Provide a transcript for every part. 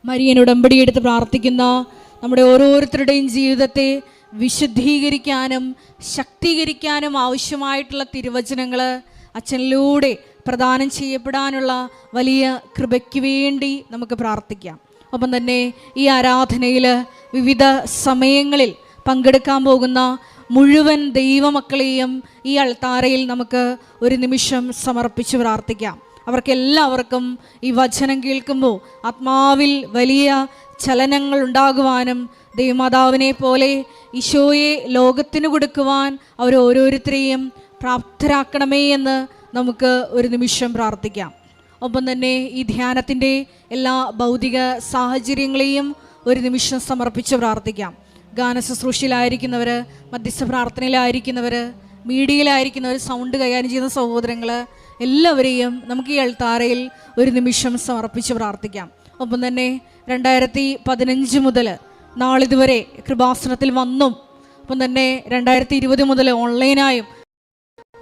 Marian ഉടമ്പടിയെടുത്ത് പ്രാർത്ഥിക്കുന്ന നമ്മുടെ ഓരോരുത്തരുടെയും ജീവിതത്തെ വിശുദ്ധീകരിക്കാനും ശക്തീകരിക്കാനും ആവശ്യമായിട്ടുള്ള തിരുവചനങ്ങൾ അച്ഛനിലൂടെ പ്രദാനം ചെയ്യപ്പെടാനുള്ള വലിയ കൃപയ്ക്ക് വേണ്ടി നമുക്ക് പ്രാർത്ഥിക്കാം. ഒപ്പം തന്നെ ഈ ആരാധനയിൽ വിവിധ സമയങ്ങളിൽ പങ്കെടുക്കാൻ പോകുന്ന മുഴുവൻ ദൈവമക്കളെയും ഈ അൾത്താരയിൽ നമുക്ക് ഒരു നിമിഷം സമർപ്പിച്ച് പ്രാർത്ഥിക്കാം. അവർക്കെല്ലാവർക്കും ഈ വചനം കേൾക്കുമ്പോൾ ആത്മാവിൽ വലിയ ചലനങ്ങൾ ഉണ്ടാകുവാനും ദൈവമാതാവിനെ പോലെ ഈശോയെ ലോകത്തിന് കൊടുക്കുവാൻ അവരോരോരുത്തരെയും പ്രാപ്തരാക്കണമേ എന്ന് നമുക്ക് ഒരു നിമിഷം പ്രാർത്ഥിക്കാം. ഒപ്പം തന്നെ ഈ ധ്യാനത്തിൻ്റെ എല്ലാ ഭൗതിക സാഹചര്യങ്ങളെയും ഒരു നിമിഷം സമർപ്പിച്ച് പ്രാർത്ഥിക്കാം. ഗാന ശുശ്രൂഷയിലായിരിക്കുന്നവർ, മധ്യസ്ഥ പ്രാർത്ഥനയിലായിരിക്കുന്നവർ, മീഡിയയിലായിരിക്കുന്നവർ, സൗണ്ട് കൈകാര്യം ചെയ്യുന്ന സഹോദരങ്ങൾ എല്ലാവരെയും നമുക്ക് ഈ അൾത്താരയിൽ ഒരു നിമിഷം സമർപ്പിച്ച് പ്രാർത്ഥിക്കാം. ഒപ്പം തന്നെ 2015 മുതൽ നാളിതുവരെ കൃപാസനത്തിൽ വന്നും ഒപ്പം തന്നെ 2020 മുതൽ ഓൺലൈനായും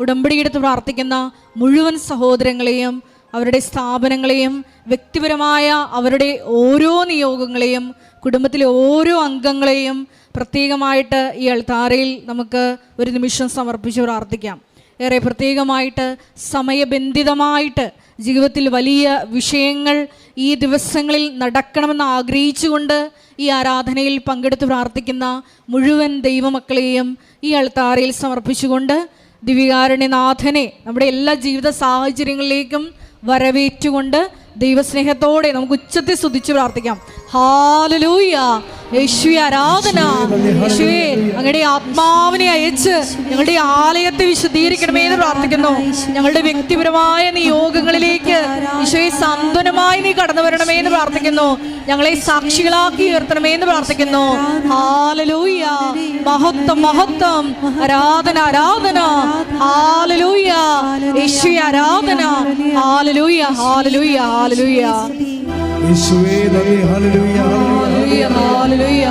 ഉടമ്പടിയെടുത്ത് പ്രാർത്ഥിക്കുന്ന മുഴുവൻ സഹോദരങ്ങളെയും അവരുടെ സ്ഥാപനങ്ങളെയും വ്യക്തിപരമായ അവരുടെ ഓരോ നിയോഗങ്ങളെയും കുടുംബത്തിലെ ഓരോ അംഗങ്ങളെയും പ്രത്യേകമായിട്ട് ഈ അൾത്താരയിൽ നമുക്ക് ഒരു നിമിഷം സമർപ്പിച്ച് പ്രാർത്ഥിക്കാം. ഏറെ പ്രത്യേകമായിട്ട് സമയബന്ധിതമായിട്ട് ജീവിതത്തിൽ വലിയ വിഷയങ്ങൾ ഈ ദിവസങ്ങളിൽ നടക്കണമെന്ന് ആഗ്രഹിച്ചുകൊണ്ട് ഈ ആരാധനയിൽ പങ്കെടുത്ത് പ്രാർത്ഥിക്കുന്ന മുഴുവൻ ദൈവമക്കളെയും ഈ അൾത്താരയിൽ സമർപ്പിച്ചുകൊണ്ട് ദിവ്യകാരുണ്യനാഥനെ നമ്മുടെ എല്ലാ ജീവിത സാഹചര്യങ്ങളിലേക്കും വരവേറ്റുകൊണ്ട് ദൈവസ്നേഹത്തോടെ നമുക്ക് ഉച്ചത്തിൽ സ്തുതിച്ച് പ്രാർത്ഥിക്കാം. ഹല്ലേലൂയ. യേശുവേ ആരാധന. യേശുവേ അങ്ങയുടെ ആത്മാവിനെ അയച്ച് ഞങ്ങളുടെ ആലയത്തെ വിശുദ്ധീകരിക്കണമേ എന്ന് പ്രാർത്ഥിക്കുന്നു. ഞങ്ങളുടെ വ്യക്തിപരമായ നിയോഗങ്ങളിലേക്ക് ഈശോയെ സാന്ത്വനമായി നീ കടന്നു വരണമേ എന്ന് പ്രാർത്ഥിക്കുന്നു. ഞങ്ങളെ സാക്ഷികളാക്കി ഉയർത്തണമേ എന്ന് പ്രാർത്ഥിക്കുന്നു. ഹല്ലേലൂയ. മഹത്വം മഹത്വം. ആരാധന ആരാധന. ഹല്ലേലൂയ. യേശുവേ ആരാധന. ഹല്ലേലൂയ ഹല്ലേലൂയ ഹല്ലേലൂയ. യേശുവേ നന്ദി. ഹല്ലേലൂയ ഹല്ലേലൂയ ഹല്ലേലൂയ.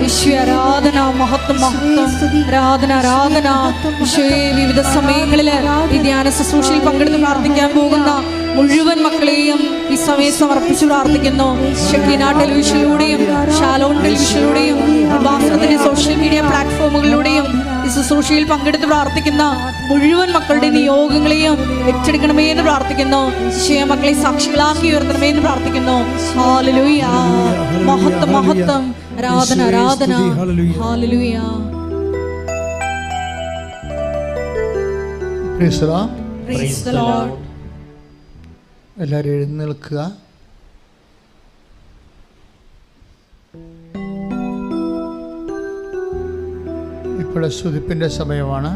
യേശുവേ ആരാധന. മഹത്വം മഹത്വം. ആരാധന ആരാധന. യേശുവേ വിവിധ സമയങ്ങളിൽ ഈ ധ്യാന ശുശ്രൂഷയിൽ പങ്കെടുത്ത് പ്രാർത്ഥിക്കാൻ പോകുന്ന മുഴുവൻ മക്കളെയും ഈ സമയം സമർപ്പിച്ച് പ്രാർത്ഥിക്കുന്നു. ഷെക്കീന ടെലിവിഷനിലൂടെയും ഷാലോൺ ടെലിവിഷനിലൂടെയും കൃപാസനത്തിന്റെ സോഷ്യൽ മീഡിയ പ്ലാറ്റ്ഫോമുകളിലൂടെയും ഈ ശുശ്രൂഷയിൽ പങ്കെടുത്ത് പ്രാർത്ഥിക്കുന്ന മുഴുവൻ മക്കളുടെ നിയോഗങ്ങളെയും ഏറ്റെടുക്കണമേ എന്ന് പ്രാർത്ഥിക്കുന്നു. ഈശോയെ മക്കളെ സാക്ഷികളാക്കി ഉയർത്തണമേ എന്ന് പ്രാർത്ഥിക്കുന്നു. ഹല്ലേലൂയ. മഹത്വം മഹത്വം. ആരാധന ആരാധന. ഹല്ലേലൂയ. Praise the Lord. എല്ലാവരും എഴുന്നേൽക്കുക. ഇപ്പോൾ സ്തുതിപ്പിന്റെ സമയമാണ്.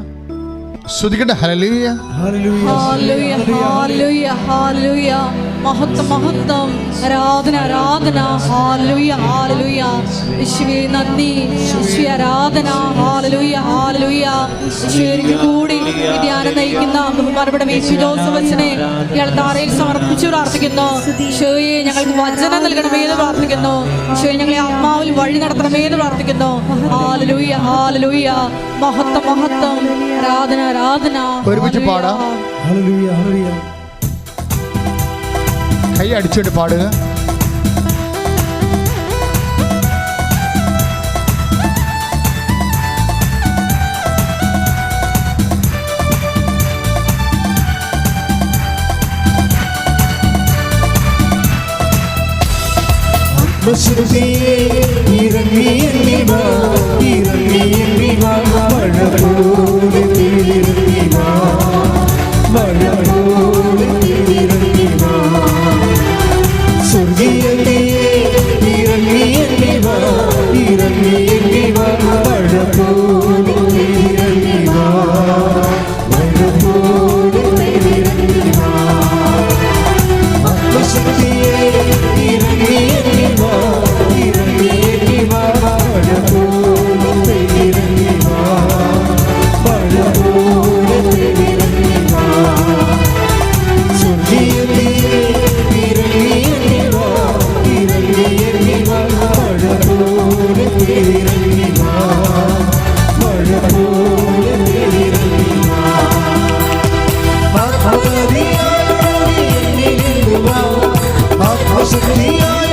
സ്തുതിക്കട്ടെ. ഹല്ലേലൂയ ഹല്ലേലൂയ ഹല്ലേലൂയ ഹല്ലേലൂയ. മഹത്വം മഹത്വം. ആരാധന ആരാധന. ഹല്ലേലൂയ ഹല്ലേലൂയ. യേശുവേ നന്ദി. യേശുവേ ആരാധന. ഹല്ലേലൂയ ഹല്ലേലൂയ. യേശുവേ കൂടി ഈ ധ്യാനം നയിക്കുന്ന ബഹുമാനപ്പെട്ട മേശു ജോസഫ് അച്ഛനെ ഈ അൾത്താരയിൽ സമർപ്പിച്ച് പ്രാർത്ഥിക്കുന്നു. യേശുവേ ഞങ്ങൾക്ക് വചനം നൽകണമേ എന്ന് പ്രാർത്ഥിക്കുന്നു. യേശുവേ ഞങ്ങളെ ആത്മാവിൽ വഴി നടത്തണമേ എന്ന് പ്രാർത്ഥിക്കുന്നു. ഹല്ലേലൂയ ഹല്ലേലൂയ. മഹത്വം മഹത്വം. ആരാധന ആരാധന. ഒരുമിച്ച് പാടാം. Hallelujah hallelujah. കൈ അടിച്ചിട്ട് പാടുക. ആത്മശുദ്ധിയെ ഇറങ്ങി എണ്ണി വാ, ഇറങ്ങി എണ്ണി വാ, മഴ പോലെ ഇറങ്ങി വാ, മഴ പോലെ ഇറങ്ങി വാ. സ്വർഗീയതയെ ഇറങ്ങി എണ്ണി വാ, ഇറങ്ങി എണ്ണി വാ, മഴ പോലെ ഇറങ്ങി വാ, മഴ പോലെ ഇറങ്ങി വാ. ആത്മശുദ്ധിയെ ഇറങ്ങി എണ്ണി വാ, ഇറങ്ങി എണ്ണി വാ, മഴ പോലെ ഇറങ്ങി വാ, മഴ പോലെ ഇറങ്ങി വാ. സ്വർഗീയതയെ ഇറങ്ങി എണ്ണി വാ, ഇറങ്ങി എണ്ണി വാ, മഴ പോലെ ഇറങ്ങി വാ, മഴ പോലെ ഇറങ്ങി വാ. ആത്മശക്തിയായി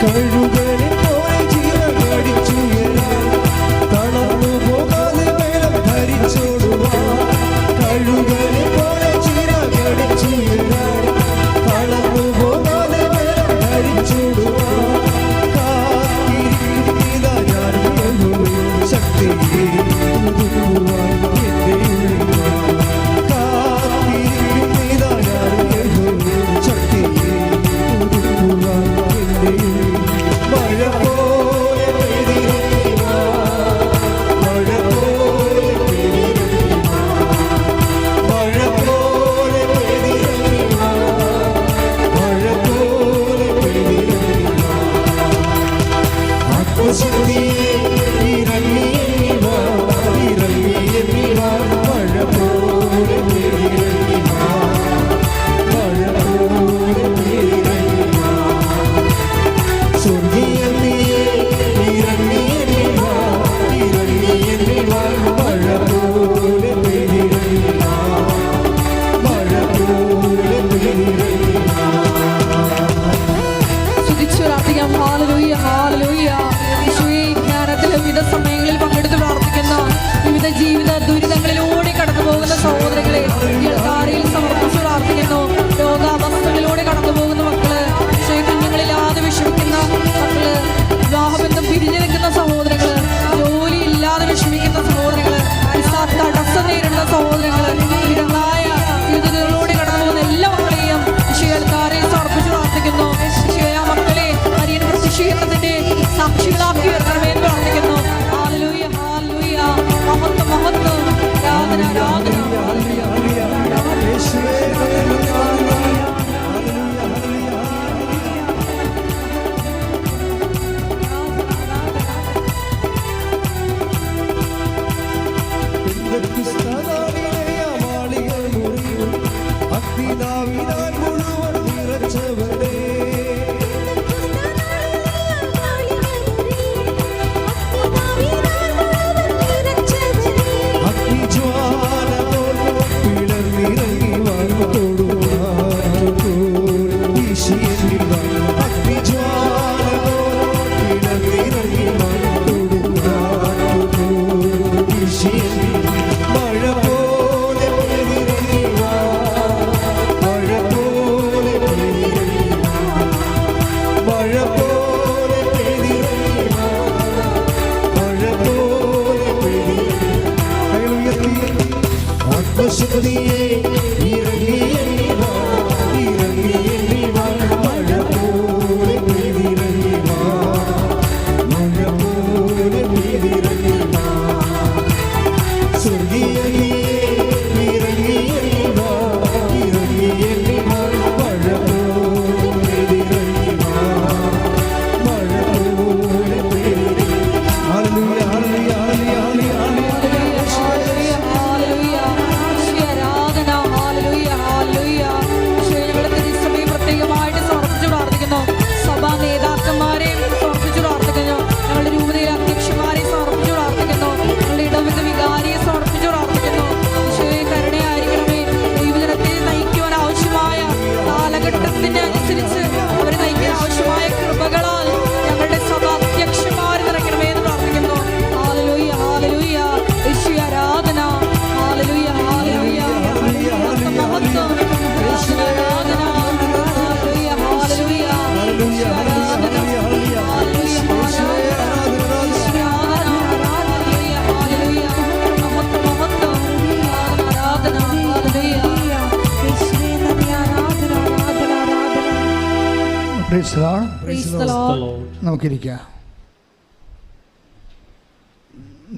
കഴുകനെ പോലെ ചിറകടിച്ചുയരാൻ തളർന്നു പോകാതെ വേലം ധരിച്ചോടുവാൻ കഴുകനെ പോലെ ചിറകടിച്ചുയരാൻ തളർന്നു പോകാതെ വേലം ധരിച്ചോടുവാൻ കാത്തിരിക്കുന്നതാ ഞാൻ യഹോവയുടെ ശക്തിയെ പുതുക്കുവാൻ എന്റെ ഉള്ളിൽ കാത്തിരിക്കുന്നതാ ഞാൻ യഹോവയുടെ ശക്തിയെ പുതുക്കുവാൻ എന്റെ ഉള്ളിൽ മഴ പോലെ പെയ്തിറങ്ങി വാ മഴ പോലെ പെയ്തിറങ്ങി വാ മഴ പോലെ പെയ്തിറങ്ങി വാ മഴ പോലെ പെയ്തിറങ്ങി വാ ആത്മശക്തിയെ ഇറങ്ങി വാ ഇറങ്ങി വാ മഴ പോലെ പെയ്തിറങ്ങി വാ മഴ പോലെ പെയ്തിറങ്ങി വാ സ്വർഗീയതയെ ഇറങ്ങി വാ ഇറങ്ങി വാ മഴ പോലെ പെയ്തിറങ്ങി വാ മഴ പോലെ പെയ്തിറങ്ങി വാ സ്തുതിച്ചു പ്രാർത്ഥിക്കാം. ഹല്ലേലൂയ, ഹല്ലേലൂയ. യേശുവേ, ധ്യാനത്തിൽ വിവിധ സമയങ്ങളിൽ പങ്കെടുത്ത് പ്രാർത്ഥിക്കുന്ന വിവിധ ജീവിത ദുരിതങ്ങളിലൂടെ കടന്നു പോകുന്ന സഹോദരങ്ങളെ ഈ അൾത്താരയിൽ സമർപ്പിച്ച് പ്രാർത്ഥിക്കുന്നു. രോഗാവസ്ഥകളിലൂടെ കടന്നു പോകുന്ന മക്കള്, കുഞ്ഞുങ്ങളില്ലാതെ വിഷമിക്കുന്ന മക്കള്, വിവാഹബന്ധം പിരിഞ്ഞു നിൽക്കുന്ന സഹോദരങ്ങള്, ജോലി ഇല്ലാതെ വിഷമിക്കുന്ന സഹോദരങ്ങള്, തടസ്സം നേരിടുന്ന സഹോദരങ്ങള്, വിരങ്ങളായ ജീവിതങ്ങളിലൂടെ കടന്നു പോകുന്ന എല്ലാ മക്കളെയും ഈ അൾത്താരയിൽ സമർപ്പിച്ച് പ്രാർത്ഥിക്കുന്നു. ആ മക്കളെ അരിയൻ പ്രത്യക്ഷീകരണത്തിന്റെ സാക്ഷികളാക്കി ഉയർത്തണമെന്ന് പ്രാർത്ഥിക്കുന്നു. ഹല്ലേലൂയ, ഹല്ലേലൂയ. മഹത്വം, മഹത്വം. ആരാധന, ആരാധന. യേശുവേ മാളികൾ മുറിയും അഗ്നിനാവിനാൽ മുഴുവൻ നിറച്ചവരേ അഗ്നിജ്വാല പോലെ പിളർന്നിറങ്ങി വാങ്ങോടുവാൻ വീശിയെങ്കിൽ അഗ്നിജ്വാല പോലെ പിളർന്നിറങ്ങി വാങ്ങോടുവാൻ വീശിയെങ്കിൽ മഴ പോലെ പെയ്തിറങ്ങി വാ മഴ പോലെ പെയ്തിറങ്ങി വാ മഴ പോലെ പെയ്തിറങ്ങി വാ മഴ പോലെ പെയ്തിറങ്ങി ആത്മശക്തിയെ ഇറങ്ങി വാ ഇറങ്ങി വാ മഴ പോലെ പെയ്തിറങ്ങി വാ മഴ പോലെ പെയ്തിറങ്ങി വാ സ്വർഗീയതയെ ഇറങ്ങി വാ ഇറങ്ങി വാ മഴ പോലെ പെയ്തിറങ്ങി വാ മഴ പോലെ പെയ്തിറങ്ങി ഹല്ലേലൂയ ഹല്ലേലൂയ ഹല്ലേലൂയ ഹല്ലേലൂയ, ഹല്ലേലൂയ. യേശുവേ, ആരാധന. ഹല്ലേലൂയ, ഹല്ലേലൂയ. യേശുവേ, ഞങ്ങളുടെ തിരുസഭയെ പ്രത്യേകമായിട്ട് സമർപ്പിച്ച് പ്രാർത്ഥിക്കുന്നു. സഭാ നേതാക്കന്മാരെ സമർപ്പിച്ച് പ്രാർത്ഥിക്കുന്നു. ഞങ്ങളുടെ രൂപതയിലെ അധ്യക്ഷന്മാരെ സമർപ്പിച്ച് പ്രാർത്ഥിക്കുന്നു. ഞങ്ങളുടെ ഇടവക വികാരിയെ സമർപ്പിച്ച് പ്രാർത്ഥിക്കുന്നു. യേശുവേ, കരുണയായിരിക്കണമേ. ദൈവജനത്തെ നയിക്കുവാൻ ആവശ്യമായ കാലഘട്ടത്തിന് അനുസരിച്ച് അവരെ നയിക്കാൻ ആവശ്യമായ കൃപകളാൽ ഞങ്ങളുടെ സഭ അധ്യക്ഷന്മാർ നിറയ്ക്കണമേ എന്ന് പ്രാർത്ഥിക്കുന്നു. ഹല്ലേലൂയ, ഹല്ലേലൂയ. യേശുവേ, ആരാധന. ഹല്ലേലൂയ, ഹല്ലേലൂയ. മഹത്വം, മഹത്വം. യേശുവേ, ആരാധന. ഹല്ലേലൂയ, ഹല്ലേലൂയ. യേശുവേ, ആരാധന. ഹല്ലേലൂയ, യേശുവേ, ആരാധന. ഹല്ലേലൂയ, ഹല്ലേലൂയ. മഹത്വം, മഹത്വം. ആരാധന, hallelujah. Praise the Lord. Praise the Lord. നമുക്കിരിക്കാം.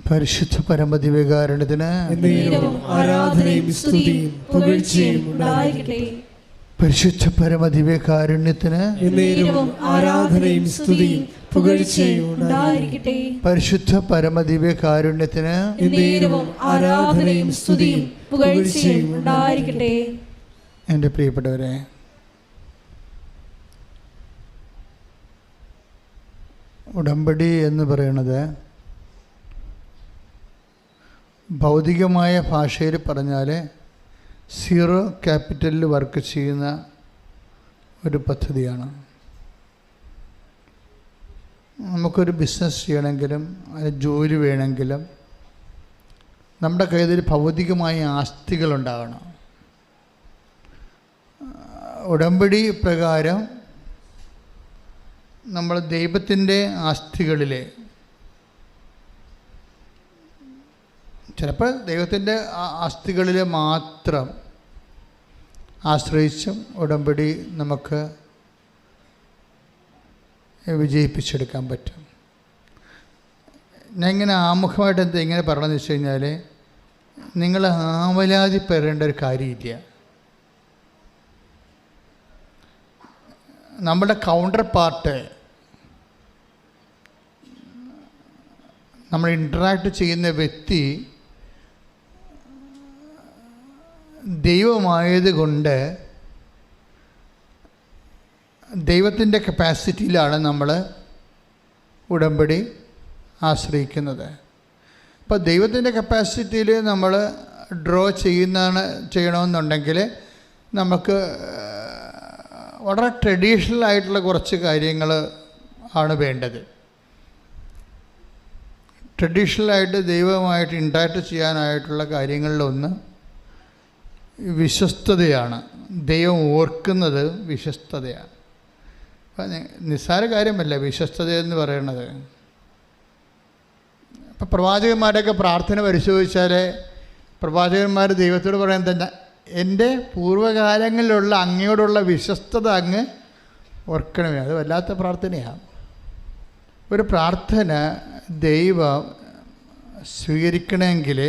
പരിശുദ്ധ പരമദിവ്യകാരുണ്യത്തിന് എന്നേരവും ആരാധനയും സ്തുതിയും പുകഴ്ചയും ഉണ്ടായിരിക്കട്ടെ. പരിശുദ്ധ പരമദിവ്യകാരുണ്യത്തിന് എന്നേരവും ആരാധനയും സ്തുതിയും പുകഴ്ചയും ഉണ്ടായിരിക്കട്ടെ. പരിശുദ്ധ പരമദിവ്യകാരുണ്യത്തിന് എന്നേരവും ആരാധനയും സ്തുതിയും പുകഴ്ചയും ഉണ്ടായിരിക്കട്ടെ. എൻ്റെ പ്രിയപ്പെട്ടവരെ, ഉടമ്പടി എന്ന് പറയുന്നത് ഭൗതികമായ ഭാഷയിൽ പറഞ്ഞാൽ സീറോ ക്യാപിറ്റലിൽ വർക്ക് ചെയ്യുന്ന ഒരു പദ്ധതിയാണ്. നമുക്കൊരു ബിസിനസ് ചെയ്യണമെങ്കിലും ജോലി വേണമെങ്കിലും നമ്മുടെ കയ്യിൽ ഭൗതികമായ ആസ്തികളുണ്ടാകണം. ഉടമ്പടി പ്രകാരം നമ്മൾ ദൈവത്തിൻ്റെ ആസ്തികളിൽ, ചിലപ്പോൾ ദൈവത്തിൻ്റെ ആസ്തികളിൽ മാത്രം ആശ്രയിച്ചും ഉടമ്പടി നമുക്ക് വിജയിപ്പിച്ചെടുക്കാൻ പറ്റും. ഞാൻ ഇങ്ങനെ ആമുഖമായിട്ട് എന്താ ഇങ്ങനെ പറയണമെന്ന് വെച്ച് കഴിഞ്ഞാൽ, നിങ്ങൾ ആവലാതിപ്പെടേണ്ട ഒരു കാര്യമില്ല. നമ്മുടെ കൗണ്ടർ പാർട്ട്, നമ്മൾ ഇൻട്രാക്ട് ചെയ്യുന്ന വ്യക്തി ദൈവമായതുകൊണ്ട് ദൈവത്തിൻ്റെ കപ്പാസിറ്റിയിലാണ് നമ്മൾ ഉടമ്പടി ആശ്രയിക്കുന്നത്. അപ്പോൾ ദൈവത്തിൻ്റെ കപ്പാസിറ്റിയിൽ നമ്മൾ ഡ്രോ ചെയ്യണമെന്നുണ്ടെങ്കിൽ നമുക്ക് വളരെ ട്രഡീഷണൽ ആയിട്ടുള്ള കുറച്ച് കാര്യങ്ങൾ ആണ് വേണ്ടത്. ട്രഡീഷണലായിട്ട് ദൈവമായിട്ട് ഇൻട്രാക്ട് ചെയ്യാനായിട്ടുള്ള കാര്യങ്ങളിലൊന്ന് വിശ്വസ്തതയാണ്. ദൈവം ഓർക്കുന്നത് വിശ്വസ്തതയാണ്. അപ്പം നിസ്സാര കാര്യമല്ല വിശ്വസ്തത എന്ന് പറയുന്നത്. അപ്പം പ്രവാചകന്മാരുടെയൊക്കെ പ്രാർത്ഥന പരിശോധിച്ചാൽ പ്രവാചകന്മാർ ദൈവത്തോട് പറയുന്നത് തന്നെ, എൻ്റെ പൂർവ്വകാലങ്ങളിലുള്ള അങ്ങയോടുള്ള വിശ്വസ്തത അങ്ങ് ഓർക്കണമേ. അത് വല്ലാത്ത പ്രാർത്ഥനയാണ്. ഒരു പ്രാർത്ഥന ദൈവം സ്വീകരിക്കണമെങ്കിൽ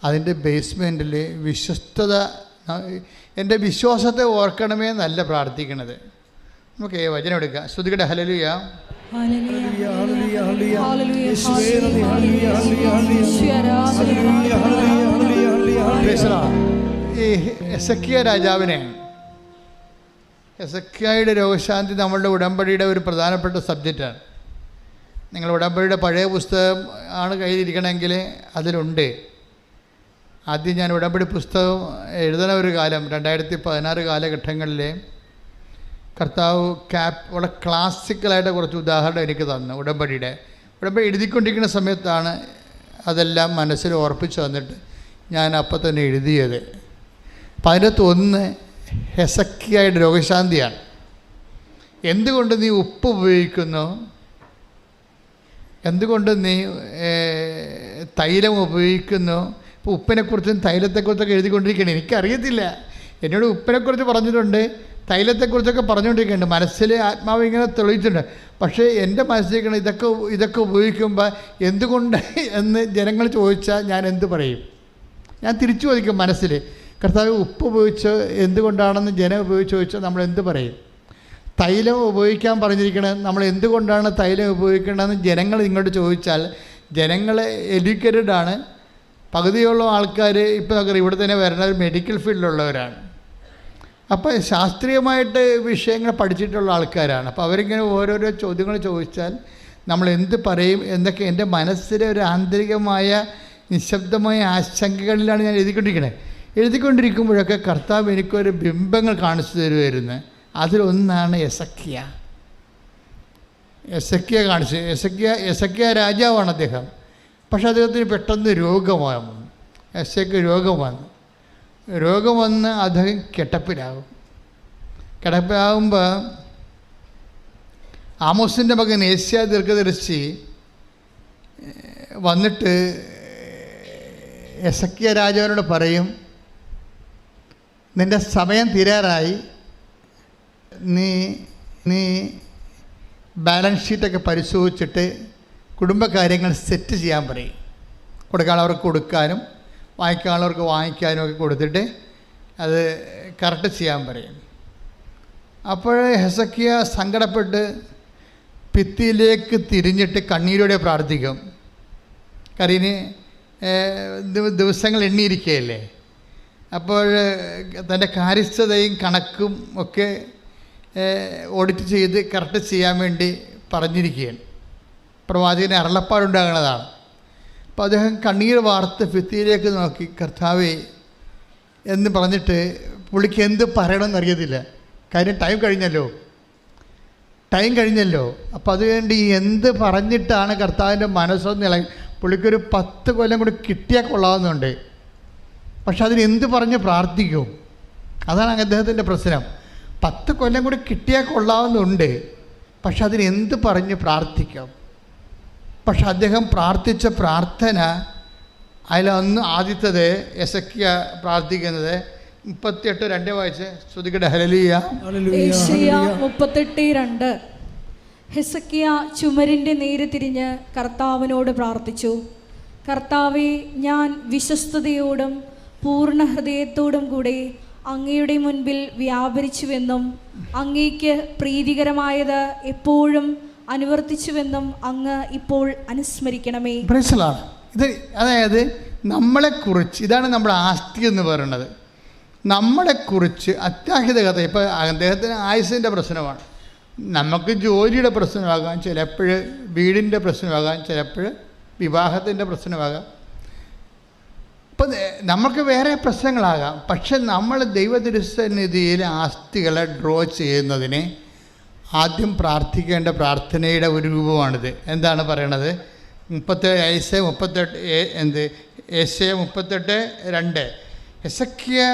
അതിൻ്റെ ബേസ്മെൻറ്റിൽ വിശ്വസ്തത, എൻ്റെ വിശ്വാസത്തെ ഓർക്കണമേ എന്നല്ല പ്രാർത്ഥിക്കണത്. നമുക്ക് വചനം എടുക്കാം. ശ്രുതികടെ ഹല്ലേലൂയ. ഈ എസക്കിയ രാജാവിനെ, എസക്കിയയുടെ രോഗശാന്തി നമ്മളുടെ ഉടമ്പടിയുടെ ഒരു പ്രധാനപ്പെട്ട സബ്ജക്റ്റാണ്. നിങ്ങൾ ഉടമ്പടിയുടെ പഴയ പുസ്തകം ആണ് കയ്യിലിരിക്കണമെങ്കിൽ അതിലുണ്ട്. ആദ്യം ഞാൻ ഉടമ്പടി പുസ്തകം എഴുതുന്ന ഒരു കാലം 2016 കാലഘട്ടങ്ങളിൽ കർത്താവ് വളരെ ക്ലാസിക്കലായിട്ട് കുറച്ച് ഉദാഹരണം എനിക്ക് തന്നു. ഉടമ്പടി എഴുതിക്കൊണ്ടിരിക്കുന്ന സമയത്താണ് അതെല്ലാം മനസ്സിൽ ഓർപ്പിച്ച് തന്നിട്ട് ഞാൻ അപ്പം തന്നെ എഴുതിയത്. അപ്പം അതിനകത്ത് ഒന്ന് ഹെസക്കിയയുടെ രോഗശാന്തിയാണ്. എന്തുകൊണ്ട് നീ ഉപ്പ് ഉപയോഗിക്കുന്നു, എന്തുകൊണ്ട് നീ തൈലം ഉപയോഗിക്കുന്നു. ഇപ്പോൾ ഉപ്പിനെക്കുറിച്ചും തൈലത്തെക്കുറിച്ചൊക്കെ എഴുതിക്കൊണ്ടിരിക്കുകയാണ്. എനിക്കറിയത്തില്ല, എന്നോട് ഉപ്പിനെക്കുറിച്ച് പറഞ്ഞിട്ടുണ്ട്, തൈലത്തെക്കുറിച്ചൊക്കെ പറഞ്ഞുകൊണ്ടിരിക്കുന്നുണ്ട്. മനസ്സിൽ ആത്മാവ് ഇങ്ങനെ തെളിയിച്ചിട്ടുണ്ട്. പക്ഷേ എൻ്റെ മനസ്സിലേക്കാണ് ഇതൊക്കെ ഉപയോഗിക്കുമ്പോൾ എന്തുകൊണ്ട് എന്ന് ജനങ്ങൾ ചോദിച്ചാൽ ഞാൻ എന്ത് പറയും? ഞാൻ തിരിച്ചു ചോദിക്കും മനസ്സിൽ, കർത്താവ് ഉപ്പ് ഉപയോഗിച്ച് എന്തുകൊണ്ടാണെന്ന് ജനം ഉപയോഗിച്ച് ചോദിച്ചാൽ നമ്മൾ എന്ത് പറയും? തൈലം ഉപയോഗിക്കാൻ പറഞ്ഞിരിക്കണത് നമ്മൾ എന്തുകൊണ്ടാണ് തൈലം ഉപയോഗിക്കേണ്ടതെന്ന് ജനങ്ങൾ ഇങ്ങോട്ട് ചോദിച്ചാൽ, ജനങ്ങൾ എഡ്യൂക്കേറ്റഡ് ആണ്. പകുതിയുള്ള ആൾക്കാർ ഇപ്പോൾ നമുക്ക് ഇവിടെ തന്നെ വരുന്നത് മെഡിക്കൽ ഫീൽഡിലുള്ളവരാണ്. അപ്പോൾ ശാസ്ത്രീയമായിട്ട് വിഷയങ്ങൾ പഠിച്ചിട്ടുള്ള ആൾക്കാരാണ്. അപ്പോൾ അവരിങ്ങനെ ഓരോരോ ചോദ്യങ്ങൾ ചോദിച്ചാൽ നമ്മൾ എന്ത് പറയും എന്നൊക്കെ എൻ്റെ മനസ്സിലെ ഒരു ആന്തരികമായ നിശബ്ദമായ ആശങ്കകളിലാണ് ഞാൻ എഴുതിക്കൊണ്ടിരിക്കുമ്പോഴൊക്കെ കർത്താവ് എനിക്കൊരു ബിംബങ്ങൾ കാണിച്ചു തരുമായിരുന്നു. അതിലൊന്നാണ് എസക്കിയ കാണിച്ചു. എസക്കിയ രാജാവാണ് അദ്ദേഹം. പക്ഷെ അദ്ദേഹത്തിന് പെട്ടെന്ന് രോഗം വന്ന് അദ്ദേഹം കിടപ്പിലാകുമ്പോൾ ആമോസിൻ്റെ മകൻ ഏഷ്യ ദീർഘദർശി വന്നിട്ട് എസക്കിയ രാജാവിനോട് പറയും, നിൻ്റെ സമയം തീരാറായി, നീ ബാലൻസ് ഷീറ്റൊക്കെ പരിശോധിച്ചിട്ട് കുടുംബകാര്യങ്ങൾ സെറ്റ് ചെയ്യാൻ പറയും. കൊടുക്കാനുള്ളവർക്ക് കൊടുക്കാനും വാങ്ങിക്കാനുള്ളവർക്ക് വാങ്ങിക്കാനും ഒക്കെ കൊടുത്തിട്ട് അത് കറക്റ്റ് ചെയ്യാൻ പറയും. അപ്പോൾ ഹെസക്കിയ സങ്കടപ്പെട്ട് ഭിത്തിയിലേക്ക് തിരിഞ്ഞിട്ട് കണ്ണീരോടെ പ്രാർത്ഥിക്കും. കരീന് ദിവസങ്ങൾ എണ്ണിയിരിക്കുകയല്ലേ. അപ്പോൾ തൻ്റെ കാര്യസ്ഥതയും കണക്കും ഒക്കെ ഓഡിറ്റ് ചെയ്ത് കറക്റ്റ് ചെയ്യാൻ വേണ്ടി പറഞ്ഞിരിക്കുകയാണ്. പ്രവാചകന് അരുളപ്പാടുണ്ടാകുന്നതാണ്. അപ്പോൾ അദ്ദേഹം കണ്ണീർ വാർത്ത് ഭിത്തിയിലേക്ക് നോക്കി, കർത്താവേ എന്ന് പറഞ്ഞിട്ട് പുള്ളിക്ക് എന്ത് പറയണമെന്ന് അറിയത്തില്ല. കാര്യം ടൈം കഴിഞ്ഞല്ലോ. ടൈം കഴിഞ്ഞല്ലോ. അപ്പോൾ അതുകൊണ്ട് എന്ത് പറഞ്ഞിട്ടാണ് കർത്താവിൻ്റെ മനസ്സൊന്ന് ഇളകി. പുള്ളിക്കൊരു 10 കൊല്ലം കൂടി കിട്ടിയാൽ കൊള്ളാവുന്നുണ്ട്. പക്ഷെ അതിന് എന്ത് പറഞ്ഞ് പ്രാർത്ഥിക്കും? അതാണ് അദ്ദേഹത്തിൻ്റെ പ്രശ്നം. 10 കൊല്ലം കൂടി കിട്ടിയാൽ കൊള്ളാവുന്നുണ്ട്, പക്ഷെ അതിന് എന്ത് പറഞ്ഞ് പ്രാർത്ഥിക്കും? പക്ഷെ അദ്ദേഹം പ്രാർത്ഥിച്ച പ്രാർത്ഥന അതിലൊന്ന് ആദ്യത്തത് യെശയ്യാ പ്രാർത്ഥിക്കുന്നത് 38:2 വായിച്ച് ശ്രുതികടെ ഹല്ലേലൂയ. യെശയ്യാ 38:2. ഹെസക്കിയാ ചുമരിൻ്റെ നേരെ തിരിഞ്ഞ് കർത്താവിനോട് പ്രാർത്ഥിച്ചു. കർത്താവേ, ഞാൻ വിശ്വസ്തയോടും പൂർണ്ണ ഹൃദയത്തോടും കൂടെ അങ്ങയുടെ മുൻപിൽ വ്യാപരിച്ചുവെന്നും അങ്ങേക്ക് പ്രീതികരമായത് എപ്പോഴും അനുവർത്തിച്ചുവെന്നും അങ്ങ് ഇപ്പോൾ അനുസ്മരിക്കണമേ. ഇത് അതായത് നമ്മളെക്കുറിച്ച്, ഇതാണ് നമ്മുടെ ആസ്തി എന്ന് പറയുന്നത്. നമ്മളെക്കുറിച്ച് അത്യാഹിത കഥ. ഇപ്പോൾ അദ്ദേഹത്തിന് ആയുസിൻ്റെ പ്രശ്നമാണ്, നമുക്ക് ജോലിയുടെ പ്രശ്നമാകാം, ചിലപ്പോൾ വീടിൻ്റെ പ്രശ്നമാകാം, ചിലപ്പോൾ വിവാഹത്തിൻ്റെ പ്രശ്നമാകാം, ഇപ്പം നമുക്ക് വേറെ പ്രശ്നങ്ങളാകാം. പക്ഷെ നമ്മൾ ദൈവതിരുസന്നിധിയിൽ ആസ്തികളെ ഡ്രോ ചെയ്യുന്നതിന് ആദ്യം പ്രാർത്ഥിക്കേണ്ട പ്രാർത്ഥനയുടെ ഒരു രൂപമാണിത്. എന്താണ് പറയണത്? 38:2 യെശയ്യാ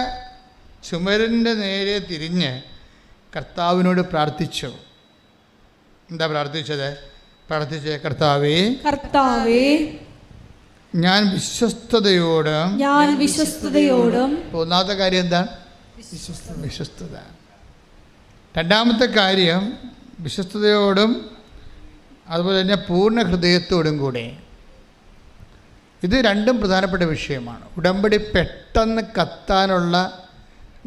ചുമരിൻ്റെ നേരെ തിരിഞ്ഞ് കർത്താവിനോട് പ്രാർത്ഥിച്ചു. എന്താ പ്രാർത്ഥിച്ചത്? കർത്താവേ, ഞാൻ വിശ്വസ്തയോടും. ഒന്നാമത്തെ കാര്യം എന്താണ്? വിശ്വസ്തത. രണ്ടാമത്തെ കാര്യം വിശ്വസ്തയോടും, അതുപോലെ തന്നെ പൂർണ്ണ ഹൃദയത്തോടും കൂടെ. ഇത് രണ്ടും പ്രധാനപ്പെട്ട വിഷയമാണ്. ഉടമ്പടി പെട്ടെന്ന് കത്താനുള്ള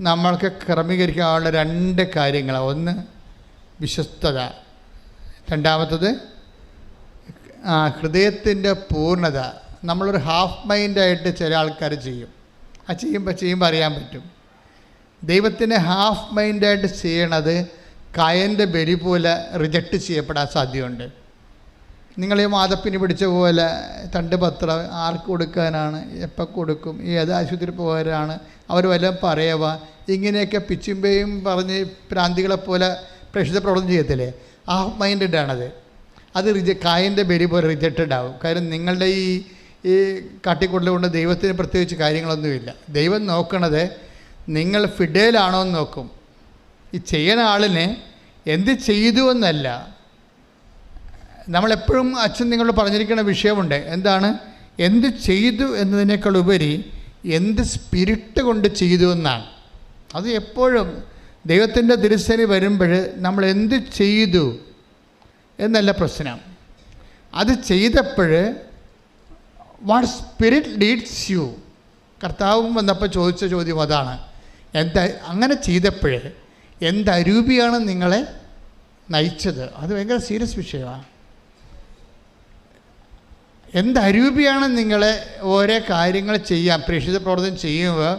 നമ്മൾക്ക് ക്രമീകരിക്കാനുള്ള 2 കാര്യങ്ങളാണ്. ഒന്ന് വിശ്വസ്തത, രണ്ടാമത്തത് ഹൃദയത്തിൻ്റെ പൂർണ്ണത. നമ്മളൊരു ഹാഫ് മൈൻഡായിട്ട് ചില ആൾക്കാർ ചെയ്യും. ആ ചെയ്യുമ്പോൾ അറിയാൻ പറ്റും. ദൈവത്തിനെ ഹാഫ് മൈൻഡായിട്ട് ചെയ്യണത് കായൻ്റെ ബലി പോലെ റിജക്റ്റ് ചെയ്യപ്പെടാൻ സാധ്യതയുണ്ട്. നിങ്ങളീ മാതപ്പിന് പിടിച്ച പോലെ തണ്ടുപത്രം ആർക്ക് കൊടുക്കാനാണ്, എപ്പോൾ കൊടുക്കും, ഏത് ആശുപത്രി പോകാനാണ്, അവർ വല്ലതും പറയുക, ഇങ്ങനെയൊക്കെ പിച്ചുമ്പയും പറഞ്ഞ് പ്രാന്തികളെപ്പോലെ പ്രേക്ഷിത പ്രവർത്തനം ചെയ്യത്തില്ലേ? ഹാഫ് മൈൻഡാണത്. അത് കായൻ്റെ ബലി പോലെ റിജക്റ്റഡ് ആവും. കാര്യം നിങ്ങളുടെ ഈ കാട്ടിക്കൂടൽ കൊണ്ട് ദൈവത്തിന് പ്രത്യേകിച്ച് കാര്യങ്ങളൊന്നുമില്ല. ദൈവം നോക്കണത് നിങ്ങൾ ഫിഡേലാണോ എന്ന് നോക്കും. ഈ ചെയ്യണ ആളിനെ എന്ത് ചെയ്തു എന്നല്ല. നമ്മളെപ്പോഴും അച്ഛൻ നിങ്ങളോട് പറഞ്ഞിരിക്കുന്ന വിഷയമുണ്ട്. എന്താണ്? എന്ത് ചെയ്തു എന്നതിനേക്കാൾ ഉപരി എന്ത് സ്പിരിറ്റ് കൊണ്ട് ചെയ്തു എന്നാണ്. അത് എപ്പോഴും ദൈവത്തിൻ്റെ തിരുസേന വരുമ്പോൾ നമ്മൾ എന്ത് ചെയ്തു എന്നല്ല പ്രശ്നം. അത് ചെയ്തപ്പോൾ വാട്ട് സ്പിരിറ്റ് ലീഡ്സ് യു. കർത്താവും വന്നപ്പോൾ ചോദിച്ച ചോദ്യം അതാണ്. അങ്ങനെ ചെയ്തപ്പോൾ എന്തരൂപിയാണ് നിങ്ങളെ നയിച്ചത്? അത് ഭയങ്കര സീരിയസ് വിഷയമാണ്. എന്തരൂപിയാണ് നിങ്ങളെ ഓരോ കാര്യങ്ങൾ ചെയ്യാൻ പ്രേക്ഷിത പ്രവർത്തനം ചെയ്യുമ്പോൾ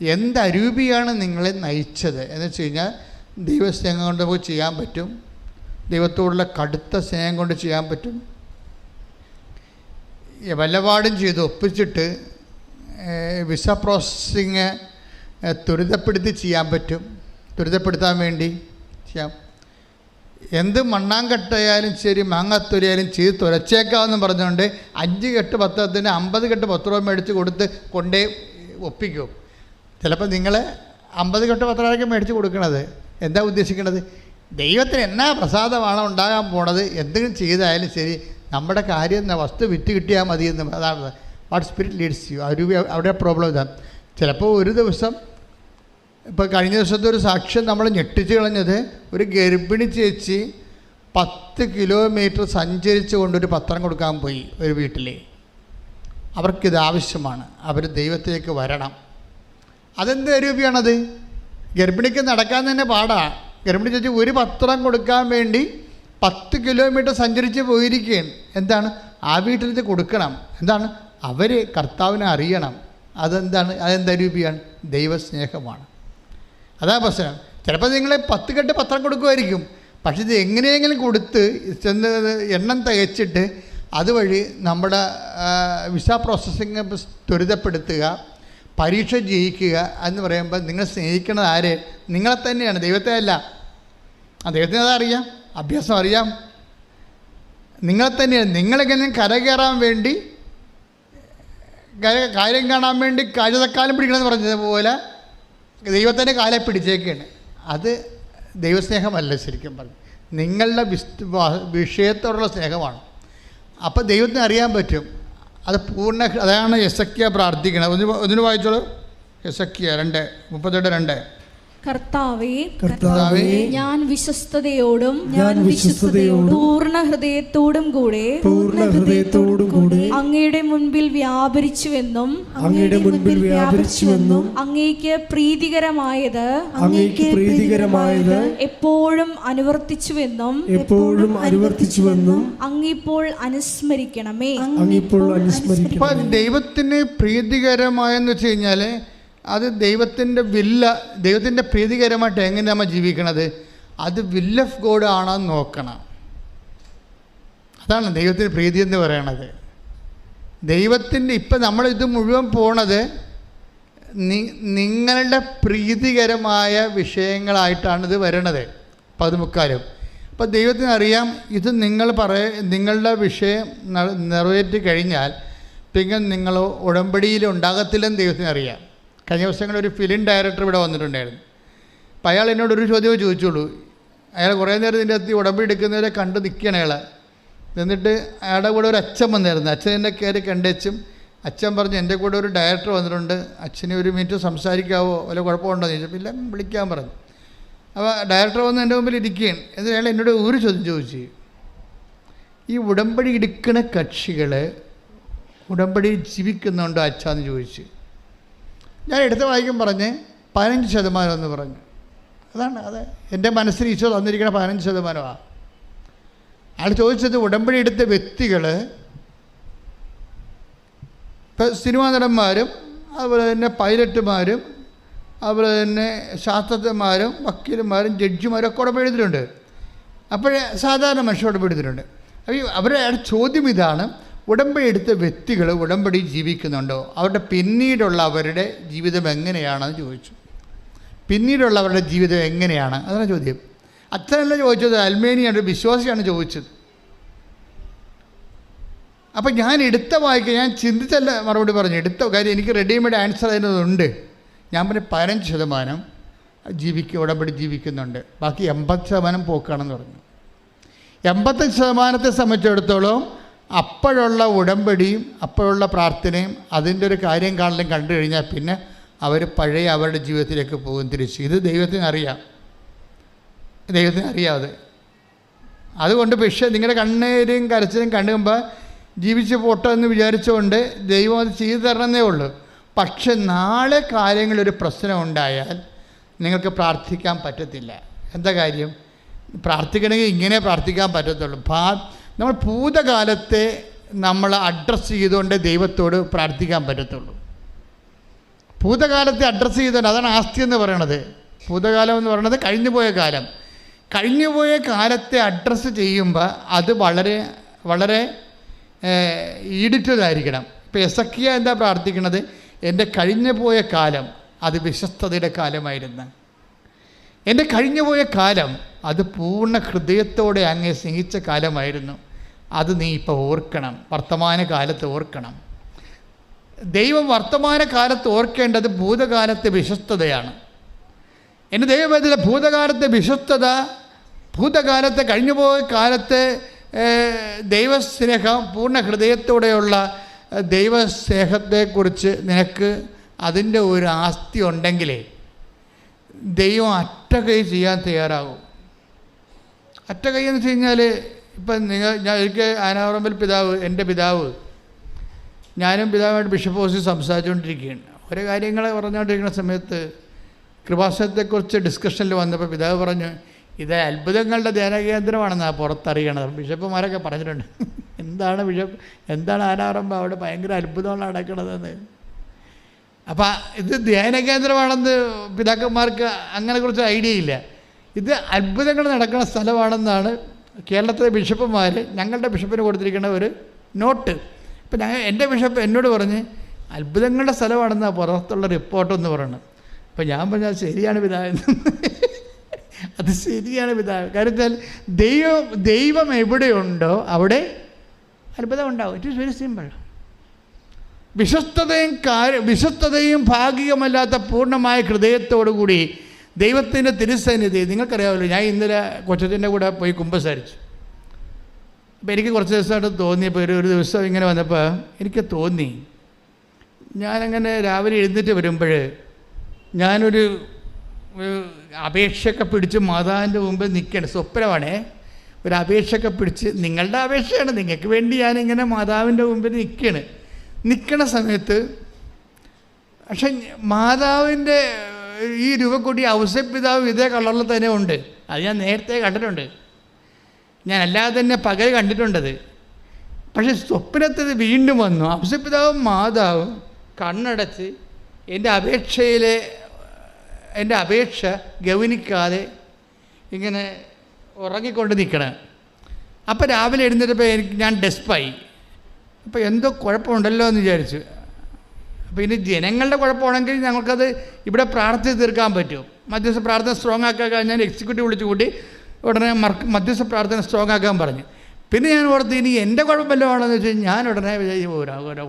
എന്തരൂപിയാണ് നിങ്ങളെ നയിച്ചത് എന്ന് വെച്ച് കഴിഞ്ഞാൽ ദൈവസ്നേഹം കൊണ്ട് പോയി ചെയ്യാൻ പറ്റും, ദൈവത്തോടുള്ള കടുത്ത സ്നേഹം കൊണ്ട് ചെയ്യാൻ പറ്റും. വല്ലപാടും ചെയ്ത് ഒപ്പിച്ചിട്ട് വിസ പ്രോസസ്സിങ് ത്വരിതപ്പെടുത്തി ചെയ്യാൻ പറ്റും, ത്വരിതപ്പെടുത്താൻ വേണ്ടി ചെയ്യാം. എന്ത് മണ്ണാങ്കട്ടയാലും ശരി മാങ്ങാത്തൊരിയാലും ചെയ്ത് തുരച്ചേക്കാമെന്ന് പറഞ്ഞുകൊണ്ട് 5 കെട്ട് പത്രത്തിന് 50 കെട്ട് പത്രം മേടിച്ച് കൊണ്ടേ ഒപ്പിക്കും. ചിലപ്പോൾ നിങ്ങൾ 50 കെട്ട് പത്രമായിരിക്കും മേടിച്ച് കൊടുക്കണത്. എന്താ ഉദ്ദേശിക്കണത്? ദൈവത്തിന് എന്നാ പ്രസാദമാണോ ഉണ്ടാകാൻ പോണത്, എന്തെങ്കിലും ചെയ്തായാലും ശരി നമ്മുടെ കാര്യം എന്ന വസ്തു വിറ്റ് കിട്ടിയാൽ മതി എന്ന്. അതാണ് വാട്ട് സ്പിരിറ്റ് ലീഡ്സ് യു. അവിടെ പ്രോബ്ലം ഇതാണ്. ചിലപ്പോൾ ഒരു ദിവസം, ഇപ്പോൾ കഴിഞ്ഞ ദിവസത്തെ ഒരു സാക്ഷ്യം നമ്മൾ ഞെട്ടിച്ച് കളഞ്ഞത്, ഒരു ഗർഭിണി ചേച്ചി 10 കിലോമീറ്റർ സഞ്ചരിച്ച് കൊണ്ടൊരു പത്രം കൊടുക്കാൻ പോയി ഒരു വീട്ടിൽ. അവർക്കിത് ആവശ്യമാണ്, അവർ ദൈവത്തിലേക്ക് വരണം. അതെന്ത് രൂപയാണത്? ഗർഭിണിക്ക് നടക്കാൻ തന്നെ പാടാണ്. ഗർഭിണി ചേച്ചി ഒരു പത്രം കൊടുക്കാൻ വേണ്ടി 10 കിലോമീറ്റർ സഞ്ചരിച്ച് പോയിരിക്കുകയാണ്. എന്താണ്? ആ വീട്ടിൽ കൊടുക്കണം. എന്താണ്? അവർ കർത്താവിനെ അറിയണം. അതെന്താണ്? അതെന്തരൂപിയാണ്? ദൈവസ്നേഹമാണ്. അതാ പ്രശ്നം. ചിലപ്പോൾ നിങ്ങൾ 10 കെട്ട് പത്രം കൊടുക്കുമായിരിക്കും, പക്ഷെ ഇത് എങ്ങനെയെങ്കിലും കൊടുത്ത് ചെന്ന് എണ്ണം തികച്ചിട്ട് അതുവഴി നമ്മുടെ വിസ പ്രോസസ്സിങ് ത്വരിതപ്പെടുത്തുക, പരീക്ഷ ജയിക്കുക എന്ന് പറയുമ്പോൾ നിങ്ങൾ സ്നേഹിക്കുന്നത് ആരെ? നിങ്ങളെ തന്നെയാണ്, ദൈവത്തെ അല്ല. ദൈവത്തിന് അതറിയാം. അഭ്യാസം അറിയാം. നിങ്ങൾ തന്നെയാണ്. നിങ്ങളെങ്ങനെ കരകയറാൻ വേണ്ടി, കാര്യം കാണാൻ വേണ്ടി കഴുതക്കാലം പിടിക്കണമെന്ന് പറഞ്ഞതുപോലെ ദൈവത്തിൻ്റെ കാലെ പിടിച്ചേക്കാണ്. അത് ദൈവസ്നേഹമല്ല ശരിക്കും പറഞ്ഞു, നിങ്ങളുടെ വിഷയത്തോടുള്ള സ്നേഹമാണ്. അപ്പോൾ ദൈവത്തിന് അറിയാൻ പറ്റും അത് പൂർണ്ണ. അതാണ് യെസക്കിയ പ്രാർത്ഥിക്കണം. ഒന്നിനു വായിച്ചോളൂ. യെസക്കിയ 2:32. കർത്താവേ, ഞാൻ വിശ്വസ്തയോടും പൂർണ്ണ ഹൃദയത്തോടും കൂടെ അങ്ങയുടെ മുൻപിൽ വ്യാപരിച്ചുവെന്നും അങ്ങേക്ക് പ്രീതികരമായത് എപ്പോഴും അനുവർത്തിച്ചുവെന്നും അങ്ങിപ്പോൾ അനുസ്മരിക്കണമേ. ദൈവത്തിന് പ്രീതികരമായെന്ന് വെച്ച് കഴിഞ്ഞാൽ അത് ദൈവത്തിൻ്റെ ദൈവത്തിൻ്റെ പ്രീതികരമായിട്ട് എങ്ങനെ നമ്മൾ ജീവിക്കണത്, അത് വിൽ ഓഫ് ഗോഡ് ആണെന്ന് നോക്കണം. അതാണ് ദൈവത്തിന് പ്രീതി എന്ന് പറയണത്. ദൈവത്തിൻ്റെ ഇപ്പം നമ്മളിത് മുഴുവൻ പോണത് നിങ്ങളുടെ പ്രീതികരമായ വിഷയങ്ങളായിട്ടാണിത് വരണത് 14. അപ്പം ദൈവത്തിന് അറിയാം ഇത് നിങ്ങളുടെ വിഷയം നിറവേറ്റി കഴിഞ്ഞാൽ പിന്നെ നിങ്ങൾ ഉടമ്പടിയിൽ ഉണ്ടാകത്തില്ലെന്ന് ദൈവത്തിന് അറിയാം. കഴിഞ്ഞ ദിവസങ്ങളിൽ ഒരു ഫിലിം ഡയറക്ടർ ഇവിടെ വന്നിട്ടുണ്ടായിരുന്നു. അപ്പോൾ അയാൾ എന്നോടൊരു ചോദ്യമേ ചോദിച്ചുള്ളൂ. അയാൾ കുറേ നേരം ഇതിൻ്റെ അകത്ത് ഉടമ്പടി എടുക്കുന്നവരെ കണ്ട് നിൽക്കുകയാണ് അയാൾ. എന്നിട്ട് അയാളുടെ കൂടെ ഒരു അച്ഛൻ വന്നായിരുന്നു. അച്ഛൻ എന്നെ കയറി കണ്ടേച്ചും അച്ഛൻ പറഞ്ഞു, എൻ്റെ കൂടെ ഒരു ഡയറക്ടർ വന്നിട്ടുണ്ട്, അച്ഛന് 1 മിനിറ്റ് സംസാരിക്കാവോ, വല്ല കുഴപ്പമുണ്ടോ എന്ന് ചോദിച്ചപ്പോൾ ഇല്ല വിളിക്കാൻ പറഞ്ഞു. അപ്പോൾ ഡയറക്ടർ വന്ന് എൻ്റെ മുമ്പിൽ ഇരിക്കുകയാണ്. എന്നിട്ട് അയാൾ എന്നോട് ഒരു ചോദ്യം ചോദിച്ചു, ഈ ഉടമ്പടി എടുക്കുന്ന കക്ഷികൾ ഉടമ്പടി ജീവിക്കുന്നുണ്ടോ അച്ഛാന്ന് ചോദിച്ചു. ഞാൻ എടുത്ത വായിക്കും പറഞ്ഞ് 15% എന്ന് പറഞ്ഞു. അതാണ് അത് എൻ്റെ മനസ്സിൽ ഈശോ തന്നിരിക്കുന്ന 15%. അയാൾ ചോദിച്ചത് ഉടമ്പടി എടുത്ത വ്യക്തികൾ ഇപ്പം സിനിമാ നടന്മാരും അതുപോലെ തന്നെ പൈലറ്റുമാരും അതുപോലെ തന്നെ ശാസ്ത്രജ്ഞന്മാരും വക്കീലന്മാരും ജഡ്ജിമാരും ഒക്കെ ഉടമ്പടി എടുത്തിട്ടുണ്ട്. അപ്പോഴേ സാധാരണ മനുഷ്യർ ഉടമ്പടി എടുത്തിട്ടുണ്ട്. അപ്പോൾ അവരുടെ ചോദ്യം ഇതാണ്, ഉടമ്പടി എടുത്ത വ്യക്തികൾ ഉടമ്പടി ജീവിക്കുന്നുണ്ടോ, അവരുടെ പിന്നീടുള്ള അവരുടെ ജീവിതം എങ്ങനെയാണെന്ന് ചോദിച്ചു. പിന്നീടുള്ള അവരുടെ ജീവിതം എങ്ങനെയാണ്, അതാണ് ചോദ്യം. അച്ഛനല്ല ചോദിച്ചത്, അൽമേനിയാണ്, വിശ്വാസിയാണ് ചോദിച്ചത്. അപ്പം ഞാൻ എടുത്ത വായിക്കുക, ഞാൻ ചിന്തിച്ചല്ല മറുപടി പറഞ്ഞു, എടുത്ത കാര്യം എനിക്ക് റെഡിമെയ്ഡ് ആൻസർ അതിനകത്തുണ്ട്. ഞാൻ പറഞ്ഞ 15% ഉടമ്പടി ജീവിക്കുന്നുണ്ട്, ബാക്കി 80% പോക്കാണെന്ന് പറഞ്ഞു. 85% സംബന്ധിച്ചിടത്തോളം അപ്പോഴുള്ള ഉടമ്പടിയും അപ്പോഴുള്ള പ്രാർത്ഥനയും അതിൻ്റെ ഒരു കാര്യം കാണലും കണ്ടു കഴിഞ്ഞാൽ പിന്നെ അവർ പഴയ അവരുടെ ജീവിതത്തിലേക്ക് പോകും തിരിച്ച്. ഇത് ദൈവത്തിന് അറിയാം. അതുകൊണ്ട് പക്ഷേ നിങ്ങളുടെ കണ്ണീരും കരച്ചിലും കണ്ടുമ്പോൾ ജീവിച്ച് പോട്ടോ എന്ന് വിചാരിച്ചുകൊണ്ട് ദൈവം അത് ചെയ്തു തരണമെന്നേ ഉള്ളൂ. പക്ഷെ നാളെ കാര്യങ്ങളൊരു പ്രശ്നം ഉണ്ടായാൽ നിങ്ങൾക്ക് പ്രാർത്ഥിക്കാൻ പറ്റത്തില്ല. എന്താ കാര്യം? പ്രാർത്ഥിക്കണമെങ്കിൽ ഇങ്ങനെ പ്രാർത്ഥിക്കാൻ പറ്റത്തുള്ളൂ. നമ്മൾ ഭൂതകാലത്തെ നമ്മൾ അഡ്രസ്സ് ചെയ്തുകൊണ്ട് ദൈവത്തോട് പ്രാർത്ഥിക്കാൻ പറ്റത്തുള്ളൂ. ഭൂതകാലത്തെ അഡ്രസ്സ് ചെയ്തുകൊണ്ട്, അതാണ് ആസ്തി എന്ന് പറയണത്. ഭൂതകാലം എന്ന് പറയുന്നത് കഴിഞ്ഞുപോയ കാലം. കഴിഞ്ഞുപോയ കാലത്തെ അഡ്രസ്സ് ചെയ്യുമ്പോൾ അത് വളരെ വളരെ ഈഡിറ്റതായിരിക്കണം. ഇപ്പോൾ എസക്കിയ എന്താ പ്രാർത്ഥിക്കണത്? എൻ്റെ കഴിഞ്ഞുപോയ കാലം അത് വിശ്വസ്തതയുടെ കാലമായിരുന്നു. എൻ്റെ കഴിഞ്ഞുപോയ കാലം അത് പൂർണ്ണ ഹൃദയത്തോടെ അങ്ങേ സ്നേഹിച്ച കാലമായിരുന്നു. അത് നീ ഇപ്പോൾ ഓർക്കണം, വർത്തമാനകാലത്ത് ഓർക്കണം. ദൈവം വർത്തമാനകാലത്ത് ഓർക്കേണ്ടത് ഭൂതകാലത്തെ വിശ്വസ്തതയാണ്. എൻ്റെ ദൈവവേദന ഭൂതകാലത്തെ വിശ്വസ്തത, ഭൂതകാലത്തെ കഴിഞ്ഞുപോയ കാലത്തെ ദൈവസ്നേഹം, പൂർണ്ണ ഹൃദയത്തോടെയുള്ള ദൈവസ്നേഹത്തെക്കുറിച്ച് നിനക്ക് അതിൻ്റെ ഒരു ആസ്തി ഉണ്ടെങ്കിലേ ദൈവം അറ്റകൈ ചെയ്യാൻ തയ്യാറാകും. അറ്റകൈ എന്ന് വെച്ച് കഴിഞ്ഞാൽ ഇപ്പം ഞാൻ ഒരിക്കൽ ആനാവറമ്പിൽ എൻ്റെ പിതാവ് ഞാനും പിതാവുമായിട്ട് ബിഷപ്പ് ഹൗസിൽ സംസാരിച്ചുകൊണ്ടിരിക്കുകയാണ്. ഓരോ കാര്യങ്ങൾ പറഞ്ഞുകൊണ്ടിരിക്കുന്ന സമയത്ത് കൃപാസനത്തെക്കുറിച്ച് ഡിസ്കഷനിൽ വന്നപ്പോൾ പിതാവ് പറഞ്ഞു, ഇത് അത്ഭുതങ്ങളുടെ ധ്യാനകേന്ദ്രമാണെന്നാണ് പുറത്തറിയണത്. ബിഷപ്പുമാരൊക്കെ പറഞ്ഞിട്ടുണ്ട്, എന്താണ് ആനാവറമ്പ് അവിടെ ഭയങ്കര അത്ഭുതമാണ് നടക്കണതെന്ന്. അപ്പം ഇത് ധ്യാനകേന്ദ്രമാണെന്ന് പിതാക്കന്മാർക്ക് അങ്ങനെ കുറച്ച് ഐഡിയ ഇല്ല. ഇത് അത്ഭുതങ്ങൾ നടക്കുന്ന സ്ഥലമാണെന്നാണ് കേരളത്തിലെ ബിഷപ്പുമാർ ഞങ്ങളുടെ ബിഷപ്പിന് കൊടുത്തിരിക്കുന്ന ഒരു നോട്ട്. ഇപ്പം എൻ്റെ ബിഷപ്പ് എന്നോട് പറഞ്ഞ് അത്ഭുതങ്ങളുടെ സ്ഥലമാണെന്നാണ് പുറത്തുള്ള റിപ്പോർട്ടെന്ന് പറയണം. അപ്പം ഞാൻ പറഞ്ഞാൽ ശരിയാണ് പിതാവെന്ന്. അത് ശരിയാണ് പിതാവ്. കാരണം വെച്ചാൽ ദൈവം എവിടെയുണ്ടോ അവിടെ അത്ഭുതം ഉണ്ടാവും. It is very simple. വിശ്വസ്തതയും ഭാഗികമല്ലാത്ത പൂർണ്ണമായ ഹൃദയത്തോടുകൂടി ദൈവത്തിൻ്റെ തിരുസന്നിധി. നിങ്ങൾക്കറിയാമല്ലോ, ഞാൻ ഇന്നലെ കൊച്ചത്തിൻ്റെ കൂടെ പോയി കുമ്പസാരിച്ചു. അപ്പോൾ എനിക്ക് കുറച്ച് ദിവസമായിട്ട് തോന്നിയപ്പോൾ ഒരു ദിവസം ഇങ്ങനെ വന്നപ്പോൾ എനിക്ക് തോന്നി, ഞാനങ്ങനെ രാവിലെ എഴുന്നേറ്റ് വരുമ്പോൾ ഞാനൊരു അപേക്ഷയൊക്കെ പിടിച്ച് മാതാവിൻ്റെ മുമ്പിൽ നിൽക്കണം. സ്വപ്നമാണേ, ഒരു അപേക്ഷയൊക്കെ പിടിച്ച്, നിങ്ങളുടെ അപേക്ഷയാണ്, നിങ്ങൾക്ക് വേണ്ടി ഞാനിങ്ങനെ മാതാവിൻ്റെ മുമ്പിൽ നിൽക്കണ സമയത്ത്, പക്ഷെ മാതാവിൻ്റെ ഈ രൂപക്കൊടി ഔസേപ്പിതാവ് ഇതേ കളറിൽ തന്നെ ഉണ്ട്. അത് ഞാൻ നേരത്തെ കണ്ടിട്ടുണ്ട്, ഞാൻ അല്ലാതെ തന്നെ പകൽ കണ്ടിട്ടുണ്ടത്. പക്ഷെ സ്വപ്നത്തിൽ വീണ്ടും വന്നു. ഔസേപ്പിതാവും മാതാവും കണ്ണടച്ച് എൻ്റെ അപേക്ഷ ഗൗനിക്കാതെ ഇങ്ങനെ ഉറങ്ങിക്കൊണ്ട് നിൽക്കണം. അപ്പോൾ രാവിലെ എഴുന്നേറ്റപ്പോൾ ഞാൻ ഡെസ്പായി. അപ്പോൾ എന്തോ കുഴപ്പമുണ്ടല്ലോ എന്ന് വിചാരിച്ചു. അപ്പോൾ ഇനി ജനങ്ങളുടെ കുഴപ്പമാണെങ്കിൽ ഞങ്ങൾക്കത് ഇവിടെ പ്രാർത്ഥിച്ച് തീർക്കാൻ പറ്റും. മധ്യസ്ഥ പ്രാർത്ഥന സ്ട്രോങ് ആക്കാൻ കഴിഞ്ഞാൽ എക്സിക്യൂട്ടീവ് വിളിച്ചു കൂട്ടി ഉടനെ മധ്യസ്ഥ പ്രാർത്ഥന സ്ട്രോങ് ആക്കാൻ പറഞ്ഞു. പിന്നെ ഞാൻ ഓർത്ത് ഇനി എൻ്റെ കുഴപ്പമല്ലോ ആണെന്ന് വെച്ച് ഞാൻ ഉടനെ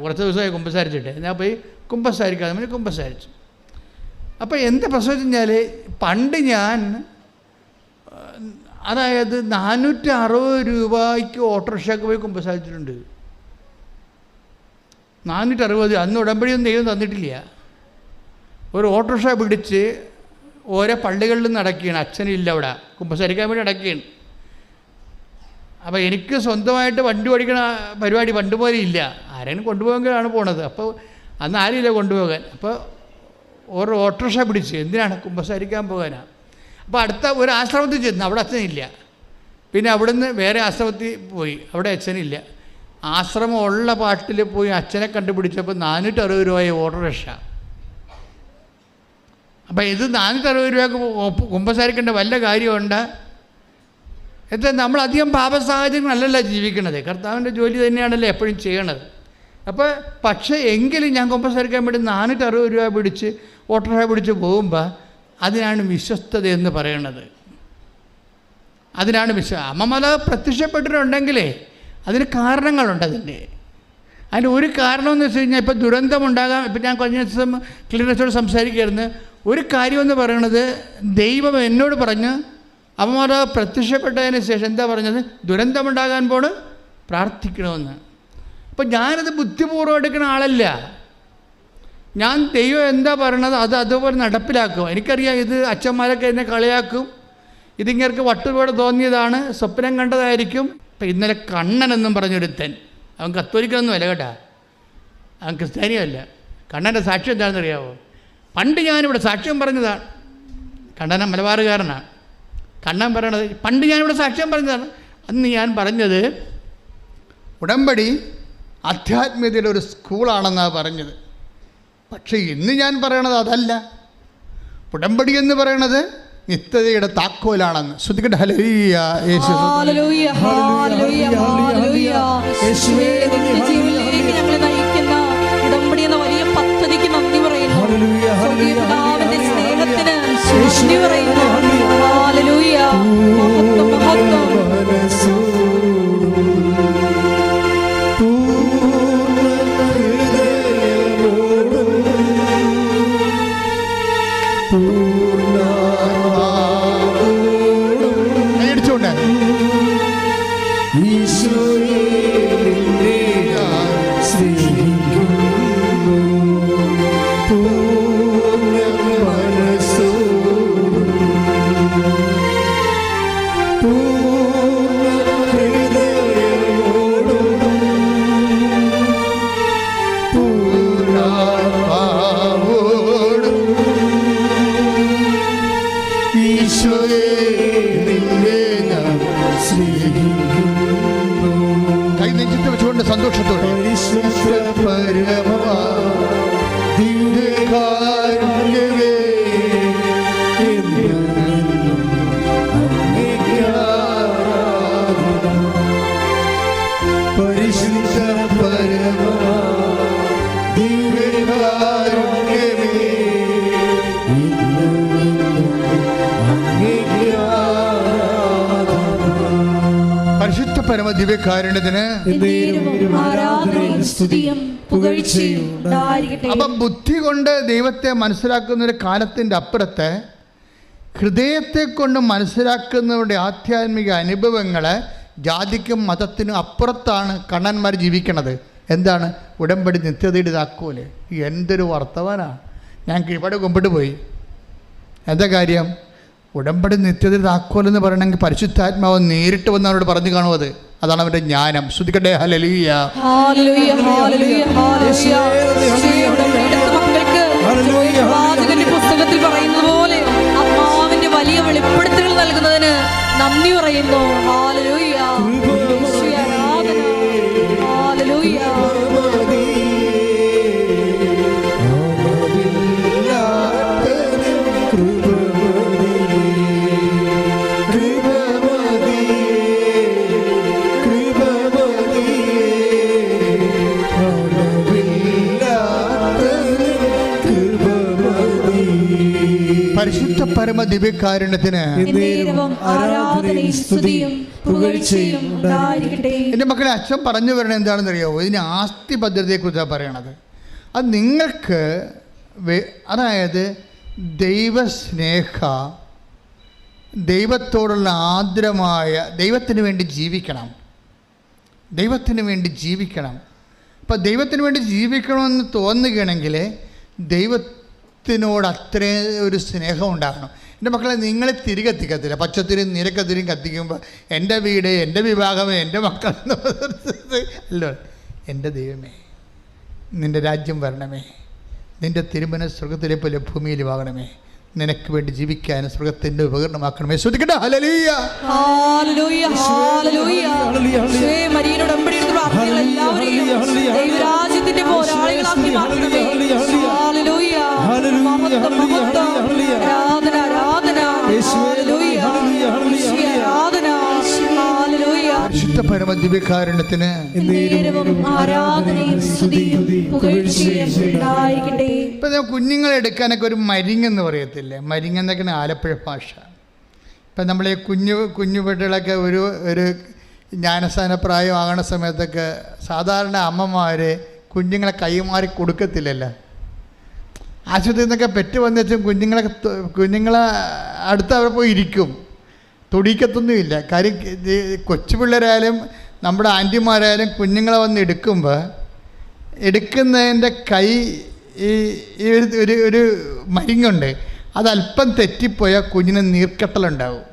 കുറച്ച് ദിവസമായി കുമ്പസാരിച്ചിട്ട് ഞാൻ പോയി കുമ്പസാരിക്കാതെ പിന്നെ കുമ്പസാരിച്ചു. അപ്പോൾ എന്താ പ്രശ്നം വെച്ച് കഴിഞ്ഞാൽ, പണ്ട് ഞാൻ അതായത് 460 രൂപയ്ക്ക് ഓട്ടോറിക്ഷയ്ക്ക് പോയി കുമ്പസാരിച്ചിട്ടുണ്ട്. 460. അന്ന് ഉടമ്പടിയൊന്നും ദൈവം തന്നിട്ടില്ല. ഒരു ഓട്ടോറിക്ഷ പിടിച്ച് ഓരോ പള്ളികളിലും നടക്കുകയാണ്. അച്ഛനില്ല അവിടെ, കുമ്പസാരിക്കാൻ വേണ്ടി നടക്കുകയാണ്. അപ്പോൾ എനിക്ക് സ്വന്തമായിട്ട് വണ്ടി ഓടിക്കണ പരിപാടി പണ്ട് പോലെ ഇല്ല. ആരെങ്കിലും കൊണ്ടുപോകാനാണ് പോണത്. അപ്പോൾ അന്ന് ആരുമില്ല കൊണ്ടുപോകാൻ. അപ്പോൾ ഓരോ ഓട്ടോറിക്ഷ പിടിച്ച് എന്തിനാണ് കുമ്പസാരിക്കാൻ പോകാനാണ്. അപ്പോൾ അടുത്ത ഒരു ആശ്രമത്തിൽ ചെന്ന്, അവിടെ അച്ഛനില്ല. പിന്നെ അവിടുന്ന് വേറെ ആശ്രമത്തിൽ പോയി, അവിടെ അച്ഛനില്ല. ആശ്രമം ഉള്ള പാട്ടിൽ പോയി അച്ഛനെ കണ്ടുപിടിച്ചപ്പോൾ 460 രൂപയായി ഓട്ടോറിക്ഷ. അപ്പം ഇത് 460 രൂപയ്ക്ക് കുമ്പസാരിക്കേണ്ട വല്ല കാര്യമുണ്ട്? എന്താ, നമ്മളധികം പാപസാഹചര്യങ്ങളല്ലല്ലോ ജീവിക്കണത്, കർത്താവിൻ്റെ ജോലി തന്നെയാണല്ലോ എപ്പോഴും ചെയ്യണത്. അപ്പോൾ പക്ഷേ എങ്കിലും ഞാൻ കുമ്പസാരിക്കാൻ വേണ്ടി 460 രൂപ പിടിച്ച് ഓട്ടോറിക്ഷ പിടിച്ച് പോകുമ്പോൾ അതിനാണ് വിശ്വസ്തത എന്ന് പറയണത്. അതിനാണ് അമ്മമാല പ്രത്യക്ഷപ്പെട്ടിട്ടുണ്ടെങ്കിലേ അതിന് കാരണങ്ങളുണ്ട്. അതിൻ്റെ ഒരു കാരണം എന്ന് വെച്ച് കഴിഞ്ഞാൽ, ഇപ്പോൾ ദുരന്തമുണ്ടാകാം. ഇപ്പം ഞാൻ കഴിഞ്ഞ ദിവസം ക്ലീനേഴ്സോട് സംസാരിക്കുകയായിരുന്നു. ഒരു കാര്യമെന്ന് പറയണത്, ദൈവം എന്നോട് പറഞ്ഞ് അമ്മമാല പ്രത്യക്ഷപ്പെട്ടതിന് ശേഷം എന്താ പറഞ്ഞത്, ദുരന്തമുണ്ടാകാൻ പോണ് പ്രാർത്ഥിക്കണമെന്ന്. അപ്പം ഞാനത് ബുദ്ധിപൂർവ്വം എടുക്കുന്ന ആളല്ല. ഞാൻ ദൈവം എന്താ പറയണത് അത് അതുപോലെ നടപ്പിലാക്കും. എനിക്കറിയാം ഇത് അച്ഛന്മാരൊക്കെ എന്നെ കളിയാക്കും, ഇതിങ്ങർക്ക് വട്ടുപാട് തോന്നിയതാണ്, സ്വപ്നം കണ്ടതായിരിക്കും. ഇപ്പം ഇന്നലെ കണ്ണൻ എന്നും പറഞ്ഞൊരുത്തൻ, അവൻ കത്തോലിക്കൊന്നും അല്ല കേട്ടാ, അവൻ ക്രിസ്ത്യാനിയല്ല. കണ്ണൻ്റെ സാക്ഷ്യം എന്താണെന്ന് അറിയാമോ? പണ്ട് ഞാനിവിടെ സാക്ഷ്യം പറഞ്ഞതാണ്. കണ്ണൻ മലബാറുകാരനാണ്. കണ്ണൻ പറയണത് പണ്ട് ഞാനിവിടെ സാക്ഷ്യം പറഞ്ഞതാണ്. അന്ന് ഞാൻ പറഞ്ഞത് ഉടമ്പടി ആധ്യാത്മികതയുടെ ഒരു സ്കൂളാണെന്നാണ് പറഞ്ഞത്. പക്ഷേ ഇന്ന് ഞാൻ പറയണത് അതല്ല. ഉടമ്പടി എന്ന് പറയണത് നിത്യതയുടെ താക്കോലാണെന്ന്. ശ്രദ്ധിക്കട്ടെ. ഹല്ലേലൂയ, യേശു ഹല്ലേലൂയ, ഹല്ലേലൂയ, ഹല്ലേലൂയ. യേശുവേ, നിത്യജീവനിലേക്ക് ഞങ്ങളെ നയിക്കുന്ന ഉടമ്പടി എന്ന വലിയ പദ്ധതിക്ക് നന്ദി പറയുന്നു. സ്വർഗ്ഗീയ പിതാവിന്റെ സ്നേഹത്തിന് നന്ദി പറയുന്നു. ഹല്ലേലൂയ, മഹത്വം, മഹത്വം. ഈശോയെ നിന്നെ ഞാൻ സ്നേഹിക്കുന്നു. പരമദിവ്യകാരുണ്യത്തിന് ആരാധനയും സ്തുതിയും പുകഴ്ചയും ഉണ്ടായിരിക്കട്ടെ. അപ്പം ബുദ്ധി കൊണ്ട് ദൈവത്തെ മനസ്സിലാക്കുന്ന ഒരു കാലത്തിൻ്റെ അപ്പുറത്ത് ഹൃദയത്തെ കൊണ്ട് മനസ്സിലാക്കുന്നവരുടെ ആധ്യാത്മിക അനുഭവങ്ങളെ ജാതിക്കും മതത്തിനും അപ്പുറത്താണ് കണ്ണന്മാർ ജീവിക്കണത്. എന്താണ്? ഉടമ്പടി നിത്യതയുടെ താക്കോല്. എന്തൊരു വർത്തമാനാണ്! ഞാൻ കീഴ്പാട് കുമ്പിട്ട് പോയി. എന്താ കാര്യം? ഉടമ്പടി നിത്യതയുടെ താക്കോലെന്ന് പറയണമെങ്കിൽ പരിശുദ്ധാത്മാവ് നേരിട്ട് വന്ന് അവരോട് പറഞ്ഞു കാണും. അതാണ് അവരുടെ ജ്ഞാനം. ശ്രുതിക്കട്ടെ ഹല്ലേലൂയ. പുസ്തകത്തിൽ പറയുന്നത് പോലെ ആത്മാവിന്റെ വലിയ വെളിപ്പെടുത്തലുകൾ നൽകുന്നതിന് നന്ദി പറയുന്നു. ഹല്ലേലൂയ. ആരാധന. ഹല്ലേലൂയ. പരിശുദ്ധ പരമ ദിവ്യകാരുണ്യത്തിന് ആരാധനയും സ്തുതിയും പുകഴ്ചയും ഉണ്ടായിരിക്കട്ടെ. എൻ്റെ മക്കളെ, അച്ഛൻ പറഞ്ഞു വരണത് എന്താണെന്ന് അറിയാമോ? ഇതിന് ആസ്തി ഭദ്രതയെക്കുറിച്ചാണ് പറയണത്. അത് നിങ്ങൾക്ക് അതായത് ദൈവസ്നേഹ, ദൈവത്തോടുള്ള ആർദ്രമായ, ദൈവത്തിന് വേണ്ടി ജീവിക്കണം. ദൈവത്തിന് വേണ്ടി ജീവിക്കണം. അപ്പം ദൈവത്തിന് വേണ്ടി ജീവിക്കണമെന്ന് തോന്നുകയാണെങ്കിൽ ദൈവത്തിനോട് അത്രയും ഒരു സ്നേഹം ഉണ്ടാകണം. എൻ്റെ മക്കളെ, നിങ്ങളെ തിരികെത്തിക്കത്തില്ല. പച്ചത്തിരിയും നിരക്കത്തിരിയും കത്തിക്കുമ്പോൾ എൻ്റെ വീട്, എൻ്റെ വിവാഹം, എൻ്റെ മക്കൾ അല്ലോ. എൻ്റെ ദൈവമേ, നിൻ്റെ രാജ്യം വരണമേ, നിൻ്റെ തിരുമന സ്വർഗത്തിലെ പോലെ ഭൂമിയിലുമാകണമേ, നിനക്ക് വേണ്ടി ജീവിക്കാൻ സ്വർഗത്തിൻ്റെ ഉപകരണമാക്കണമേ. ശ്രദ്ധിക്കട്ടെ. ഹല്ലേലൂയ. ഹല്ലേലൂയ. ഹല്ലേലൂയ. മരിയനോട് അമ്പടിയെടുത്ത് പ്രാർത്ഥിക്കുന്ന എല്ലാവരെയും ദൈവരാജ്യത്തിന്റെ പോരാളികളാക്കി മാറ്റണമേ. ഹല്ലേലൂയ. ആരാധന, ആരാധന. ഹല്ലേലൂയ. ആരാധന. ഹല്ലേലൂയ. പരിശുദ്ധ പരമ ദിവ്യകാരുണ്യത്തിന് ആരാധനയും സ്തുതിയും പുകഴ്ചയും ഉണ്ടായിരിക്കട്ടെ. ഇപ്പം കുഞ്ഞുങ്ങളെ എടുക്കാനൊക്കെ ഒരു മരിങ്ങെന്ന് പറയത്തില്ലേ? മരിങ്ങെന്നൊക്കെയാണ് ആലപ്പുഴ ഭാഷ. ഇപ്പം നമ്മൾ ഈ കുഞ്ഞു പെട്ടികളൊക്കെ ഒരു ജ്ഞാനസ്ഥാന പ്രായമാകണ സമയത്തൊക്കെ സാധാരണ അമ്മമാർ കുഞ്ഞുങ്ങളെ കൈമാറി കൊടുക്കത്തില്ലല്ലോ. ആശുപത്രിയിൽ നിന്നൊക്കെ പെറ്റ് വന്നു വെച്ചും കുഞ്ഞുങ്ങളെ അടുത്ത് അവിടെ പോയി ഇരിക്കും, തൊടിക്കത്തൊന്നുമില്ല. കാര്യം കൊച്ചു പിള്ളേരായാലും നമ്മുടെ ആൻറ്റിമാരായാലും കുഞ്ഞുങ്ങളെ വന്ന് എടുക്കുന്നതിൻ്റെ കൈ ഈ ഒരു മരിങ്ങുണ്ട്, അതല്പം തെറ്റിപ്പോയാൽ കുഞ്ഞിന് നീർക്കെട്ടലുണ്ടാവും.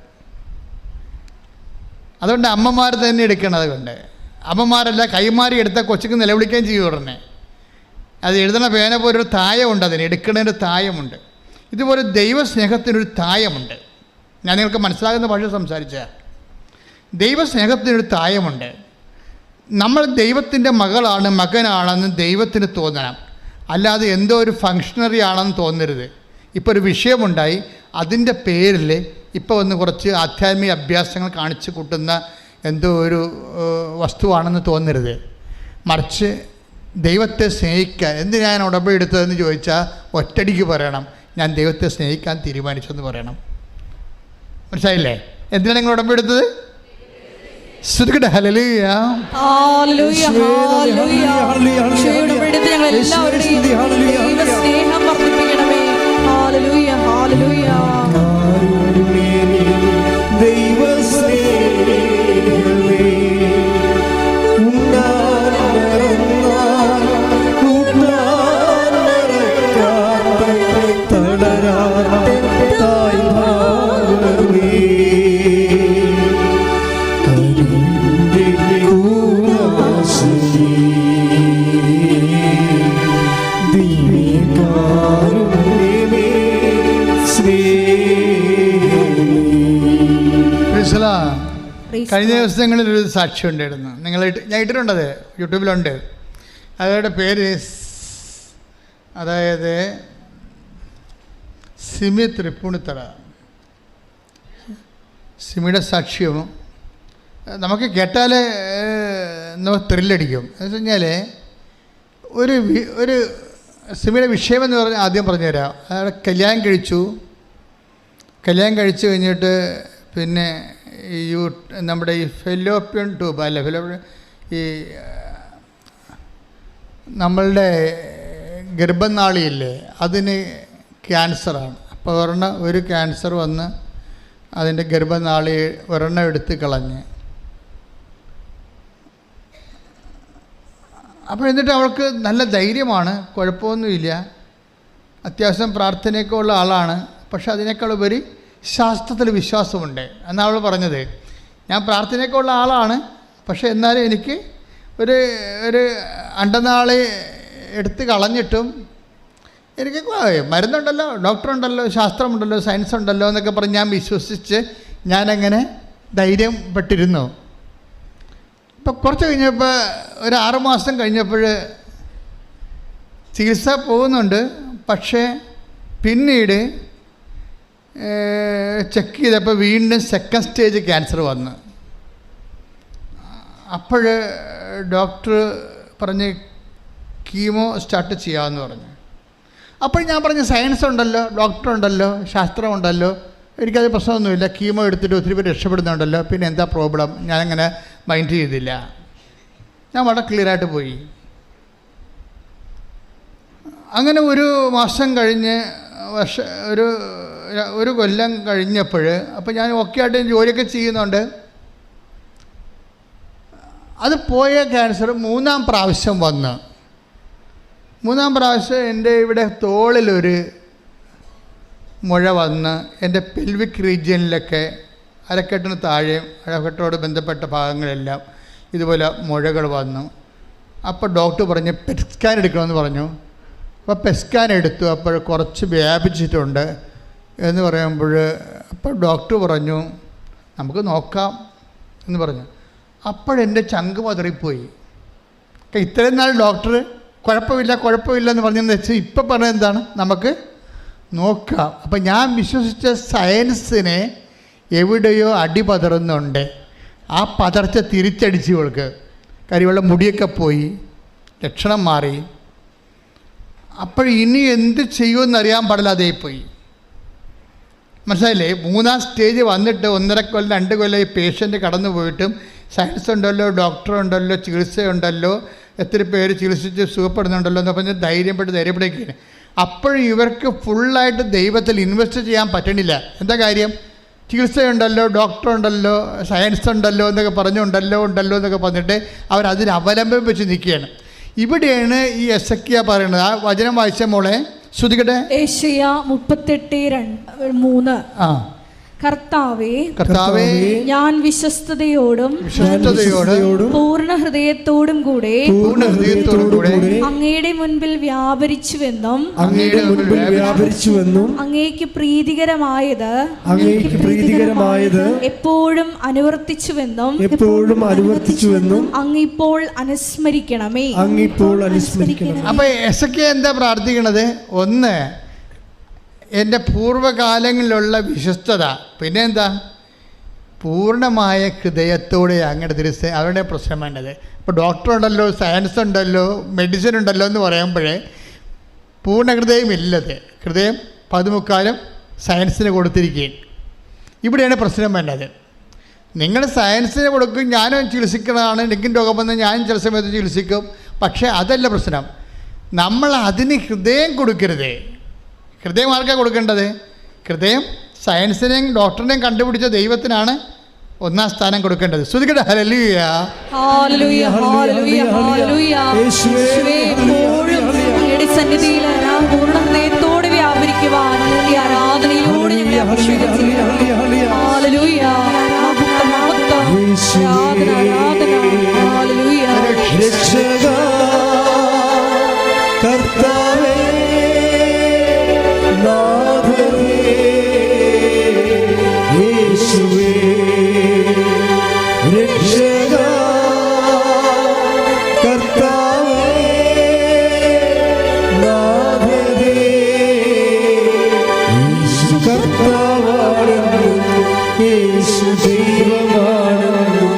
അതുകൊണ്ട് അമ്മമാർ തന്നെ എടുക്കണം. അതുകൊണ്ട് അമ്മമാരല്ല കൈമാറി എടുത്താൽ കൊച്ചിക്ക് നിലവിളിക്കുകയും ചെയ്യും ഉടനെ. അത് എഴുതണ പേന പോലൊരു തായമുണ്ട്, അതിന് എടുക്കുന്നതിൻ്റെ തായമുണ്ട്. ഇതുപോലെ ദൈവസ്നേഹത്തിനൊരു തായമുണ്ട്. ഞാൻ നിങ്ങൾക്ക് മനസ്സിലാകുന്ന ഭാഷ സംസാരിച്ച ദൈവസ്നേഹത്തിനൊരു തായമുണ്ട്. നമ്മൾ ദൈവത്തിൻ്റെ മകളാണ്, മകനാണെന്ന് ദൈവത്തിന് തോന്നണം. അല്ലാതെ എന്തോ ഒരു ഫങ്ഷണറി ആണെന്ന് തോന്നരുത്. ഇപ്പോൾ ഒരു വിഷയമുണ്ടായി, അതിൻ്റെ പേരിൽ ഇപ്പോൾ ഒന്ന് കുറച്ച് ആധ്യാത്മിക അഭ്യാസങ്ങൾ കാണിച്ചു കൂട്ടുന്ന എന്തോ ഒരു വസ്തുവാണെന്ന് തോന്നരുത്. മറിച്ച് ദൈവത്തെ സ്നേഹിക്കാൻ എന്തിനാ ഞാൻ ഉടമ്പടി എടുത്തതെന്ന് ചോദിച്ചാൽ ഒറ്റടിക്ക് പറയണം, ഞാൻ ദൈവത്തെ സ്നേഹിക്കാൻ തീരുമാനിച്ചെന്ന് പറയണം. മനസ്സിലായില്ലേ? എന്തിനാണ് നിങ്ങൾ ഉടമ്പടി എടുത്തത്? ശ്രുതിക്കട്ടെ. ഹല്ലേലൂയ. ഹല്ലേലൂയ. ഹല്ലേലൂയ. യേശുവിന്റെ ഞങ്ങൾ എല്ലാവരുടെയും ദൈവസ്നേഹം വർദ്ധിപ്പിക്കണമേ. ഹല്ലേലൂയ. ഹല്ലേലൂയ. കഴിഞ്ഞ ദിവസങ്ങളിലൊരു സാക്ഷ്യം ഉണ്ടായിരുന്നു. ഞാൻ ഇട്ടിട്ടുണ്ടത്, യൂട്യൂബിലുണ്ട്. അവരുടെ പേര് അതായത് സിമി തൃപ്പൂണിത്തറ. സിമിയുടെ സാക്ഷ്യവും നമുക്ക് കേട്ടാൽ നമുക്ക് ത്രില്ലടിക്കും. എന്ന് വെച്ച് കഴിഞ്ഞാൽ ഒരു സിമിയുടെ വിഷയമെന്ന് പറഞ്ഞാൽ ആദ്യം പറഞ്ഞുതരാം. അയാൾ കല്യാണം കഴിച്ചു കഴിഞ്ഞിട്ട് പിന്നെ നമ്മുടെ ഈ ഫെലോപ്യൻ ട്യൂബ് അല്ല ഈ നമ്മളുടെ ഗർഭനാളിയില്ലേ അതിന് ക്യാൻസറാണ്. അപ്പോൾ ഒരു ക്യാൻസർ വന്ന് അതിൻ്റെ ഗർഭനാളി ഒരെണ്ണം എടുത്ത് കളഞ്ഞ്. അപ്പോൾ എന്നിട്ട് അവൾക്ക് നല്ല ധൈര്യമാണ്, കുഴപ്പമൊന്നുമില്ല, അത്യാവശ്യം പ്രാർത്ഥനയൊക്കെ ഉള്ള ആളാണ്. പക്ഷെ അതിനേക്കാൾ ഉപരി ശാസ്ത്രത്തിൽ വിശ്വാസമുണ്ട് എന്നാണ് അവൾ പറഞ്ഞത്. ഞാൻ പ്രാർത്ഥനയൊക്കെ ഉള്ള ആളാണ്, പക്ഷെ എന്നാലും എനിക്ക് ഒരു അണ്ടനാളി എടുത്ത് കളഞ്ഞിട്ടും എനിക്ക് മരുന്നുണ്ടല്ലോ, ഡോക്ടറുണ്ടല്ലോ, ശാസ്ത്രമുണ്ടല്ലോ, സയൻസ് ഉണ്ടല്ലോ എന്നൊക്കെ പറഞ്ഞ് ഞാൻ വിശ്വസിച്ച് ഞാനങ്ങനെ ധൈര്യപ്പെട്ടിരുന്നു. ഇപ്പം കുറച്ച് കഴിഞ്ഞപ്പോൾ ഒരു 6 മാസം കഴിഞ്ഞപ്പോൾ ചികിത്സ പോകുന്നുണ്ട്. പക്ഷേ പിന്നീട് ചെക്ക് ചെയ്തപ്പോൾ വീണ്ടും സെക്കൻഡ് സ്റ്റേജ് ക്യാൻസർ വന്നു. അപ്പോൾ ഡോക്ടർ പറഞ്ഞ് കീമോ സ്റ്റാർട്ട് ചെയ്യാമെന്ന് പറഞ്ഞു. അപ്പോൾ ഞാൻ പറഞ്ഞു സയൻസ് ഉണ്ടല്ലോ, ഡോക്ടർ ഉണ്ടല്ലോ, ശാസ്ത്രമുണ്ടല്ലോ, എനിക്കത് പ്രശ്നമൊന്നുമില്ല, കീമോ എടുത്തിട്ട് ഒത്തിരി പേര് രക്ഷപ്പെടുന്നുണ്ടല്ലോ, പിന്നെ എന്താ പ്രോബ്ലം? ഞാനങ്ങനെ മൈൻഡ് ചെയ്തില്ല. ഞാൻ വളരെ ക്ലിയറായിട്ട് പോയി. അങ്ങനെ 1 മാസം കഴിഞ്ഞ് ഒരു കൊല്ലം കഴിഞ്ഞപ്പോൾ അപ്പോൾ ഞാൻ ഓക്കെ ആയിട്ട് ജോലിയൊക്കെ ചെയ്യുന്നുണ്ട്. അത് പോയ ക്യാൻസർ 3-ാം പ്രാവശ്യം വന്ന് 3-ാം പ്രാവശ്യം എൻ്റെ ഇവിടെ തോളിലൊരു മുഴ വന്ന് എൻ്റെ പെൽവിക് റീജിയനിലൊക്കെ അരക്കെട്ടിന് താഴെയും അരക്കെട്ടോട് ബന്ധപ്പെട്ട ഭാഗങ്ങളെല്ലാം ഇതുപോലെ മുഴകൾ വന്നു. അപ്പോൾ ഡോക്ടർ പറഞ്ഞു പെറ്റ് സ്കാൻ എടുക്കണമെന്ന് പറഞ്ഞു. അപ്പോൾ പെറ്റ് സ്കാൻ എടുത്തു. അപ്പോൾ കുറച്ച് വ്യാപിച്ചിട്ടുണ്ട് എന്ന് പറയുമ്പോൾ അപ്പോൾ ഡോക്ടർ പറഞ്ഞു നമുക്ക് നോക്കാം എന്ന് പറഞ്ഞു. അപ്പോഴെൻ്റെ ചങ്ക് പതറിപ്പോയി. ഇത്രയും നാൾ ഡോക്ടർ കുഴപ്പമില്ല എന്ന് പറഞ്ഞതെന്ന് വെച്ചാൽ ഇപ്പം പറഞ്ഞത് എന്താണ്, നമുക്ക് നോക്കാം. അപ്പം ഞാൻ വിശ്വസിച്ച സയൻസിനെ എവിടെയോ അടി പതറുന്നുണ്ട്. ആ പതർച്ച തിരിച്ചടിച്ച് ഇവൾക്ക് കരിവെള്ള മുടിയൊക്കെ പോയി, ലക്ഷണം മാറി. അപ്പോൾ ഇനി എന്ത് ചെയ്യുമെന്നറിയാൻ പാടില്ലാതെ പോയി. മനസ്സിലായില്ലേ? 3-ാം സ്റ്റേജ് വന്നിട്ട് 1.5 കൊല്ലം 2 കൊല്ലം ഈ പേഷ്യൻ്റ് കടന്നു പോയിട്ടും സയൻസ് ഉണ്ടല്ലോ, ഡോക്ടറുണ്ടല്ലോ, ചികിത്സയുണ്ടല്ലോ, എത്ര പേര് ചികിത്സിച്ച് സുഖപ്പെടുന്നുണ്ടല്ലോ എന്ന് പറഞ്ഞ് ധൈര്യപ്പെടുകയാണ്. അപ്പോഴും ഇവർക്ക് ഫുള്ളായിട്ട് ദൈവത്തിൽ ഇൻവെസ്റ്റ് ചെയ്യാൻ പറ്റണില്ല. എന്താ കാര്യം? ചികിത്സയുണ്ടല്ലോ, ഡോക്ടറുണ്ടല്ലോ, സയൻസ് ഉണ്ടല്ലോ എന്നൊക്കെ പറഞ്ഞുണ്ടല്ലോ എന്നൊക്കെ പറഞ്ഞിട്ട് അവരതിന് അവലംബം വെച്ച് നിൽക്കുകയാണ്. ഇവിടെയാണ് ഈ എസക്കിയ പറയുന്നത്. ആ വചനം വായിച്ച മോളെ ശ്രുതികട്ടെ. യെശയ്യാ 38:3. കർത്താവേ, ഞാൻ വിശ്വസ്തയോടും പൂർണ്ണ ഹൃദയത്തോടും കൂടെ അങ്ങയുടെ മുൻപിൽ വ്യാപരിച്ചുവെന്നും അങ്ങേക്ക് പ്രീതികരമായത് എപ്പോഴും അനുവർത്തിച്ചുവെന്നും അങ്ങിപ്പോൾ അനുസ്മരിക്കണമേ. അപ്പൊ എസക്കിയ എന്താ പ്രാർത്ഥിക്കണത്? ഒന്ന്, എൻ്റെ പൂർവ്വകാലങ്ങളിലുള്ള വിശ്വസ്തത. പിന്നെ എന്താ? പൂർണ്ണമായ ഹൃദയത്തോടെ അങ്ങയുടെ തിരിച്ച് അവരുടെ പ്രശ്നം വേണ്ടത്. ഇപ്പോൾ ഡോക്ടറുണ്ടല്ലോ, സയൻസ് ഉണ്ടല്ലോ, മെഡിസിൻ ഉണ്ടല്ലോ എന്ന് പറയുമ്പോഴേ പൂർണ്ണ ഹൃദയമില്ലത്. ഹൃദയം 10-മുക്കാലും സയൻസിന് കൊടുത്തിരിക്കുകയും. ഇവിടെയാണ് പ്രശ്നം വേണ്ടത്. നിങ്ങൾ സയൻസിന് കൊടുക്കും, ഞാനും ചികിത്സിക്കുന്നതാണ്, എനിക്കും രോഗം വന്ന് ഞാനും ചില സമയത്ത് ചികിത്സിക്കും. പക്ഷേ അതല്ല പ്രശ്നം. നമ്മൾ അതിന് ഹൃദയം കൊടുക്കരുത്. ഹൃദയം ആർക്കാണ് കൊടുക്കേണ്ടത്? ഹൃദയം സയൻസിനെയും ഡോക്ടറിനെയും കണ്ടുപിടിച്ച ദൈവത്തിനാണ് 1-ാം സ്ഥാനം കൊടുക്കേണ്ടത്. ശ്രുതികട്ടെ. ഹല്ലേലൂയ, ഹല്ലേലൂയ, ഹല്ലേലൂയ, ഹല്ലേലൂയ. യേശുവേ, എപ്പോഴും അങ്ങയുടെ സന്നിധിയിൽ പൂർണ്ണ ഹൃദയത്തോടെ വ്യാപരിക്കുവാൻ ഈ ആരാധനയിലൂടെ ഞങ്ങളെ അഭിഷേകിക്കുന്നു. ഹല്ലേലൂയ, മഹത്വം, മഹത്വം, ആരാധന, ഹല്ലേലൂയ. രക്ഷകാ കർത്താവേ, യേശുവേ, രക്ഷകാ കർത്താവേ, നാഥനേ, യേശു കർത്താവാണെന്നും യേശു ദൈവമാണെന്നും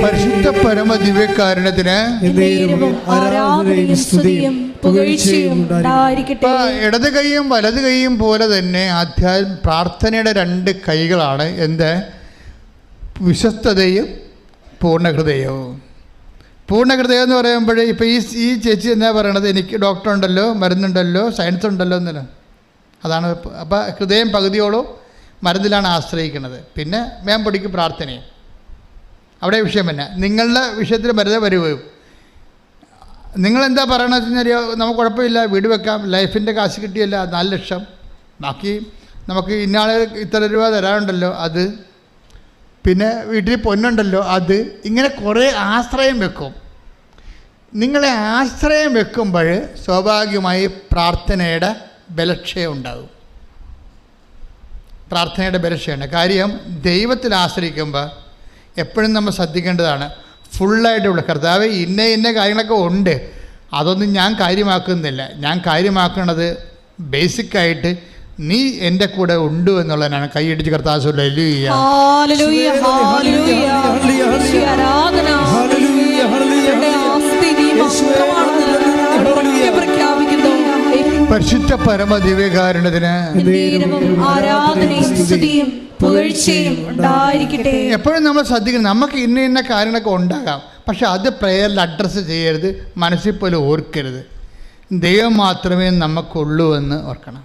പരിശുദ്ധ പരമ ദിവ്യകാരുണ്യത്തിന് എന്നേരവും ആരാധനയും സ്തുതിയും പുകഴ്ചയും ഉണ്ടായിരിക്കട്ടെ. ഇടത് കൈയും വലത് കൈയും പോലെ തന്നെ പ്രാർത്ഥനയുടെ രണ്ട് കൈകളാണ്. എന്ത്? വിശ്വസ്തതയും പൂർണ്ണഹൃദയവും. പൂർണ്ണഹൃദയം എന്ന് പറയുമ്പോൾ ഇപ്പോൾ ഈ ചേച്ചി എന്നാ പറയണത്, എനിക്ക് ഡോക്ടർ ഉണ്ടല്ലോ, മരുന്നുണ്ടല്ലോ, സയൻസ് ഉണ്ടല്ലോ എന്നല്ല. അതാണ്. അപ്പോൾ ഹൃദയം പകുതിയോളം മരുന്നിലാണ് ആശ്രയിക്കുന്നത്. പിന്നെ മേമ്പൊടിക്ക് പ്രാർത്ഥനയും. അവിടെ വിഷയം തന്നെ. നിങ്ങളുടെ വിഷയത്തിൽ വെറുതെ വരുകയും നിങ്ങളെന്താ പറയണമെന്ന് വെച്ചാൽ നമുക്ക് കുഴപ്പമില്ല, വീട് വെക്കാം, ലൈഫിൻ്റെ കാശ് കിട്ടിയല്ല 4 ലക്ഷം, ബാക്കി നമുക്ക് ഇന്നാൾ ഇത്ര രൂപ തരാനുണ്ടല്ലോ അത്, പിന്നെ വീട്ടിൽ പൊന്നുണ്ടല്ലോ അത്, ഇങ്ങനെ കുറേ ആശ്രയം വെക്കും. നിങ്ങളെ ആശ്രയം വെക്കുമ്പോൾ സ്വാഭാവികമായി പ്രാർത്ഥനയുടെ ബലക്ഷയം ഉണ്ടാകും. പ്രാർത്ഥനയുടെ ബലക്ഷയാണ്. കാര്യം ദൈവത്തിൽ ആശ്രയിക്കുമ്പോൾ എപ്പോഴും നമ്മൾ ശ്രദ്ധിക്കേണ്ടതാണ്, ഫുള്ളായിട്ടുള്ള കർത്താവ് ഇന്ന കാര്യങ്ങളൊക്കെ ഉണ്ട്, അതൊന്നും ഞാൻ കാര്യമാക്കുന്നില്ല. ഞാൻ കാര്യമാക്കുന്നത് ബേസിക്കായിട്ട് നീ എൻ്റെ കൂടെ ഉണ്ട് എന്നുള്ളതാണ്. കൈയടിച്ച് കർത്താവ് പരിശുദ്ധ പരമ ദിവ്യകാരുണ്യത്തിന് എപ്പോഴും നമ്മൾ ശ്രദ്ധിക്കണം. നമുക്ക് ഇന്ന കാര്യങ്ങളൊക്കെ ഉണ്ടാകാം, പക്ഷെ അത് പ്രേയറിൽ അഡ്രസ്സ് ചെയ്യരുത്, മനസ്സിൽ പോലും ഓർക്കരുത്. ദൈവം മാത്രമേ നമുക്കുള്ളൂ എന്ന് ഓർക്കണം.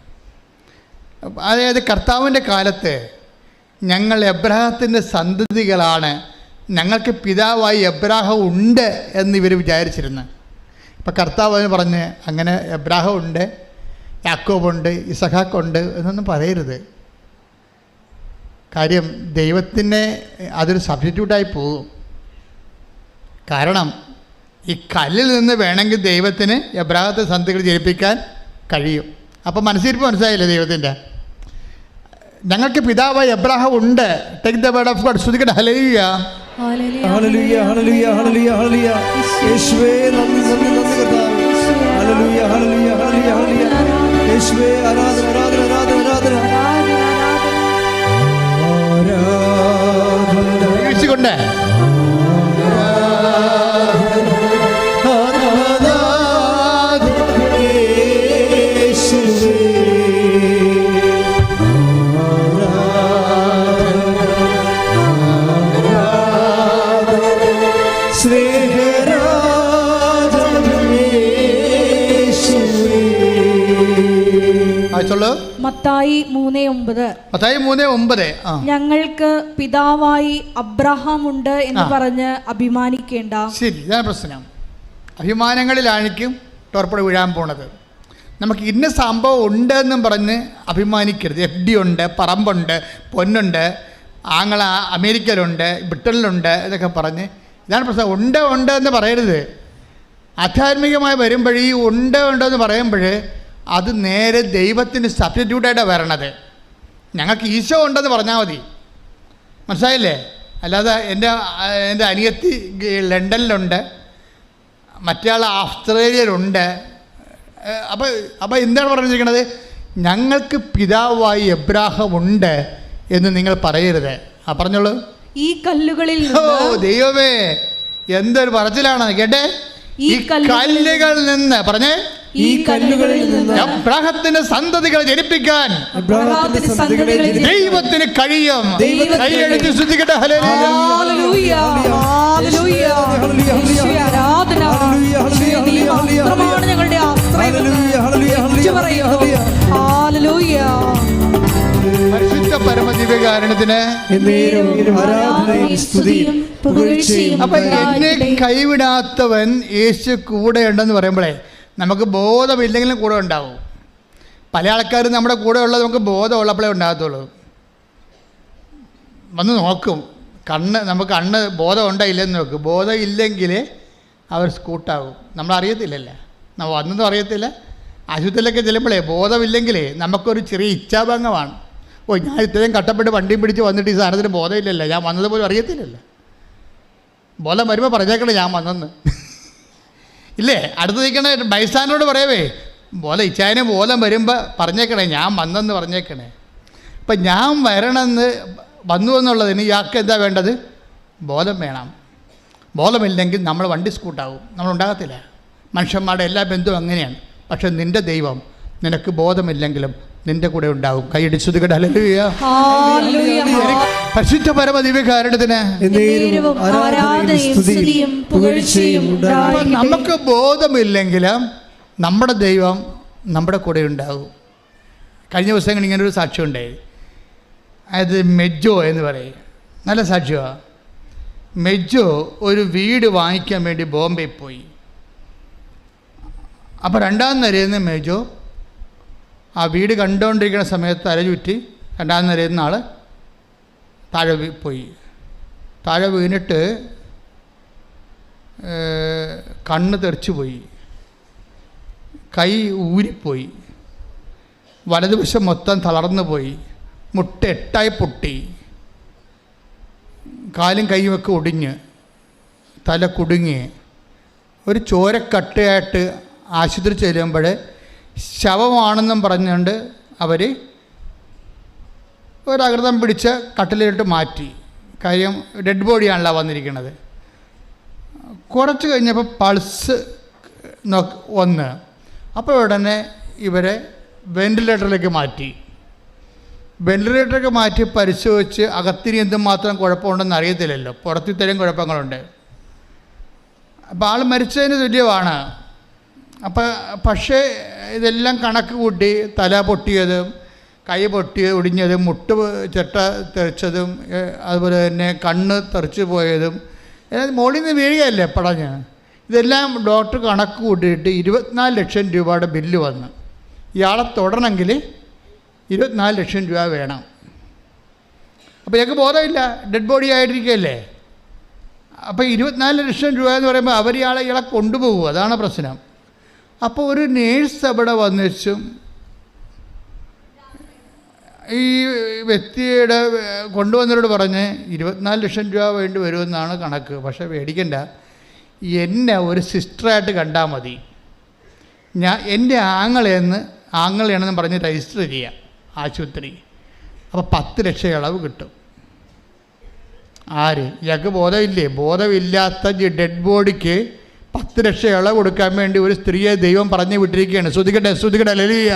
അതായത് കർത്താവിൻ്റെ കാലത്ത് ഞങ്ങൾ എബ്രാഹത്തിൻ്റെ സന്തതികളാണ്, ഞങ്ങൾക്ക് പിതാവായി എബ്രാഹം ഉണ്ട് എന്ന് ഇവർ വിചാരിച്ചിരുന്നു. ഇപ്പം കർത്താവ് എന്ന് പറഞ്ഞ് അങ്ങനെ എബ്രാഹം ഉണ്ട്, യാക്കോബുണ്ട്, ഇസഹാക്കുണ്ട് എന്നൊന്നും പറയരുത്. കാര്യം ദൈവത്തിനെ അതൊരു സബ്സ്റ്റിറ്റ്യൂട്ടായി പോകും. കാരണം ഈ കല്ലിൽ നിന്ന് വേണമെങ്കിൽ ദൈവത്തിന് എബ്രാഹത്തെ സന്തതികൾ ജനിപ്പിക്കാൻ കഴിയും. അപ്പം മനസ്സിലായില്ലേ ദൈവത്തിൻ്റെ? ഞങ്ങൾക്ക് പിതാവായി എബ്രാഹം ഉണ്ട്. Take the word of God. ശ്രുതിക്കട്ടെ ഹല്ലേലൂയ. ഹല്ലേലൂയ ഹല്ലേലൂയ ഹല്ലേലൂയ ഹല്ലേലൂയ. യേശുവേ നന്ദി നന്ദി നന്ദി കർത്താവേ. ഹല്ലേലൂയ ഹല്ലേലൂയ ഹല്ലേലൂയ ഹല്ലേലൂയ. യേശുവേ ആരാധന ആരാധന ആരാധന ആരാധന ആരാധന. വീഴ്ചകൊണ്ട് മത്തായി 3:9 ഞങ്ങൾക്ക് പിതാവായി അബ്രഹാം ഉണ്ട് എന്ന് പറഞ്ഞ് അഭിമാനിക്കേണ്ട. ശരി, ഇതാണ് പ്രശ്നം. അഭിമാനങ്ങളിലായിരിക്കും ടോർപ്പട വീഴാൻ പോണത്. നമുക്ക് ഇന്ന സംഭവം ഉണ്ട് എന്നും പറഞ്ഞ് അഭിമാനിക്കരുത്. FD ഉണ്ട്, പറമ്പുണ്ട്, പൊന്നുണ്ട്, ആങ്ങള അമേരിക്കയിലുണ്ട്, ബ്രിട്ടനിലുണ്ട് എന്നൊക്കെ പറഞ്ഞ് ഇതാണ് പ്രശ്നം. ഉണ്ട് എന്ന് പറയരുത്. ആധ്യാത്മികമായി വരുമ്പോൾ ഈ ഉണ്ടെന്ന് പറയുമ്പോൾ അത് നേരെ ദൈവത്തിന് സബ്സ്റ്റിറ്റ്യൂട്ടായിട്ടാണ് വരണത്. ഞങ്ങൾക്ക് ഈശോ ഉണ്ടെന്ന് പറഞ്ഞാൽ മതി, മനസ്സിലായില്ലേ? അല്ലാതെ എൻ്റെ അനിയത്തി ലണ്ടനിലുണ്ട്, മറ്റേയാൾ ഓസ്ട്രേലിയയിലുണ്ട്. അപ്പോൾ എന്താണ് പറഞ്ഞിരിക്കുന്നത്? ഞങ്ങൾക്ക് പിതാവായി എബ്രാഹം ഉണ്ട് എന്ന് നിങ്ങൾ പറയരുത്. പറഞ്ഞോളൂ. ഈ കല്ലുകളിൽ ദൈവമേ എന്തൊരു പറച്ചിലാണ് കേട്ടെ. ഈ കല്ലുകളിൽ നിന്ന് പറഞ്ഞേ, ഈ കല്ലുകളിൽ നിന്ന് എബ്രാഹത്തിന്റെ സന്തതികളെ ജനിപ്പിക്കാൻ ദൈവത്തിന് കഴിയും. കൈയടിച്ച് സ്തുതിക്കട്ടെ. ഹല്ലേലൂയ ഹല്ലേലൂയ ഹല്ലേലൂയ. ആരാധന മാത്രമാണ് ഞങ്ങളുടെ ആശ്രയം. ഹല്ലേലൂയ. പരിശുദ്ധ പരമ ദിവ്യകാരുണ്യത്തിന് അപ്പൊ എന്നെ കൈവിടാത്തവൻ യേശു കൂടെ ഉണ്ടെന്ന് പറയുമ്പോഴേ നമുക്ക് ബോധമില്ലെങ്കിലും കൂടെ ഉണ്ടാവും. പല ആൾക്കാരും നമ്മുടെ കൂടെ ഉള്ളത് നമുക്ക് ബോധമുള്ളപ്പോഴേ ഉണ്ടാകത്തുള്ളൂ. വന്ന് നോക്കും, നമുക്ക് കണ്ണ് ബോധം ഉണ്ടോ ഇല്ലെന്ന് നോക്കും. ബോധം ഇല്ലെങ്കിൽ അവർ സ്കൂട്ടാവും. നമ്മളറിയത്തില്ലല്ലേ, നമ്മൾ വന്നതും അറിയത്തില്ല. ആശുപത്രിയിലൊക്കെ ചെല്ലുമ്പോഴേ ബോധമില്ലെങ്കിലേ നമുക്കൊരു ചെറിയ ഇച്ഛാഭംഗമാണ്. ഞാൻ ഇത്രയും കഷ്ടപ്പെട്ട് വണ്ടിയും പിടിച്ച് വന്നിട്ട് ഈ സാധനത്തിന് ബോധമില്ലല്ലോ, ഞാൻ വന്നത് പോലും അറിയത്തില്ലല്ലോ. ബോധം വരുമ്പോൾ പറഞ്ഞേക്കണേ ഞാൻ വന്നെന്ന് ഇല്ലേ? അടുത്ത് നിൽക്കണേ ബൈസ്റ്റാൻഡറോട് പറയവേ, ഇച്ചായനെ ബോധം വരുമ്പോൾ പറഞ്ഞേക്കണേ ഞാൻ വന്നെന്ന് പറഞ്ഞേക്കണേ. ഇപ്പം ഞാൻ വരണമെന്ന് വന്നു എന്നുള്ളതിന് ഇയാൾക്ക് എന്താ വേണ്ടത്? ബോധം വേണം. ബോധമില്ലെങ്കിൽ നമ്മൾ വണ്ടി സ്കൂട്ടാവും, നമ്മളുണ്ടാകത്തില്ല. മനുഷ്യന്മാരുടെ എല്ലാ ബന്ധവും അങ്ങനെയാണ്. പക്ഷെ നിൻ്റെ ദൈവം നിനക്ക് ബോധമില്ലെങ്കിലും നിൻ്റെ കൂടെ ഉണ്ടാവും. കൈയടിച്ചുതുകട ഹല്ലേലൂയ. പരിശുദ്ധ പരമ ദിവ്യകാരുണ്യത്തിന് നമുക്ക് ബോധമില്ലെങ്കിലും നമ്മുടെ ദൈവം നമ്മുടെ കൂടെ ഉണ്ടാകും. കഴിഞ്ഞ ദിവസങ്ങൾ ഇങ്ങനൊരു സാക്ഷ്യമുണ്ടായി. അത് മെജോ എന്ന് പറയും, നല്ല സാക്ഷ്യമാണ്. മെജോ ഒരു വീട് വാങ്ങിക്കാൻ വേണ്ടി ബോംബെ പോയി. അപ്പോൾ 2ാം നിലയിൽ നിന്ന് മെജോ ആ വീട് കണ്ടുകൊണ്ടിരിക്കുന്ന സമയത്ത് അരചുറ്റി 2ാം നിലയിൽ നിന്ന് ആൾ താഴെ പോയി. താഴെ വീണിട്ട് കണ്ണ് തെറിച്ചു പോയി, കൈ ഊരിപ്പോയി, വലതുവശം മൊത്തം തളർന്നു പോയി, മുട്ട 8ആയി പൊട്ടി, കാലും കൈയുമൊക്കെ ഒടിഞ്ഞ്, തല കുടുങ്ങി, ഒരു ചോരക്കട്ടയായിട്ട് ആശുപത്രി ചെല്ലുമ്പോൾ ശവമാണെന്നും പറഞ്ഞുകൊണ്ട് അവർ ഒരകൃതം പിടിച്ച് കട്ടിലിട്ട് മാറ്റി. കാര്യം ഡെഡ് ബോഡിയാണല്ലോ വന്നിരിക്കുന്നത്. കുറച്ച് കഴിഞ്ഞപ്പോൾ പൾസ് വന്ന്, അപ്പോൾ ഉടനെ ഇവരെ വെൻറ്റിലേറ്ററിലേക്ക് മാറ്റി. വെൻറ്റിലേറ്ററിലേക്ക് മാറ്റി പരിശോധിച്ച് അകത്തിന് എന്തുമാത്രം കുഴപ്പമുണ്ടെന്ന് അറിയത്തില്ലല്ലോ, പുറത്തിത്തരം കുഴപ്പങ്ങളുണ്ട്. അപ്പോൾ ആൾ മരിച്ചതിന് തുല്യമാണ്. പക്ഷേ ഇതെല്ലാം കണക്ക് കൂട്ടി തല പൊട്ടിയതും കൈ ഒടിഞ്ഞതും മുട്ട് ചെട്ട തെറിച്ചതും അതുപോലെ തന്നെ കണ്ണ് തെറിച്ച് പോയതും മുകളിൽ നിന്ന് വീഴുകയല്ലേ പടഞ്ഞ്, ഇതെല്ലാം ഡോക്ടർ കണക്ക് കൂട്ടിയിട്ട് 24 ലക്ഷം രൂപയുടെ ബില്ല് വന്നു. ഇയാളെ തൊടണമെങ്കിൽ 24 ലക്ഷം രൂപ വേണം. അപ്പോൾ ഞങ്ങൾക്ക് ബോധമില്ല, ഡെഡ് ബോഡി ആയിട്ടിരിക്കുകയല്ലേ. അപ്പോൾ 24 ലക്ഷം രൂപ എന്ന് പറയുമ്പോൾ അവർ ഇയാളെ കൊണ്ടുപോകും, അതാണ് പ്രശ്നം. അപ്പോൾ ഒരു നേഴ്സ് അവിടെ വന്നിച്ചും ഈ വ്യക്തിയുടെ കൊണ്ടുവന്നവരോട് പറഞ്ഞ് 24 ലക്ഷം രൂപ വേണ്ടി വരുമെന്നാണ് കണക്ക്. പക്ഷേ പേടിക്കണ്ട, എന്നെ ഒരു സിസ്റ്ററായിട്ട് കണ്ടാൽ മതി, എൻ്റെ ആങ്ങളെയാണെന്ന് പറഞ്ഞ് രജിസ്റ്റർ ചെയ്യാം ആശുപത്രി. അപ്പോൾ 10 ലക്ഷം ഇളവ് കിട്ടും. ആര്? ഇയാൾക്ക് ബോധമില്ലേ? ബോധമില്ലാത്ത ഡെഡ് ബോഡിക്ക് 10 ലക്ഷം ഇളവ് കൊടുക്കാൻ വേണ്ടി ഒരു സ്ത്രീയെ ദൈവം പറഞ്ഞു വിട്ടിരിക്കുകയാണ്. ശ്രുതികട്ടെ ശ്രുതികട്ടെ ഹല്ലേലൂയ.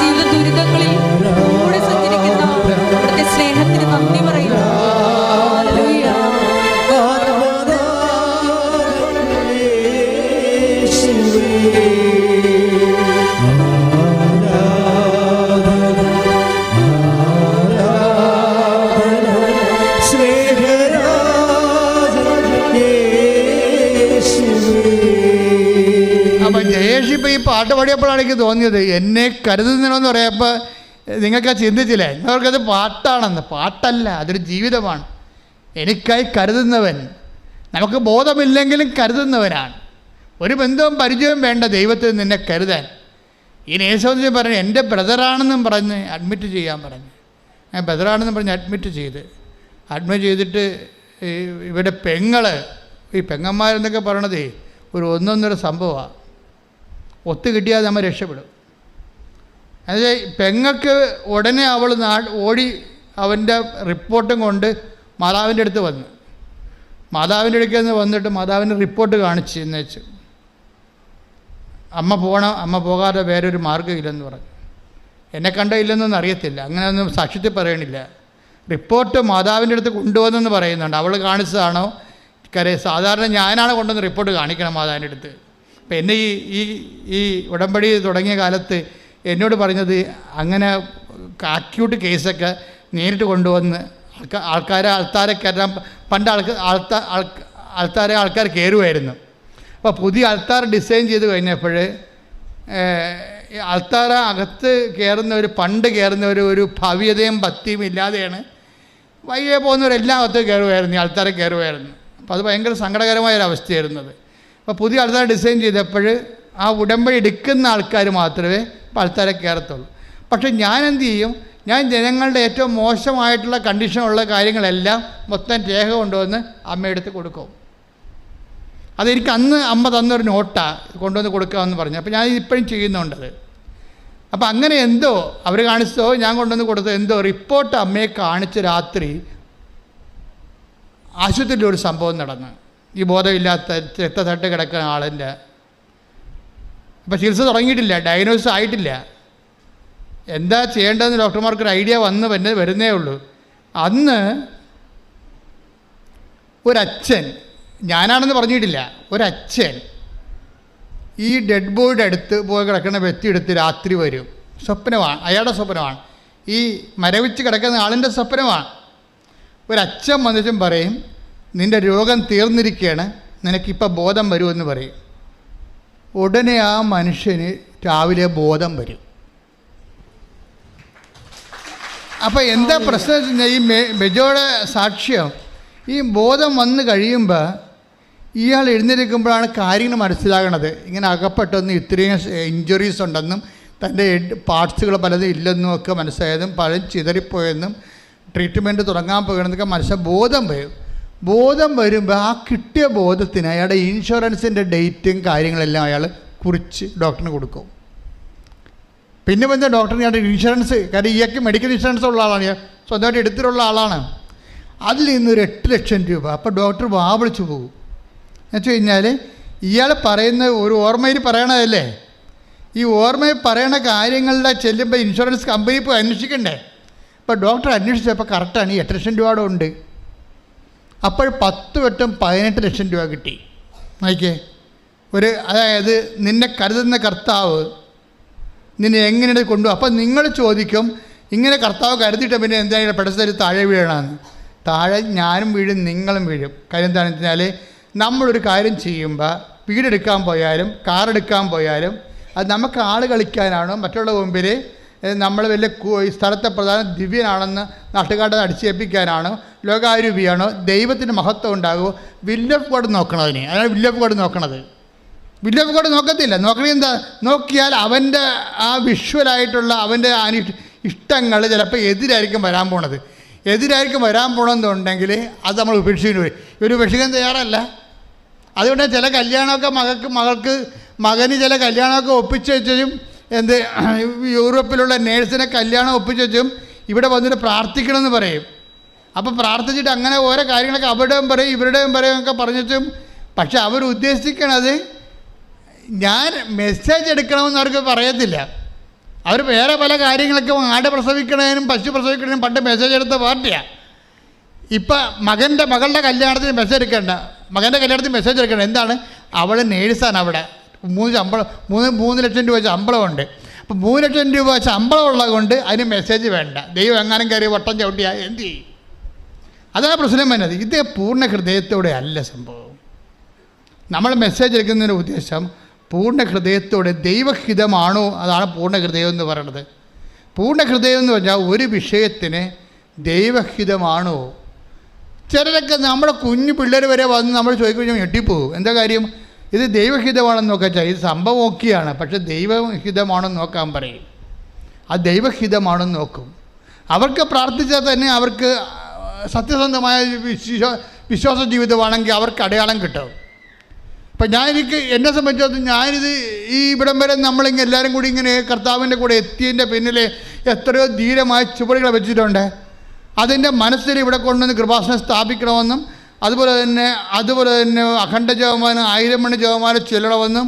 ജീവിത ദുരിതങ്ങളിൽ കൂടെ സഞ്ചരിക്കുന്ന അവിടുത്തെ സ്നേഹത്തിന് നന്ദി പറയുന്നു. ജയേഷിപ്പോൾ ഈ പാട്ട് പാടിയപ്പോഴാണ് എനിക്ക് തോന്നിയത്, എന്നെ കരുതുന്നതിനെന്ന് പറയുമ്പോൾ നിങ്ങൾക്ക് ചിന്തിച്ചില്ലേ, അവർക്കത് പാട്ടാണെന്ന്. പാട്ടല്ല, അതൊരു ജീവിതമാണ്. എനിക്കായി കരുതുന്നവൻ, നമുക്ക് ബോധമില്ലെങ്കിലും കരുതുന്നവനാണ്. ഒരു ബന്ധവും പരിചയവും വേണ്ട ദൈവത്തിൽ നിന്നെ കരുതാൻ. ഈ നേഴ്സ് പറഞ്ഞു എൻ്റെ ബ്രദറാണെന്നും പറഞ്ഞ് അഡ്മിറ്റ് ചെയ്യാൻ പറഞ്ഞു. ഞാൻ ബ്രദറാണെന്നും പറഞ്ഞ് അഡ്മിറ്റ് ചെയ്തിട്ട് ഇവിടെ ഈ പെങ്ങന്മാരെന്നൊക്കെ പറയണതേ ഒരു 1-1.5 സംഭവമാണ്. ഒത്തു കിട്ടിയാൽ നമ്മൾ രക്ഷപ്പെടും. അതായത് പെങ്ങൾക്ക് ഉടനെ അവൾ ഓടി അവൻ്റെ റിപ്പോർട്ടും കൊണ്ട് മാതാവിൻ്റെ അടുത്ത് വന്നു. മാതാവിൻ്റെ അടുക്കൽ നിന്ന് വന്നിട്ട് മാതാവിൻ്റെ റിപ്പോർട്ട് കാണിച്ച് എന്ന് വെച്ചു, അമ്മ പോകണം, അമ്മ പോകാതെ വേറൊരു മാർഗ്ഗമില്ലെന്ന് പറഞ്ഞു. എന്നെ കണ്ടില്ലെന്നൊന്നും അറിയത്തില്ല, അങ്ങനെയൊന്നും സാക്ഷ്യത്തിൽ പറയണില്ല. റിപ്പോർട്ട് മാതാവിൻ്റെ അടുത്ത് കൊണ്ടുവന്നെന്ന് പറയുന്നുണ്ട്. അവൾ കാണിച്ചതാണോ സാധാരണ ഞാനാണ് കൊണ്ടുവന്ന് റിപ്പോർട്ട് കാണിക്കണം മാതാവിൻ്റെ അടുത്ത്. അപ്പം എന്നെ ഈ ഉടമ്പടി തുടങ്ങിയ കാലത്ത് എന്നോട് പറഞ്ഞത് അങ്ങനെ അക്യൂട്ട് കേസൊക്കെ നേരിട്ട് കൊണ്ടുവന്ന് ആൾത്താരെ കയറാൻ പണ്ട് ആൾക്കാർ കയറുമായിരുന്നു. അപ്പോൾ പുതിയ ആൾത്താർ ഡിസൈൻ ചെയ്ത് കഴിഞ്ഞപ്പോൾ ആൾത്താര അകത്ത് പണ്ട് കയറുന്നവർ ഒരു ഭവ്യതയും ഭക്തിയും ഇല്ലാതെയാണ് വയ്യെ പോകുന്നവരെല്ലാം അകത്ത് കയറുമായിരുന്നു, ഈ ആൾത്താരെ കയറുമായിരുന്നു. അപ്പോൾ അത് ഭയങ്കര സങ്കടകരമായൊരവസ്ഥയായിരുന്നത്. അപ്പോൾ പുതിയ ആൾക്കാർ ഡിസൈൻ ചെയ്തപ്പോൾ ആ ഉടമ്പടി എടുക്കുന്ന ആൾക്കാർ മാത്രമേ ഇപ്പോൾ ആൾക്കാരെ കയറത്തുള്ളൂ. പക്ഷേ ഞാൻ എന്ത് ചെയ്യും, ഞാൻ ജനങ്ങളുടെ ഏറ്റവും മോശമായിട്ടുള്ള കണ്ടീഷനുള്ള കാര്യങ്ങളെല്ലാം മൊത്തം രേഖ കൊണ്ടുവന്ന് അമ്മയെടുത്ത് കൊടുക്കും. അതെനിക്ക് അമ്മ തന്നൊരു നോട്ടാണ് കൊണ്ടുവന്ന് കൊടുക്കാമെന്ന് പറഞ്ഞു. അപ്പോൾ ഞാൻ ഇപ്പോഴും ചെയ്യുന്നുണ്ടത്. അപ്പം അങ്ങനെ എന്തോ അവർ കാണിച്ചോ ഞാൻ കൊണ്ടുവന്ന് കൊടുത്തോ എന്തോ റിപ്പോർട്ട് അമ്മയെ കാണിച്ച് രാത്രി ആശുപത്രിയിൽ ഒരു സംഭവം നടന്നു. ഈ ബോധമില്ലാത്ത രക്തത്തട്ട് കിടക്കുന്ന ആളിൻ്റെ അപ്പം ചികിത്സ തുടങ്ങിയിട്ടില്ല, ഡയഗ്നോസിസ് ആയിട്ടില്ല. എന്താ ചെയ്യേണ്ടതെന്ന് ഡോക്ടർമാർക്കൊരു ഐഡിയ വരുന്നേ ഉള്ളൂ. അന്ന് ഒരച്ഛൻ, ഞാനാണെന്ന് പറഞ്ഞിട്ടില്ല, ഒരച്ഛൻ ഈ ഡെഡ് ബോഡിയുടെ അടുത്ത് പോയി കിടക്കുന്ന വ്യക്തി എടുത്ത് രാത്രി വരും. സ്വപ്നമാണ്, അയാളുടെ സ്വപ്നമാണ്, ഈ മരവിച്ച് കിടക്കുന്ന ആളിൻ്റെ സ്വപ്നമാണ്. ഒരച്ഛൻ വന്നിട്ടും പറയും, നിൻ്റെ രോഗം തീർന്നിരിക്കുകയാണ്, നിനക്കിപ്പോൾ ബോധം വരുമെന്ന് പറയും. ഉടനെ ആ മനുഷ്യന് രാവിലെ ബോധം വരും. അപ്പോൾ എന്താ പ്രശ്നം വെച്ച് കഴിഞ്ഞാൽ, ഈ ബെജോയുടെ സാക്ഷ്യം, ഈ ബോധം വന്ന് കഴിയുമ്പോൾ ഇയാൾ എഴുന്നേൽക്കുമ്പോഴാണ് കാര്യങ്ങൾ മനസ്സിലാകണത്. ഇങ്ങനെ അകപ്പെട്ടെന്നും ഇത്രയും ഇഞ്ചുറീസ് ഉണ്ടെന്നും തൻ്റെ പാർട്സുകൾ പലതും ഇല്ലെന്നും ഒക്കെ മനസ്സിലായതും പലരും ചിതറിപ്പോയെന്നും ട്രീറ്റ്മെൻറ്റ് തുടങ്ങാൻ പോകണമെന്നൊക്കെ മനസ്സിലായി. ബോധം വരും. ബോധം വരുമ്പോൾ ആ കിട്ടിയ ബോധത്തിന് അയാളുടെ ഇൻഷുറൻസിൻ്റെ ഡേറ്റും കാര്യങ്ങളെല്ലാം അയാൾ കുറിച്ച് ഡോക്ടറിന് കൊടുക്കും. പിന്നെ വന്ന ഡോക്ടറിന് അയാളുടെ ഇൻഷുറൻസ്, കാരണം ഇയാൾക്ക് മെഡിക്കൽ ഇൻഷുറൻസ് ഉള്ള ആളാണ്, സ്വന്തമായിട്ട് എടുത്തിട്ടുള്ള ആളാണ്, അതിൽ നിന്നൊരു 8 ലക്ഷം രൂപ. അപ്പോൾ ഡോക്ടർ വാവിളിച്ചു പോകും. എന്ന് വെച്ച് കഴിഞ്ഞാൽ ഇയാൾ പറയുന്ന ഒരു ഓർമ്മയിൽ പറയണതല്ലേ, ഈ ഓർമ്മയിൽ പറയണ കാര്യങ്ങളുടെ ചെല്ലുമ്പോൾ ഇൻഷുറൻസ് കമ്പനി പോയി അന്വേഷിക്കണ്ടേ. അപ്പോൾ ഡോക്ടർ അന്വേഷിച്ചപ്പോൾ കറക്റ്റാണ്, ഈ 8 ലക്ഷം രൂപയുടെ ഉണ്ട്. അപ്പോൾ 10 വട്ടം 18 ലക്ഷം രൂപ കിട്ടി. നോക്കിയേ, അതായത് നിന്നെ കരുതുന്ന കർത്താവ് നിന്നെ എങ്ങനെയാണ് കൊണ്ടുപോകും. അപ്പം നിങ്ങൾ ചോദിക്കും, ഇങ്ങനെ കർത്താവ് കരുതിയിട്ട് പിന്നെ എന്തായാലും പെടസ്ഥലത്ത് താഴെ വീഴണമെന്ന്. താഴെ ഞാനും വീഴും, നിങ്ങളും വീഴും. കാര്യം എന്താണെന്ന് വെച്ചാൽ, നമ്മളൊരു കാര്യം ചെയ്യുമ്പോൾ വീടെടുക്കാൻ പോയാലും കാറെടുക്കാൻ പോയാലും അത് നമുക്ക് ആൾ കളിക്കാനാണോ മറ്റുള്ള മുമ്പിൽ നമ്മൾ വലിയ സ്ഥലത്തെ പ്രധാന ദിവ്യനാണെന്ന് നാട്ടുകാരുടെ അടിച്ചേൽപ്പിക്കാനാണോ ലോകാരൂപിയാണോ ദൈവത്തിൻ്റെ മഹത്വം ഉണ്ടാകുമോ? വില്ല് ഓഫ് ഗോഡ് നോക്കണതിന്. അതാണ് വില്ല് ഓഫ് ഗോഡ് നോക്കണത്. വില്ല് ഓഫ് ഗോഡ് നോക്കത്തില്ല. നോക്കണത് എന്താ? നോക്കിയാൽ അവൻ്റെ ആ വിഷ്വലായിട്ടുള്ള അവൻ്റെ ഇഷ്ടങ്ങൾ ചിലപ്പോൾ എതിരായിരിക്കും വരാൻ പോണത്. എതിരായിരിക്കും വരാൻ പോകണമെന്നുണ്ടെങ്കിൽ അത് നമ്മൾ ഉപേക്ഷിക്കേണ്ടി വരും. ഇവർ ഉപേക്ഷിക്കാൻ തയ്യാറല്ല. അതുകൊണ്ട് ചില കല്യാണമൊക്കെ മകന് ചില കല്യാണമൊക്കെ ഒപ്പിച്ച് വെച്ചും യൂറോപ്പിലുള്ള നേഴ്സിനെ കല്യാണം ഒപ്പിച്ച് വെച്ചും ഇവിടെ വന്നിട്ട് പ്രാർത്ഥിക്കണമെന്ന് പറയും. അപ്പോൾ പ്രാർത്ഥിച്ചിട്ട് അങ്ങനെ ഓരോ കാര്യങ്ങളൊക്കെ അവരുടെയും പറയും ഇവരുടെയും പറയും ഒക്കെ പറഞ്ഞിട്ടും, പക്ഷെ അവർ ഉദ്ദേശിക്കണത് ഞാൻ മെസ്സേജ് എടുക്കണമെന്ന് അവർക്ക് പറയത്തില്ല. അവർ വേറെ പല കാര്യങ്ങളൊക്കെ ആട് പ്രസവിക്കണതിനും പശു പ്രസവിക്കണതിനും പണ്ട് മെസ്സേജ് എടുത്ത പാർട്ടിയാണ്. ഇപ്പം മകളുടെ കല്യാണത്തിന് മെസ്സേജ് എടുക്കേണ്ട, മകൻ്റെ കല്യാണത്തിന് മെസ്സേജ് എടുക്കേണ്ട. എന്താണ്? അവൾ നേഴ്സാണ്, അവിടെ 3 ലക്ഷം രൂപ ശമ്പളമുണ്ട്. അപ്പോൾ 3 ലക്ഷം രൂപ ശമ്പളം ഉള്ളത് കൊണ്ട് അതിന് മെസ്സേജ് വേണ്ട. ദൈവം എങ്ങാനും കയറി വട്ടം ചവിട്ടിയാൽ എന്ത് ചെയ്യും? അതാണ് പ്രശ്നം വരുന്നത്. ഇത് പൂർണ്ണ ഹൃദയത്തോടെ അല്ല സംഭവം. നമ്മൾ മെസ്സേജ് എടുക്കുന്നതിൻ്റെ ഉദ്ദേശം പൂർണ്ണ ഹൃദയത്തോടെ ദൈവഹിതമാണോ? അതാണ് പൂർണ്ണ ഹൃദയം എന്ന് പറയുന്നത്. പൂർണ്ണ ഹൃദയം എന്ന് പറഞ്ഞാൽ ഒരു വിഷയത്തിന് ദൈവഹിതമാണോ? ചിലരൊക്കെ നമ്മുടെ കുഞ്ഞു പിള്ളേർ വരെ വന്ന് നമ്മൾ ചോദിക്കുമ്പോൾ ഞെട്ടിപ്പോകും. എന്താ കാര്യം? ഇത് ദൈവഹിതമാണെന്ന് നോക്കാൻ, ഇത് സംഭവം ഓക്കെയാണ്, പക്ഷെ ദൈവഹിതമാണെന്ന് നോക്കാൻ പറയും. ആ ദൈവഹിതമാണെന്ന് നോക്കും. അവർക്ക് പ്രാർത്ഥിച്ചാൽ തന്നെ അവർക്ക് സത്യസന്ധമായ വിശ്വാസ ജീവിതമാണെങ്കിൽ അവർക്ക് അടയാളം കിട്ടും. അപ്പം എന്നെ സംബന്ധിച്ചിടത്തോളം ഞാനിത് ഈ ഇവിടം വരെ നമ്മളിങ്ങനെ എല്ലാവരും കൂടി ഇങ്ങനെ കർത്താവിൻ്റെ കൂടെ എത്തിയതിൻ്റെ പിന്നിൽ എത്രയോ ധീരമായ ചുവടുകൾ വെച്ചിട്ടുണ്ട്. അതിൻ്റെ മനസ്സിൽ ഇവിടെ കൊണ്ടുവന്ന് കൃപാസനം സ്ഥാപിക്കണമെന്നും അതുപോലെ തന്നെ അഖണ്ഡ ജപമാനം 1000 മണി ജപമാനം ചൊല്ലണമെന്നും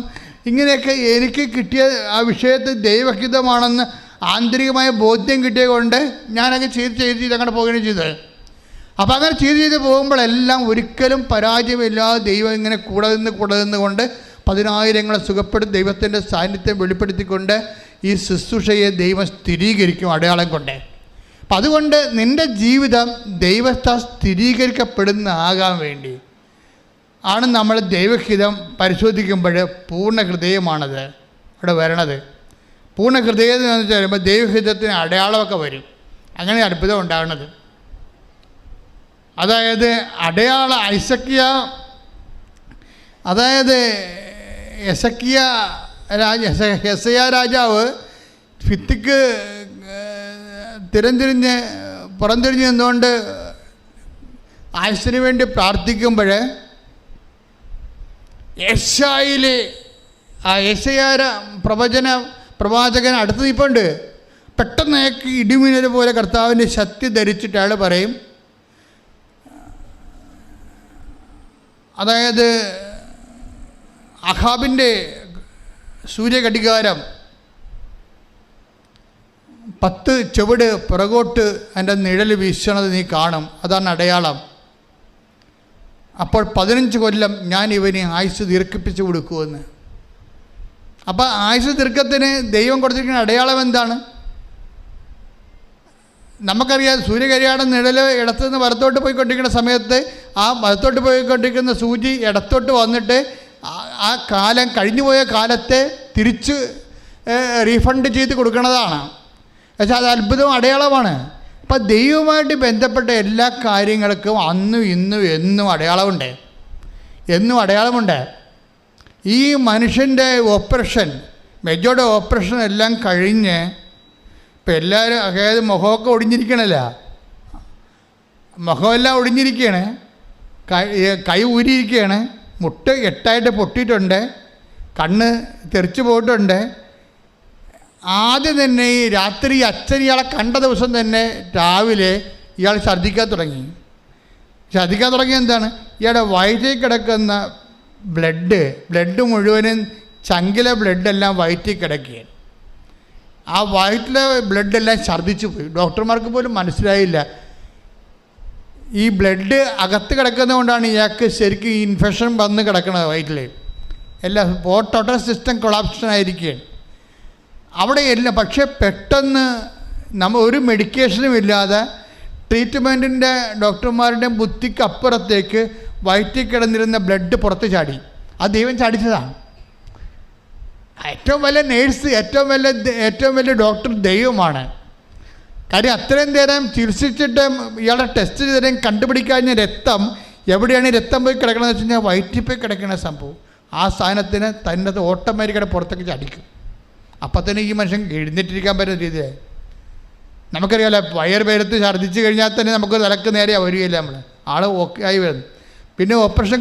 ഇങ്ങനെയൊക്കെ എനിക്ക് കിട്ടിയ ആ വിഷയത്തിൽ ദൈവഹിതമാണെന്ന് ആന്തരികമായ ബോധ്യം കിട്ടിയത് കൊണ്ട് ഞാനങ്ങനെ ചെയ്ത് അങ്ങനെ പോവുകയാണ് ചെയ്തത്. അപ്പോൾ അങ്ങനെ ചെയ്ത് പോകുമ്പോഴെല്ലാം ഒരിക്കലും പരാജയമില്ലാതെ ദൈവം ഇങ്ങനെ കൂടെ നിന്ന് കൊണ്ട് 10,000 സുഖപ്പെടുത്തി ദൈവത്തിൻ്റെ സാന്നിധ്യം വെളിപ്പെടുത്തിക്കൊണ്ട് ഈ ശുശ്രൂഷയെ ദൈവം സ്ഥിരീകരിക്കും അടയാളം കൊണ്ട്. അപ്പം അതുകൊണ്ട് നിൻ്റെ ജീവിതം ദൈവത്താൽ സ്ഥിരീകരിക്കപ്പെടുന്നതാകാൻ വേണ്ടി ആണ് നമ്മൾ ദൈവഹിതം പരിശോധിക്കുമ്പോൾ പൂർണ്ണ ഹൃദയമാണത് അവിടെ വരണത്. പൂർണ്ണ ഹൃദയം എന്ന് വെച്ചാൽ വരുമ്പോൾ ദൈവഹിതത്തിന് അടയാളമൊക്കെ വരും. അങ്ങനെ അത്ഭുതം ഉണ്ടാകുന്നത്. അതായത് യെശയ്യാ രാജാവ് ഭിത്തിക്ക് പുറംതിരിഞ്ഞ് നിന്നുകൊണ്ട് ആയുസ്സിന് വേണ്ടി പ്രാർത്ഥിക്കുമ്പോൾ യെശയ്യാ പ്രവാചകൻ അടുത്ത് നിൽപ്പുണ്ട്. പെട്ടെന്ന് അയാൾക്ക് ഇടിമിന്നൽ പോലെ കർത്താവിൻ്റെ ശക്തി ധരിച്ചിട്ട് അയാൾ പറയും, അതായത് അഹാബിൻ്റെ സൂര്യഘടികാരം 10 ചുവട് പുറകോട്ട് അതിൻ്റെ നിഴൽ വീശണത് നീ കാണും, അതാണ് അടയാളം. അപ്പോൾ 15 കൊല്ലം ഞാൻ ഇവന് ആയുസ് ദീർഘിപ്പിച്ച് കൊടുക്കുമെന്ന്. അപ്പോൾ ആയുസ് ദീർഘത്തിന് ദൈവം കൊടുത്തിരിക്കുന്ന അടയാളം എന്താണ്? നമുക്കറിയാം, സൂര്യകരിയാടം നിഴൽ ഇടത്തുനിന്ന് വലത്തോട്ട് പോയിക്കൊണ്ടിരിക്കുന്ന സമയത്ത് ആ വലത്തോട്ട് പോയിക്കൊണ്ടിരിക്കുന്ന സൂചി ഇടത്തോട്ട് വന്നിട്ട് ആ കാലം കഴിഞ്ഞുപോയ കാലത്തെ തിരിച്ച് റീഫണ്ട് ചെയ്ത് കൊടുക്കുന്നതാണ്. പക്ഷേ അത് അത്ഭുതവും അടയാളമാണ്. അപ്പം ദൈവവുമായിട്ട് ബന്ധപ്പെട്ട എല്ലാ കാര്യങ്ങൾക്കും അന്നും ഇന്നും എന്നും അടയാളമുണ്ട്, എന്നും അടയാളമുണ്ട്. ഈ മനുഷ്യൻ്റെ ഓപ്പറേഷൻ, മെജോയുടെ ഓപ്പറേഷൻ എല്ലാം കഴിഞ്ഞ് ഇപ്പം എല്ലാവരും, അതായത് മുഖമൊക്കെ ഒടിഞ്ഞിരിക്കണല്ല, മുഖമെല്ലാം ഒടിഞ്ഞിരിക്കുകയാണ്, കൈ ഊരിയിരിക്കുകയാണ്, മുട്ട് 8 പൊട്ടിയിട്ടുണ്ട്, കണ്ണ് തെറിച്ച് പോയിട്ടുണ്ട്. ആദ്യം തന്നെ ഈ രാത്രി അച്ഛൻ ഇയാളെ കണ്ട ദിവസം തന്നെ രാവിലെ ഇയാൾ ഛർദ്ദിക്കാൻ തുടങ്ങി. എന്താണ്? ഇയാളുടെ വയറ്റിൽ കിടക്കുന്ന ബ്ലഡ് മുഴുവനും, ചങ്കിലെ ബ്ലഡെല്ലാം വയറ്റിൽ കിടക്കുകയാണ്. ആ വയറ്റിലെ ബ്ലഡെല്ലാം ഛർദ്ദിച്ചു പോയി. ഡോക്ടർമാർക്ക് പോലും മനസ്സിലായില്ല. ഈ ബ്ലഡ് അകത്ത് കിടക്കുന്നതുകൊണ്ടാണ് ഇയാൾക്ക് ശരിക്കും ഈ ഇൻഫെക്ഷൻ വന്ന് കിടക്കുന്നത് വയറ്റിൽ. എല്ലാം ടോട്ടൽ സിസ്റ്റം കൊളാപ്ഷൻ ആയിരിക്കുകയാണ് അവിടെ എല്ലാം. പക്ഷേ പെട്ടെന്ന് ഒരു മെഡിക്കേഷനും ഇല്ലാതെ, ട്രീറ്റ്മെൻറ്റിൻ്റെ ഡോക്ടർമാരുടെ ബുദ്ധിക്ക് അപ്പുറത്തേക്ക് വയറ്റിൽ കിടന്നിരുന്ന ബ്ലഡ് പുറത്ത് ചാടി. അത് ദൈവം ചാടിച്ചതാണ്. ഏറ്റവും വലിയ നേഴ്സ്, ഏറ്റവും വലിയ ഡോക്ടർ ദൈവമാണ്. കാര്യം അത്രയും നേരം ചികിത്സിച്ചിട്ട് ഇയാളുടെ ടെസ്റ്റ് ചെയ്തേരം കണ്ടുപിടിക്കാഞ്ഞ രക്തം എവിടെയാണ് രക്തം പോയി കിടക്കണമെന്ന് വെച്ച് കഴിഞ്ഞാൽ വയറ്റിൽ പോയി കിടക്കുന്ന സംഭവം. ആ സാധനത്തിന് തന്നെ ഓട്ടോമാറ്റിക്കായിട്ട് പുറത്തേക്ക് ചടിക്കും. അപ്പം തന്നെ ഈ മനുഷ്യൻ എഴുന്നേറ്റിരിക്കാൻ പറ്റുന്ന രീതിയായി. നമുക്കറിയാമല്ലോ, വയറുപേരത്ത് ഛർദ്ദിച്ച് കഴിഞ്ഞാൽ തന്നെ നമുക്ക് തലക്ക് നേരെ വരികയില്ല, നമ്മൾ ആൾ ഓക്കെ ആയി വരുന്നു. പിന്നെ ഓപ്പറേഷൻ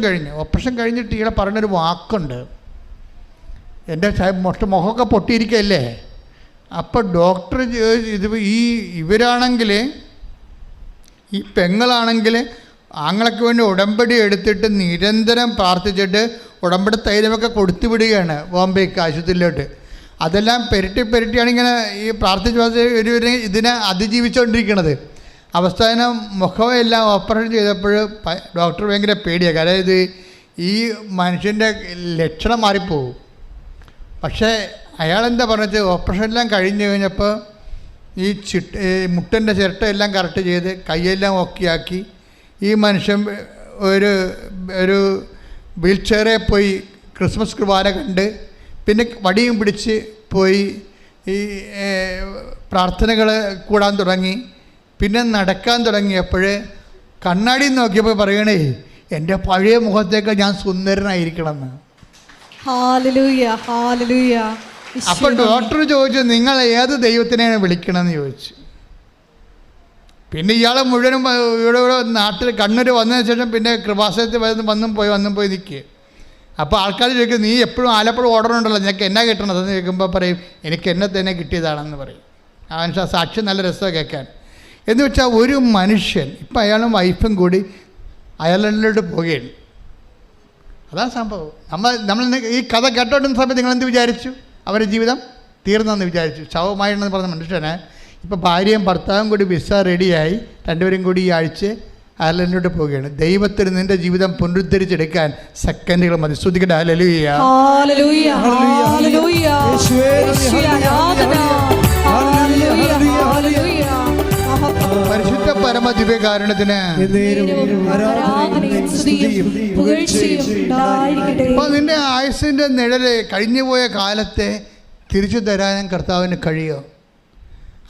കഴിഞ്ഞിട്ട് ഇയാളെ പറഞ്ഞൊരു വാക്കുണ്ട്, എൻ്റെ മുഖമൊക്കെ പൊട്ടിയിരിക്കുകയല്ലേ. അപ്പോൾ ഡോക്ടർ ഇവരാണെങ്കിൽ, ഈ പെങ്ങളാണെങ്കിൽ ആങ്ങളൊക്കെ വേണ്ടി ഉടമ്പടി എടുത്തിട്ട് നിരന്തരം പ്രാർത്ഥിച്ചിട്ട് ഉടമ്പടി തൈലമൊക്കെ കൊടുത്തു വിടുകയാണ് ബോംബെക്ക് ആശുപത്രിയിലോട്ട്. അതെല്ലാം പെരട്ടിയാണ് ഇങ്ങനെ ഈ പ്രാർത്ഥിച്ച് ഇതിനെ അതിജീവിച്ചുകൊണ്ടിരിക്കുന്നത്. അവസാനം മുഖമെല്ലാം ഓപ്പറേഷൻ ചെയ്തപ്പോൾ ഡോക്ടർ ഭയങ്കര പേടിയാണ്. അതായത് ഈ മനുഷ്യൻ്റെ ലക്ഷണം മാറിപ്പോവും. പക്ഷേ അയാളെന്താ പറഞ്ഞത്, ഓപ്പറേഷൻ എല്ലാം കഴിഞ്ഞപ്പോൾ ഈ മുട്ടൻ്റെ ചിരട്ടയെല്ലാം കറക്റ്റ് ചെയ്ത് കൈയെല്ലാം ഓക്കെയാക്കി ഈ മനുഷ്യൻ ഒരു വീൽ ചെയറിൽ പോയി ക്രിസ്മസ് കുർബാന കണ്ട്, പിന്നെ വടിയും പിടിച്ച് പോയി ഈ പ്രാർത്ഥനകൾ കൂടാൻ തുടങ്ങി. പിന്നെ നടക്കാൻ തുടങ്ങിയപ്പോൾ കണ്ണാടി നോക്കിയപ്പോൾ പറയണേ, എൻ്റെ പഴയ മുഖത്തേക്ക് ഞാൻ സുന്ദരനായിരിക്കണമെന്ന്. അപ്പോൾ ഡോക്ടർ ചോദിച്ചു, നിങ്ങൾ ഏത് ദൈവത്തിനെയാണ് വിളിക്കണമെന്ന് ചോദിച്ചു. പിന്നെ ഇയാളെ മുഴുവനും ഇവിടെ നാട്ടിൽ കണ്ണൂർ വന്നതിന് ശേഷം പിന്നെ കൃപാസനത്തിൽ വന്നും പോയി നിൽക്കുക. അപ്പോൾ ആൾക്കാർ ചോദിക്കും, നീ എപ്പോഴും ആലപ്പുഴ ഓർഡർ ഉണ്ടല്ലോ, നിനക്ക് എന്നാ കിട്ടണതെന്ന് ചോദിക്കുമ്പോൾ പറയും, എനിക്ക് എന്നെ തന്നെ കിട്ടിയതാണെന്ന് പറയും. അവൻ സാക്ഷ്യം നല്ല രസമാണ് കേൾക്കാൻ. എന്ന് വെച്ചാൽ ഒരു മനുഷ്യൻ, ഇപ്പം അയാളും വൈഫും കൂടി അയർലൻഡിലോട്ട് പോവുകയാണ്. അതാ സംഭവം. നമ്മൾ ഈ കഥ കേട്ടോണ്ടുന്ന സമയത്ത് നിങ്ങളെന്ത് വിചാരിച്ചു? അവരുടെ ജീവിതം തീർന്നെന്ന് വിചാരിച്ചു. ശവമായെന്ന് പറഞ്ഞ മനുഷ്യനെ ഇപ്പോൾ ഭാര്യയും ഭർത്താവും കൂടി വിസ റെഡിയായി, രണ്ടുപേരും കൂടി ഈ ആഴ്ച അയർലൻഡിലോട്ട് പോവുകയാണ്. ദൈവത്തിന് നിന്റെ ജീവിതം പുനരുദ്ധരിച്ചെടുക്കാൻ സെക്കൻഡുകൾ മതി. ശ്രുതിക്കട്ടെ ഹല്ലേലൂയ. പരിശുദ്ധ പരമ ദിവ്യകാരുണ്യത്തിന് അപ്പോൾ നിന്റെ ആയുസ്സിൻ്റെ നിഴല് കഴിഞ്ഞുപോയ കാലത്തെ തിരിച്ചു തരാൻ കർത്താവിന് കഴിയോ?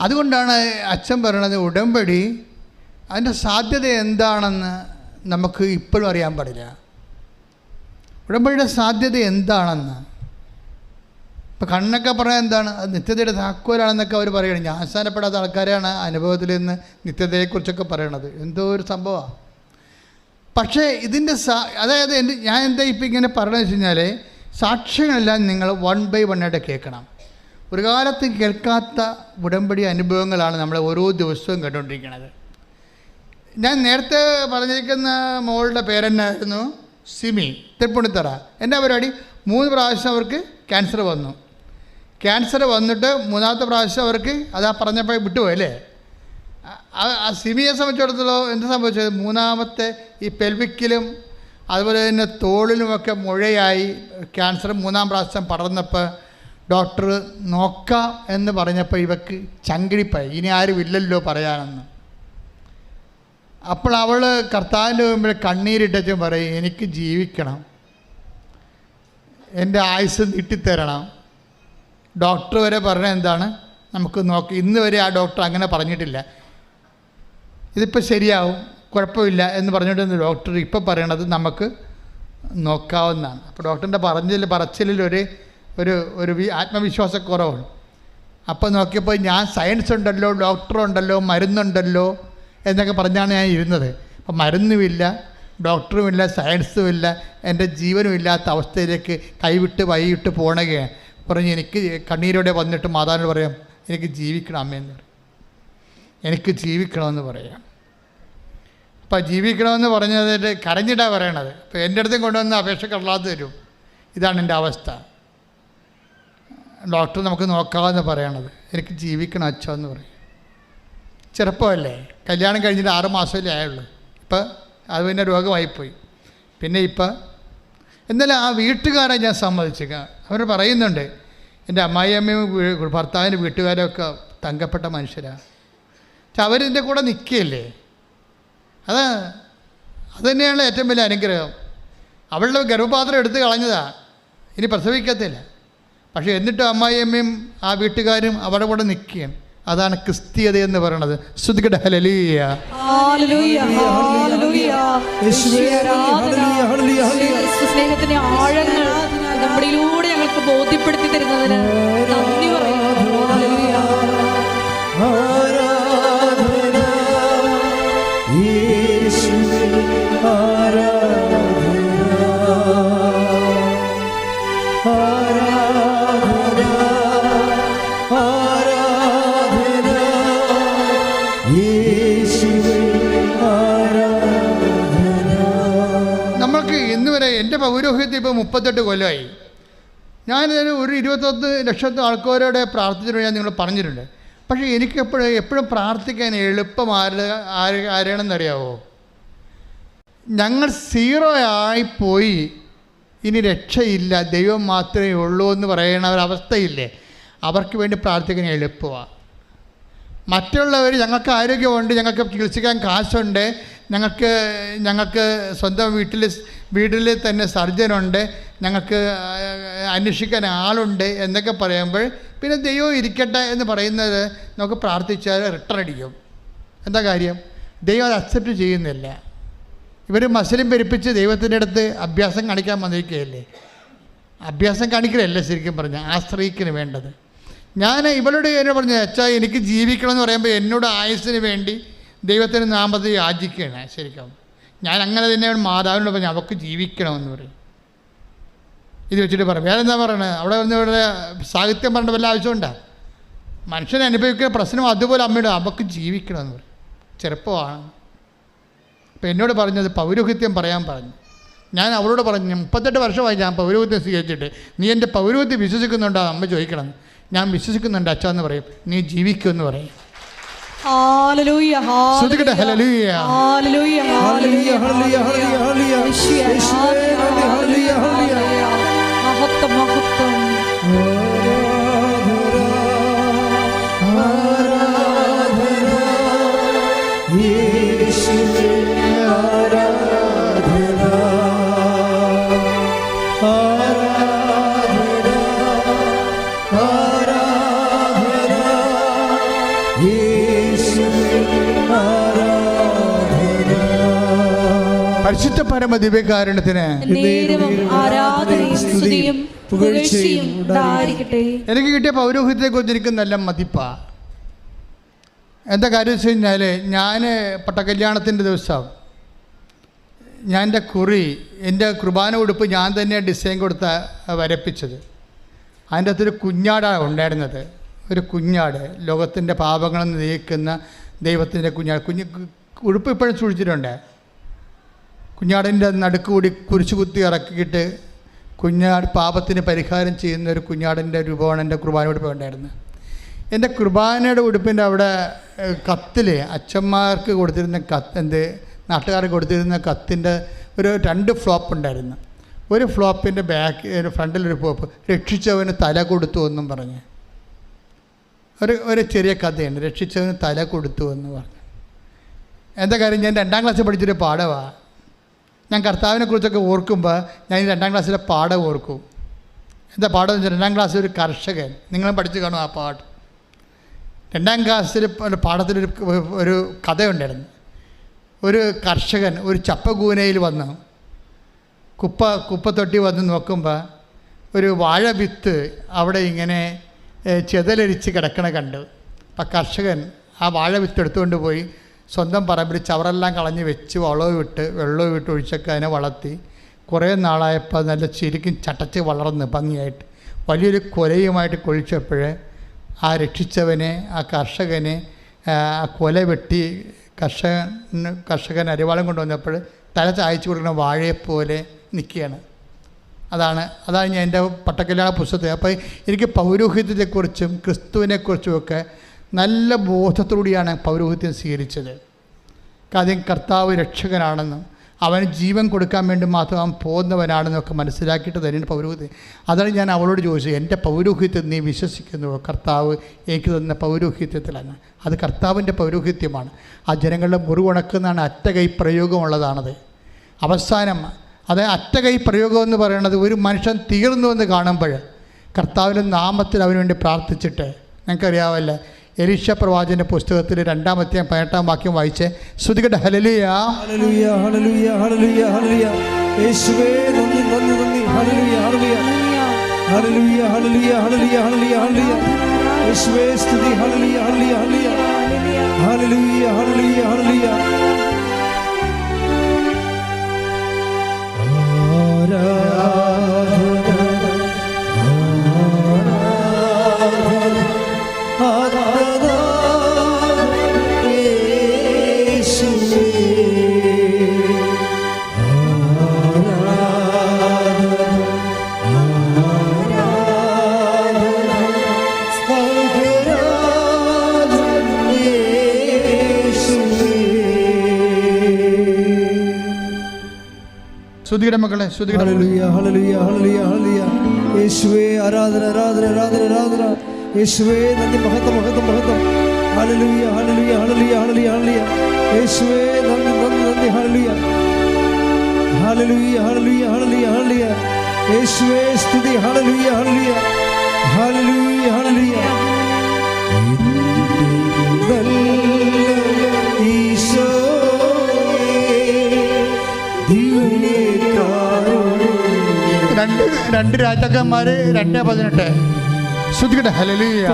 അതുകൊണ്ടാണ് അച്ഛൻ പറയണത്, ഉടമ്പടി അതിൻ്റെ സാധ്യത എന്താണെന്ന് നമുക്ക് ഇപ്പോഴും അറിയാൻ പാടില്ല. ഉടമ്പടിയുടെ സാധ്യത എന്താണെന്ന് ഇപ്പം കണ്ണൊക്കെ പറയാൻ എന്താണ്, അത് നിത്യതയുടെ താക്കോലാണെന്നൊക്കെ അവർ പറയണം. ജ്ഞാനസ്ഥാനപ്പെടാത്ത ആൾക്കാരാണ് അനുഭവത്തിൽ നിന്ന് നിത്യതയെക്കുറിച്ചൊക്കെ പറയണത്. എന്തോ ഒരു സംഭവമാണ്. പക്ഷേ ഇതിൻ്റെ അതായത് ഞാൻ എന്താ ഇപ്പം ഇങ്ങനെ പറയണമെന്ന് വെച്ച് കഴിഞ്ഞാൽ, സാക്ഷ്യങ്ങളെല്ലാം നിങ്ങൾ 1 by 1 ആയിട്ട് കേൾക്കണം. ഒരു കാലത്തും കേൾക്കാത്ത ഉടമ്പടി അനുഭവങ്ങളാണ് നമ്മൾ ഓരോ ദിവസവും കണ്ടുകൊണ്ടിരിക്കുന്നത്. ഞാൻ നേരത്തെ പറഞ്ഞിരിക്കുന്ന മോളുടെ പേരെന്നായിരുന്നു? സിമി, തൃപ്പൂണിത്തറ. എൻ്റെ പരിപാടി 3 പ്രാവശ്യം അവർക്ക് ക്യാൻസർ വന്നു. ക്യാൻസർ വന്നിട്ട് 3ാമത്തെ പ്രാവശ്യം അവർക്ക് അതാ പറഞ്ഞപ്പോൾ വിട്ടുപോയി അല്ലേ? ആ സിമിയെ സംബന്ധിച്ചിടത്തോളം എന്ത് സംഭവിച്ചത്? 3ാമത്തെ ഈ പെൽവിക്കിലും അതുപോലെ തന്നെ തോളിലുമൊക്കെ മുഴയായി ക്യാൻസർ 3ാം പ്രാവശ്യം പടർന്നപ്പോൾ ഡോക്ടർ നോക്കാം എന്ന് പറഞ്ഞപ്പോൾ ഇവക്ക് ചങ്കിടിപ്പായി, ഇനി ആരും ഇല്ലല്ലോ പറയാനെന്ന്. അപ്പോൾ അവൾ കർത്താവിൻ്റെ മുമ്പിൽ കണ്ണീരിട്ടും പറയും, എനിക്ക് ജീവിക്കണം, എൻ്റെ ആയുസ് നീട്ടിത്തരണം. ഡോക്ടർ വരെ പറഞ്ഞ എന്താണ്? നമുക്ക് നോക്കി. ഇന്ന് വരെ ആ ഡോക്ടർ അങ്ങനെ പറഞ്ഞിട്ടില്ല, ഇതിപ്പോൾ ശരിയാവും, കുഴപ്പമില്ല എന്ന് പറഞ്ഞിട്ട് ഡോക്ടർ ഇപ്പോൾ പറയണത് നമുക്ക് നോക്കാവുന്നതാണ്. അപ്പോൾ ഡോക്ടറിൻ്റെ പറച്ചിലിൽ ഒരു ആത്മവിശ്വാസക്കുറവാണ്. അപ്പോൾ നോക്കിയപ്പോൾ ഞാൻ സയൻസ് ഉണ്ടല്ലോ, ഡോക്ടറുണ്ടല്ലോ, മരുന്നുണ്ടല്ലോ എന്നൊക്കെ പറഞ്ഞാണ് ഞാൻ ഇരുന്നത്. അപ്പം മരുന്നുമില്ല, ഡോക്ടറുമില്ല, സയൻസുമില്ല, എൻ്റെ ജീവനും ഇല്ലാത്ത അവസ്ഥയിലേക്ക് വൈകിട്ട് പോണകയാണ്. പറഞ്ഞ് എനിക്ക് കണ്ണീരോടെ വന്നിട്ട് മാതാവിനോട് പറയാം, എനിക്ക് ജീവിക്കണം അമ്മയെന്ന് പറയും, എനിക്ക് ജീവിക്കണമെന്ന് പറയാം. അപ്പോൾ ജീവിക്കണമെന്ന് പറഞ്ഞതിൻ്റെ കരഞ്ഞിട്ടാണ് പറയണത്. അപ്പോൾ എൻ്റെ അടുത്തും കൊണ്ടുവന്ന് അപേക്ഷ കടലാത്ത് തരും, ഇതാണ് എൻ്റെ അവസ്ഥ, ഡോക്ടർ നമുക്ക് നോക്കാമെന്ന് പറയണത്, എനിക്ക് ജീവിക്കണം അച്ഛൻ എന്ന് പറയും. ചെറുപ്പമല്ലേ, കല്യാണം കഴിഞ്ഞിട്ട് 6 മാസമല്ലേ ആയുള്ളൂ. ഇപ്പം അത് പിന്നെ രോഗമായിപ്പോയി. പിന്നെ ഇപ്പം എന്നാലും ആ വീട്ടുകാരെ ഞാൻ സമ്മതിച്ചേക്കാം. അവർ പറയുന്നുണ്ട്, എൻ്റെ അമ്മായിയമ്മയും ഭർത്താവിൻ്റെ വീട്ടുകാരൊക്കെ തങ്കപ്പെട്ട മനുഷ്യരാണ്. പക്ഷെ അവരിൻ്റെ കൂടെ നിൽക്കുകയല്ലേ, അത് തന്നെയാണ് ഏറ്റവും വലിയ അനുഗ്രഹം. അവളുടെ ഗർഭപാത്രം എടുത്ത് കളഞ്ഞതാണ്, ഇനി പ്രസവിക്കത്തില്ല. പക്ഷേ എന്നിട്ടും അമ്മായിയമ്മയും ആ വീട്ടുകാരും അവിടെ കൂടെ നിൽക്കുകയാണ്. അതാണ് ക്രിസ്തീയത എന്ന് പറയുന്നത്. ശ്രുതികട ഹല്ലേലൂയ, ഹല്ലേലൂയ, ഹല്ലേലൂയ. സ്നേഹത്തിന്റെ ആഴങ്ങൾ നമ്മളിലൂടെ ഞങ്ങൾക്ക് ബോധ്യപ്പെടുത്തി തരുന്നതിന് നന്ദി പറയുന്നു. ഹല്ലേലൂയ. ആരാധന യേശുവേ, ആരാധന, ആരാധന, ആരാധന യേശുവേ, ആരാധന. നമ്മൾക്ക് ഇന്ന് വരെ എൻ്റെ പൗരോഹിത്യം ഇപ്പോൾ 38 കൊല്ലമായി. ഞാനൊരു 21 ലക്ഷത്തെ ആൾക്കാരോടെ പ്രാർത്ഥിച്ചിട്ട് ഞാൻ നിങ്ങൾ പറഞ്ഞിട്ടുണ്ട്. പക്ഷേ എനിക്ക് എപ്പോഴും പ്രാർത്ഥിക്കാൻ എളുപ്പം ആരാണെന്നറിയാവോ? ഞങ്ങൾ 0 ആയിപ്പോയി, ഇനി രക്ഷയില്ല, ദൈവം മാത്രമേ ഉള്ളൂ എന്ന് പറയുന്ന ഒരവസ്ഥയില്ലേ, അവർക്ക് വേണ്ടി പ്രാർത്ഥിക്കാൻ എളുപ്പമാണ്. മറ്റുള്ളവർ ഞങ്ങൾക്ക് ആരോഗ്യമുണ്ട്, ഞങ്ങൾക്ക് ചികിത്സിക്കാൻ കാശുണ്ട്, ഞങ്ങൾക്ക് സ്വന്തം വീട്ടിൽ തന്നെ സർജനുണ്ട്, ഞങ്ങൾക്ക് അന്വേഷിക്കാൻ ആളുണ്ട് എന്നൊക്കെ പറയുമ്പോൾ പിന്നെ ദൈവം ഇരിക്കട്ടെ എന്ന് പറയുന്നത് നമുക്ക് പ്രാർത്ഥിച്ചാൽ റിട്ടേൺ അടിക്കും. എന്താ കാര്യം? ദൈവം അത് അക്സെപ്റ്റ് ചെയ്യുന്നില്ല. ഇവർ മസിലും പെരുപ്പിച്ച് ദൈവത്തിൻ്റെ അടുത്ത് അഭ്യാസം കാണിക്കാൻ വന്നിരിക്കുകയല്ലേ. അഭ്യാസം കാണിക്കലല്ല ശരിക്കും പറഞ്ഞാൽ, ആശ്രയിക്കന് വേണ്ടത്. ഞാൻ ഇവളോട് എന്നെ പറഞ്ഞു, അച്ഛാ എനിക്ക് ജീവിക്കണമെന്ന് പറയുമ്പോൾ എന്നോട് ആയുസ്സിന് വേണ്ടി ദൈവത്തിൻ്റെ നാമത്തിൽ യാചിക്കുകയാണ്. ശരിക്കും ഞാൻ അങ്ങനെ തന്നെയാണ് മാതാവിനോട് പറഞ്ഞു, അവൾക്ക് ജീവിക്കണമെന്ന് പറയും. ഇത് വെച്ചിട്ട് പറയും. വേറെ എന്താ പറയണത്? അവിടെ വന്ന് ഇവിടെ സാഹിത്യം പറഞ്ഞ വല്ല ആവശ്യമുണ്ടോ? മനുഷ്യൻ അനുഭവിക്കുന്ന പ്രശ്നം അതുപോലെ അമ്മയോട് അവൾക്ക് ജീവിക്കണമെന്ന് പറയും. ചെറുപ്പമാണ്. അപ്പോൾ എന്നോട് പറഞ്ഞത് പൗരോഹിത്യം പറയാൻ പറഞ്ഞു. ഞാൻ അവളോട് പറഞ്ഞു, 38 വർഷമായി ഞാൻ പൗരോഹിത്യം സ്വീകരിച്ചിട്ട്, നീ എൻ്റെ പൗരോഹിത്യം വിശ്വസിക്കുന്നുണ്ടോ അമ്മ ചോദിക്കണം. ഞാൻ വിശ്വസിക്കുന്നുണ്ട് അച്ഛാ എന്ന് പറയും. നീ ജീവിക്കുമെന്ന് പറയും. ഹല്ലേലൂയ, ശ്രുതികട ഹല്ലേലൂയ, ഹല്ലേലൂയ, ഹല്ലേലൂയ, ഹല്ലേലൂയ, ഹല്ലേലൂയ. മഹത്വം, മഹത്വം. ആരാധന യേശുവേ, ആരാധന, ആരാധന, ആരാധന യേശുവേ, ആരാധന. പരിശുദ്ധ പരമ ദിവ്യകാരുണ്യത്തിന് നേരവും ആരാധനയും സ്തുതിയും പുകഴ്ചയും ഉണ്ടായിരിക്കട്ടെ. എനിക്ക് കിട്ടിയ പൗരോഹിത്യത്തെക്കുറിച്ച് എനിക്ക് നല്ല മതിപ്പാണ്. എന്താ കാര്യം വെച്ച് കഴിഞ്ഞാൽ, ഞാൻ പട്ടക്കല്യാണത്തിൻ്റെ ദിവസം ഞാൻ എൻ്റെ കുറി, എൻ്റെ കുർബാന ഉടുപ്പ് ഞാൻ തന്നെ ഡിസൈൻ കൊടുത്ത വരപ്പിച്ചത്. അതിൻ്റെ അകത്തൊരു കുഞ്ഞാടാണ് ഉണ്ടായിരുന്നത്. ഒരു കുഞ്ഞാട്, ലോകത്തിൻ്റെ പാപങ്ങൾ നീക്കുന്ന ദൈവത്തിൻ്റെ കുഞ്ഞാട്. ഉടുപ്പ് ഇപ്പോഴും സൂക്ഷിച്ചിട്ടുണ്ട്. കുഞ്ഞാടിൻ്റെ നടുക്കുകൂടി കുരിശു കുത്തി ഇറക്കിയിട്ട് കുഞ്ഞാട് പാപത്തിന് പരിഹാരം ചെയ്യുന്ന ഒരു കുഞ്ഞാടിൻ്റെ രൂപമാണ് എൻ്റെ കുർബാന ഉടുപ്പ് ഉണ്ടായിരുന്നത്. എൻ്റെ കുർബാനയുടെ ഉടുപ്പിൻ്റെ അവിടെ കത്തിൽ അച്ഛന്മാർക്ക് കൊടുത്തിരുന്ന നാട്ടുകാർക്ക് കൊടുത്തിരുന്ന കത്തിൻ്റെ ഒരു 2 ഫ്ലോപ്പ് ഉണ്ടായിരുന്നു. ഒരു ഫ്ലോപ്പിൻ്റെ ഫ്രണ്ടിലൊരു ഫ്ലോപ്പ്, രക്ഷിച്ചവന് തല കൊടുത്തു എന്നും പറഞ്ഞ് ഒരു ചെറിയ കഥയാണ്. രക്ഷിച്ചവന് തല കൊടുത്തു എന്ന് പറഞ്ഞു. എന്താ കാര്യം, ഞാൻ 2ാം ക്ലാസ്സിൽ പഠിച്ചൊരു പാഠമാണ്. ഞാൻ കർത്താവിനെ കുറിച്ചൊക്കെ ഓർക്കുമ്പോൾ ഞാൻ ഈ 2ാം ക്ലാസ്സിലെ പാഠം ഓർക്കും. എന്താ പാഠം എന്ന് വെച്ചാൽ, 2ാം ക്ലാസ്സിൽ ഒരു കർഷകൻ, നിങ്ങളും പഠിച്ചു കാണും ആ പാഠം. 2ാം ക്ലാസ്സിൽ പാഠത്തിലൊരു ഒരു കഥയുണ്ടായിരുന്നു. ഒരു കർഷകൻ ഒരു ചപ്പകൂനയിൽ വന്ന് കുപ്പത്തൊട്ടി വന്ന് നോക്കുമ്പോൾ ഒരു വാഴ വിത്ത് അവിടെ ഇങ്ങനെ ചെതലരിച്ച് കിടക്കണ കണ്ടു. അപ്പം കർഷകൻ ആ വാഴ വിത്ത് എടുത്തുകൊണ്ട് പോയി സ്വന്തം പറമ്പിൽ ചവറെല്ലാം കളഞ്ഞ് വെച്ച് വെള്ളവും വിട്ട് ഒഴിച്ചൊക്കെ അതിനെ വളർത്തി കുറേ നാളായപ്പോൾ നല്ല ശരിക്കും ചട്ടച്ച് വളർന്ന് ഭംഗിയായിട്ട് വലിയൊരു കൊലയുമായിട്ട് കൊഴിച്ചപ്പോൾ ആ രക്ഷിച്ചവനെ, ആ കർഷകനെ ആ കൊല വെട്ടി കർഷകൻ അരിവാളം കൊണ്ടുവന്നപ്പോൾ തല ചായച്ചു കൊടുക്കുന്ന വാഴയെപ്പോലെ നിൽക്കുകയാണ്. അതാണ് ഞാൻ എൻ്റെ പട്ടക്കല്യാണ പുസ്തകത്തിൽ. അപ്പോൾ എനിക്ക് പൗരോഹിത്യത്തെക്കുറിച്ചും ക്രിസ്തുവിനെക്കുറിച്ചുമൊക്കെ നല്ല ബോധത്തോടെയാണ് പൗരോഹിത്യം സ്വീകരിച്ചത്. കാര്യം കർത്താവ് രക്ഷകനാണെന്നും അവന് ജീവൻ കൊടുക്കാൻ വേണ്ടി മാത്രം അവൻ പോകുന്നവനാണെന്നൊക്കെ മനസ്സിലാക്കിയിട്ട് തന്നെയാണ് പൗരോഹിത്യം. അതാണ് ഞാൻ അവളോട് ചോദിച്ചത്, എൻ്റെ പൗരോഹിത്യം നീ വിശ്വസിക്കുന്നുവോ? കർത്താവ് എനിക്ക് തന്ന പൗരോഹിത്യത്തിലാണ്. അത് കർത്താവിൻ്റെ പൗരോഹിത്യമാണ്. ആ ജനങ്ങളുടെ മുറിവുണക്കുന്നതാണ് അറ്റകൈ പ്രയോഗമുള്ളതാണത്. അവസാനം അത് അറ്റകൈ പ്രയോഗം എന്ന് പറയുന്നത് ഒരു മനുഷ്യൻ തീർന്നുവെന്ന് കാണുമ്പോൾ കർത്താവിൻ്റെ നാമത്തിൽ അവന് വേണ്ടി പ്രാർത്ഥിച്ചിട്ട്, നിങ്ങൾക്കറിയാവല്ലേ എലീശ പ്രവാചകന്റെ പുസ്തകത്തിൽ 2-ാം അധ്യായം 18-ാം വാക്യം വായിച്ച് ശ്രുതികട്ടെ. ഹല്ലേലൂയ ഹല്ലേലൂയ ഹല്ലേലൂയ ഹല്ലേലൂയ ഹല്ലേലൂയ യേശുവേ നന്ദി നന്ദി നന്ദി. ഹല്ലേലൂയ ഹല്ലേലൂയ ഹല്ലേലൂയ ഹല്ലേലൂയ ഹല്ലേലൂയ ഹല്ലേലൂയ ഹല്ലേലൂയ യേശുവേ സ്തുതി. ഹല്ലേലൂയ ഹല്ലേലൂയ ഹല്ലേലൂയ ഹല്ലേലൂയ ഹല്ലേലൂയ ശ്രുതിയുടെ മക്കളെ, ശ്രുതിയുടെ ഹല്ലേലൂയ ഹല്ലേലൂയ ഹല്ലേലൂയ ഹല്ലേലൂയ യേശുവേ ആരാധന ആരാധന ആരാധന ആരാധന യേശുവേ നന്ദി മഹത്വം മഹത്വം മഹത്വം. ഹല്ലേലൂയ ഹല്ലേലൂയ ഹല്ലേലൂയ ഹല്ലേലൂയ ഹല്ലേലൂയ യേശുവേ നന്ദി നന്ദി നന്ദി. ഹല്ലേലൂയ ഹല്ലേലൂയ ഹല്ലേലൂയ ഹല്ലേലൂയ ഹല്ലേലൂയ യേശുവേ സ്തുതി. ഹല്ലേലൂയ ഹല്ലേലൂയ ഹല്ലേലൂയ ഹല്ലേലൂയ ഈശോ രണ്ട് രാജാക്കന്മാർ 2:18 ശ്രുതികട്ടെ. ഹല്ലേലൂയ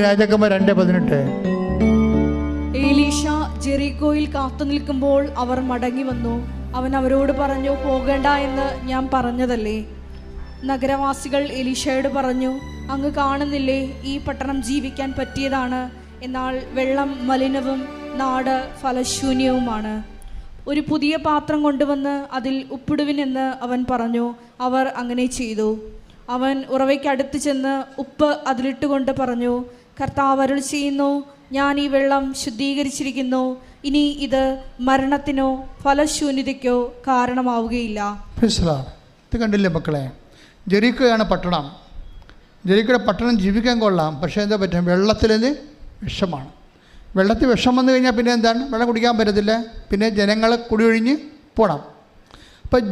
രാജാക്കന്മാർ 2:18. എലീശ ജെറിക്കോയിൽ കാത്തു നിൽക്കുമ്പോൾ അവർ മടങ്ങി വന്നു. അവൻ അവരോട് പറഞ്ഞു, പോകേണ്ട എന്ന് ഞാൻ പറഞ്ഞതല്ലേ? നഗരവാസികൾ എലീശയോട് പറഞ്ഞു, അങ്ങ് കാണുന്നില്ലേ, ഈ പട്ടണം ജീവിക്കാൻ പറ്റിയതാണ്, എന്നാൽ വെള്ളം മലിനവും നാട് ഫലശൂന്യവുമാണ്. ഒരു പുതിയ പാത്രം കൊണ്ടുവന്ന് അതിൽ ഉപ്പിടുവിനെന്ന് അവൻ പറഞ്ഞു. അവർ അങ്ങനെ ചെയ്തു. അവൻ ഉറവയ്ക്കടുത്ത് ചെന്ന് ഉപ്പ് അതിലിട്ടുകൊണ്ട് പറഞ്ഞു, കർത്താവ് അരുൾ ചെയ്യുന്നു, ഞാൻ ഈ വെള്ളം ശുദ്ധീകരിച്ചിരിക്കുന്നു, ഇനി ഇത് മരണത്തിനോ ഫലശൂന്യതയ്ക്കോ കാരണമാവുകയില്ല. ഇത് കണ്ടില്ലേ മക്കളെ, ജെറിക്കോയാണ് പട്ടണം. ജെറിക്കോയുടെ പട്ടണം ജീവിക്കാൻ കൊള്ളാം, പക്ഷേ എന്താ പറ്റും, വെള്ളത്തിലത് വിഷമാണ്. വെള്ളത്തിൽ വിഷം വന്നു കഴിഞ്ഞാൽ പിന്നെ എന്താണ്, വെള്ളം കുടിക്കാൻ പറ്റത്തില്ല, പിന്നെ ജനങ്ങൾ കുടിയൊഴിഞ്ഞ് പോകണം. അപ്പം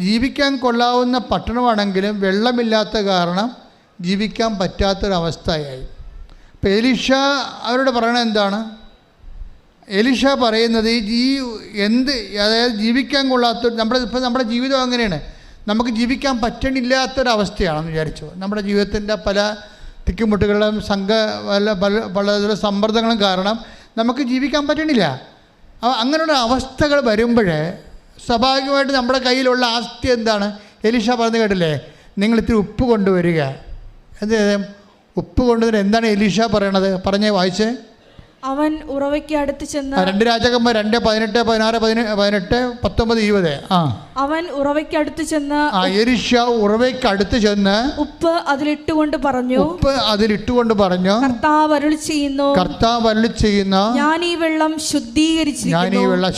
ജീവിക്കാൻ കൊള്ളാവുന്ന പട്ടണമാണെങ്കിലും വെള്ളമില്ലാത്ത കാരണം ജീവിക്കാൻ പറ്റാത്തൊരവസ്ഥയായി. അപ്പോൾ എലീഷ അവരോട് പറയണത് എന്താണ്? എലീഷ പറയുന്നത് അതായത് ജീവിക്കാൻ കൊള്ളാത്ത നമ്മുടെ ജീവിതം അങ്ങനെയാണ്. നമുക്ക് ജീവിക്കാൻ പറ്റണില്ലാത്തൊരവസ്ഥയാണെന്ന് വിചാരിച്ചു. നമ്മുടെ ജീവിതത്തിൻ്റെ പല തിക്കുമുട്ടുകളും പല സമ്മർദ്ദങ്ങളും കാരണം നമുക്ക് ജീവിക്കാൻ പറ്റണില്ല. അങ്ങനെയുള്ള അവസ്ഥകൾ വരുമ്പോൾ സ്വാഭാവികമായിട്ട് നമ്മുടെ കയ്യിലുള്ള ആസ്തി എന്താണ്? എലീഷ പറഞ്ഞു കേട്ടില്ലേ, നിങ്ങൾ ഇത്തിരി ഉപ്പ് കൊണ്ടുവരിക. എന്ത് ഉപ്പ് കൊണ്ടുവരിക? എന്താണ് എലീഷ പറയണത്? പറഞ്ഞേ, വായിച്ചേ. അവൻ ഉറവയ്ക്ക് അടുത്ത് ചെന്ന് 2 രാജാക്കന്മാർ 2:18, 16, 18, 19, 20. അവൻ ഉറവയ്ക്ക് അടുത്ത് ചെന്ന് എലീഷ ഉറവയ്ക്ക് അടുത്ത് ചെന്ന് ഉപ്പ് അതിലിട്ടുകൊണ്ട് പറഞ്ഞു, കർത്താവ് അരുളി ചെയ്യുന്നു, ഞാൻ ഈ വെള്ളം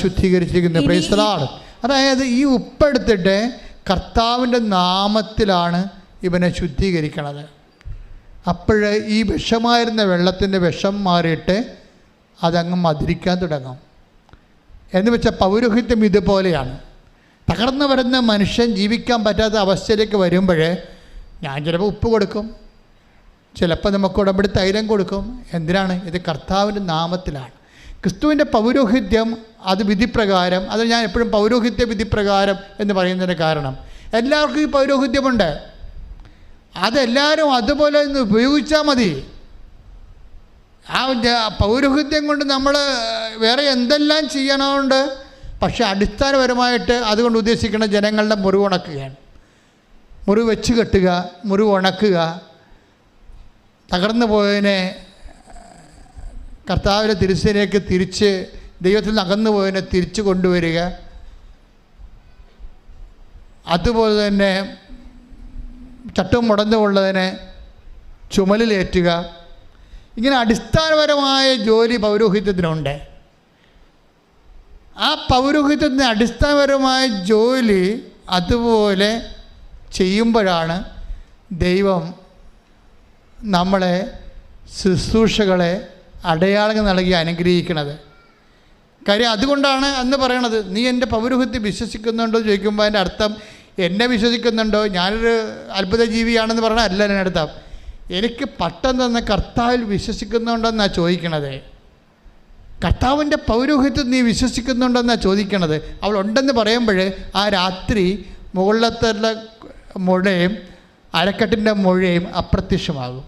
ശുദ്ധീകരിച്ചിരിക്കുന്നു. Price the Lord. അതായത് ഈ ഉപ്പെടുത്തിട്ട് കർത്താവിൻ്റെ നാമത്തിലാണ് ഇവനെ ശുദ്ധീകരിക്കണത്. അപ്പോഴ് ഈ വിഷമായിരുന്ന വെള്ളത്തിൻ്റെ വിഷം മാറിയിട്ട് അതങ്ങ് മധുരിക്കാൻ തുടങ്ങും. എന്ന് വെച്ചാൽ പൗരോഹിത്യം ഇതുപോലെയാണ്. തകർന്നു വരുന്ന മനുഷ്യൻ ജീവിക്കാൻ പറ്റാത്ത അവസ്ഥയിലേക്ക് വരുമ്പോൾ ഞാൻ ചിലപ്പോൾ ഉപ്പ് കൊടുക്കും, ചിലപ്പോൾ നമുക്ക് ഉടമ്പടി തൈലം കൊടുക്കും. എന്തിനാണ്? ഇത് കർത്താവിൻ്റെ നാമത്തിലാണ്. ക്രിസ്തുവിൻ്റെ പൗരോഹിത്യം അത് വിധിപ്രകാരം, അത് ഞാൻ എപ്പോഴും പൗരോഹിത്യ വിധിപ്രകാരം എന്ന് പറയുന്നതിന് കാരണം എല്ലാവർക്കും ഈ പൗരോഹിത്യമുണ്ട്. അതെല്ലാവരും അതുപോലെ ഒന്ന് ഉപയോഗിച്ചാൽ മതി. ആ പൗരോഹിത്യം കൊണ്ട് നമ്മൾ വേറെ എന്തെല്ലാം ചെയ്യണമുണ്ട്. പക്ഷെ അടിസ്ഥാനപരമായിട്ട് അതുകൊണ്ട് ഉദ്ദേശിക്കുന്ന ജനങ്ങളുടെ മുറിവ് ഉണക്കുകയാണ്. മുറിവ് വെച്ച് കെട്ടുക, മുറിവ് ഉണക്കുക, തകർന്നു പോയതിനെ കർത്താവിൻ്റെ തിരുസേനയിലേക്ക് തിരിച്ച്, ദൈവത്തിൽ നിന്ന് അകന്നു പോയതിനെ തിരിച്ചു കൊണ്ടുവരിക. അതുപോലെ തന്നെ ചട്ടം മുടന്നുകൊള്ളതിനെ ചുമലിലേറ്റുക. ഇങ്ങനെ അടിസ്ഥാനപരമായ ജോലി പൗരോഹിത്യത്തിനുണ്ട്. ആ പൗരോഹിത്യത്തിന് അടിസ്ഥാനപരമായ ജോലി അതുപോലെ ചെയ്യുമ്പോഴാണ് ദൈവം നമ്മളെ ശുശ്രൂഷകളെ അടയാളങ്ങൾ നൽകി അനുഗ്രഹിക്കുന്നത്. കാര്യം അതുകൊണ്ടാണ് അന്ന് പറയണത്, നീ എൻ്റെ പൗരോഹിത്യം വിശ്വസിക്കുന്നുണ്ടോ ചോദിക്കുമ്പോൾ അതിൻ്റെ അർത്ഥം എന്നെ വിശ്വസിക്കുന്നുണ്ടോ, ഞാനൊരു അത്ഭുത ജീവിയാണെന്ന് പറഞ്ഞാൽ അല്ല എൻ്റെ അർത്ഥം. എനിക്ക് പട്ടം തന്ന കർത്താവിൽ വിശ്വസിക്കുന്നുണ്ടെന്നാണ് ചോദിക്കണത്. കർത്താവിൻ്റെ പൗരോഹിത്യം നീ വിശ്വസിക്കുന്നുണ്ടെന്നാണ് ചോദിക്കണത്. അവൾ ഉണ്ടെന്ന് പറയുമ്പോൾ ആ രാത്രി മുകളിലത്തെ മുഴയും അരക്കെട്ടിൻ്റെ മുഴയും അപ്രത്യക്ഷമാകും.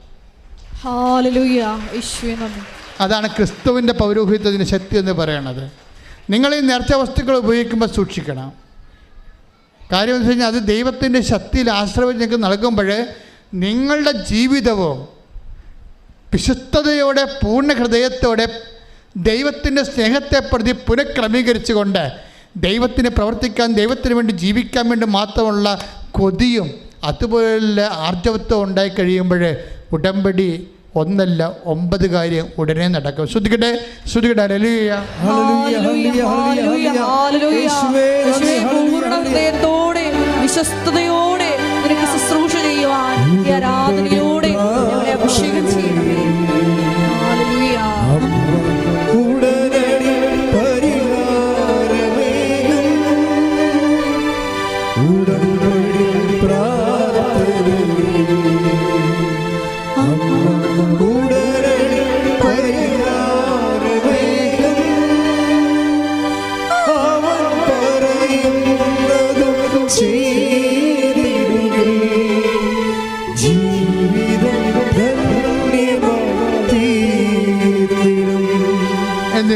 അതാണ് ക്രിസ്തുവിൻ്റെ പൗരോഹിത്യത്തിൻ്റെ ശക്തി എന്ന് പറയണത്. നിങ്ങൾ ഈ നേർച്ച വസ്തുക്കൾ ഉപയോഗിക്കുമ്പോൾ സൂക്ഷിക്കണം. കാര്യം എന്ന് വെച്ച് കഴിഞ്ഞാൽ അത് ദൈവത്തിൻ്റെ ശക്തിയിൽ ആശ്രയം നിങ്ങൾക്ക് നൽകുമ്പോൾ നിങ്ങളുടെ ജീവിതവും വിശുദ്ധതയോടെ പൂർണ്ണ ഹൃദയത്തോടെ ദൈവത്തിൻ്റെ സ്നേഹത്തെ പ്രതി പുനഃക്രമീകരിച്ചുകൊണ്ട് ദൈവത്തിന് പ്രവർത്തിക്കാൻ, ദൈവത്തിന് വേണ്ടി ജീവിക്കാൻ വേണ്ടി മാത്രമുള്ള കൊതിയും അതുപോലെ ആർജവത്വം ഉണ്ടായി കഴിയുമ്പോൾ ഉടമ്പടി 1 അല്ല 9 കാര്യം ഉടനെ നടക്കും. ശ്രദ്ധിക്കട്ടെ. ഹല്ലേലൂയ, ഹൃദയത്തോടെ വിശ്വസ്തയോടെ നിനക്ക് ശുശ്രൂഷ ചെയ്യുവാൻ ഈ ആരാധനയിലൂടെ ഞങ്ങളെ അഭിഷേകം ചെയ്യണമേ. ഹല്ലേലൂയ.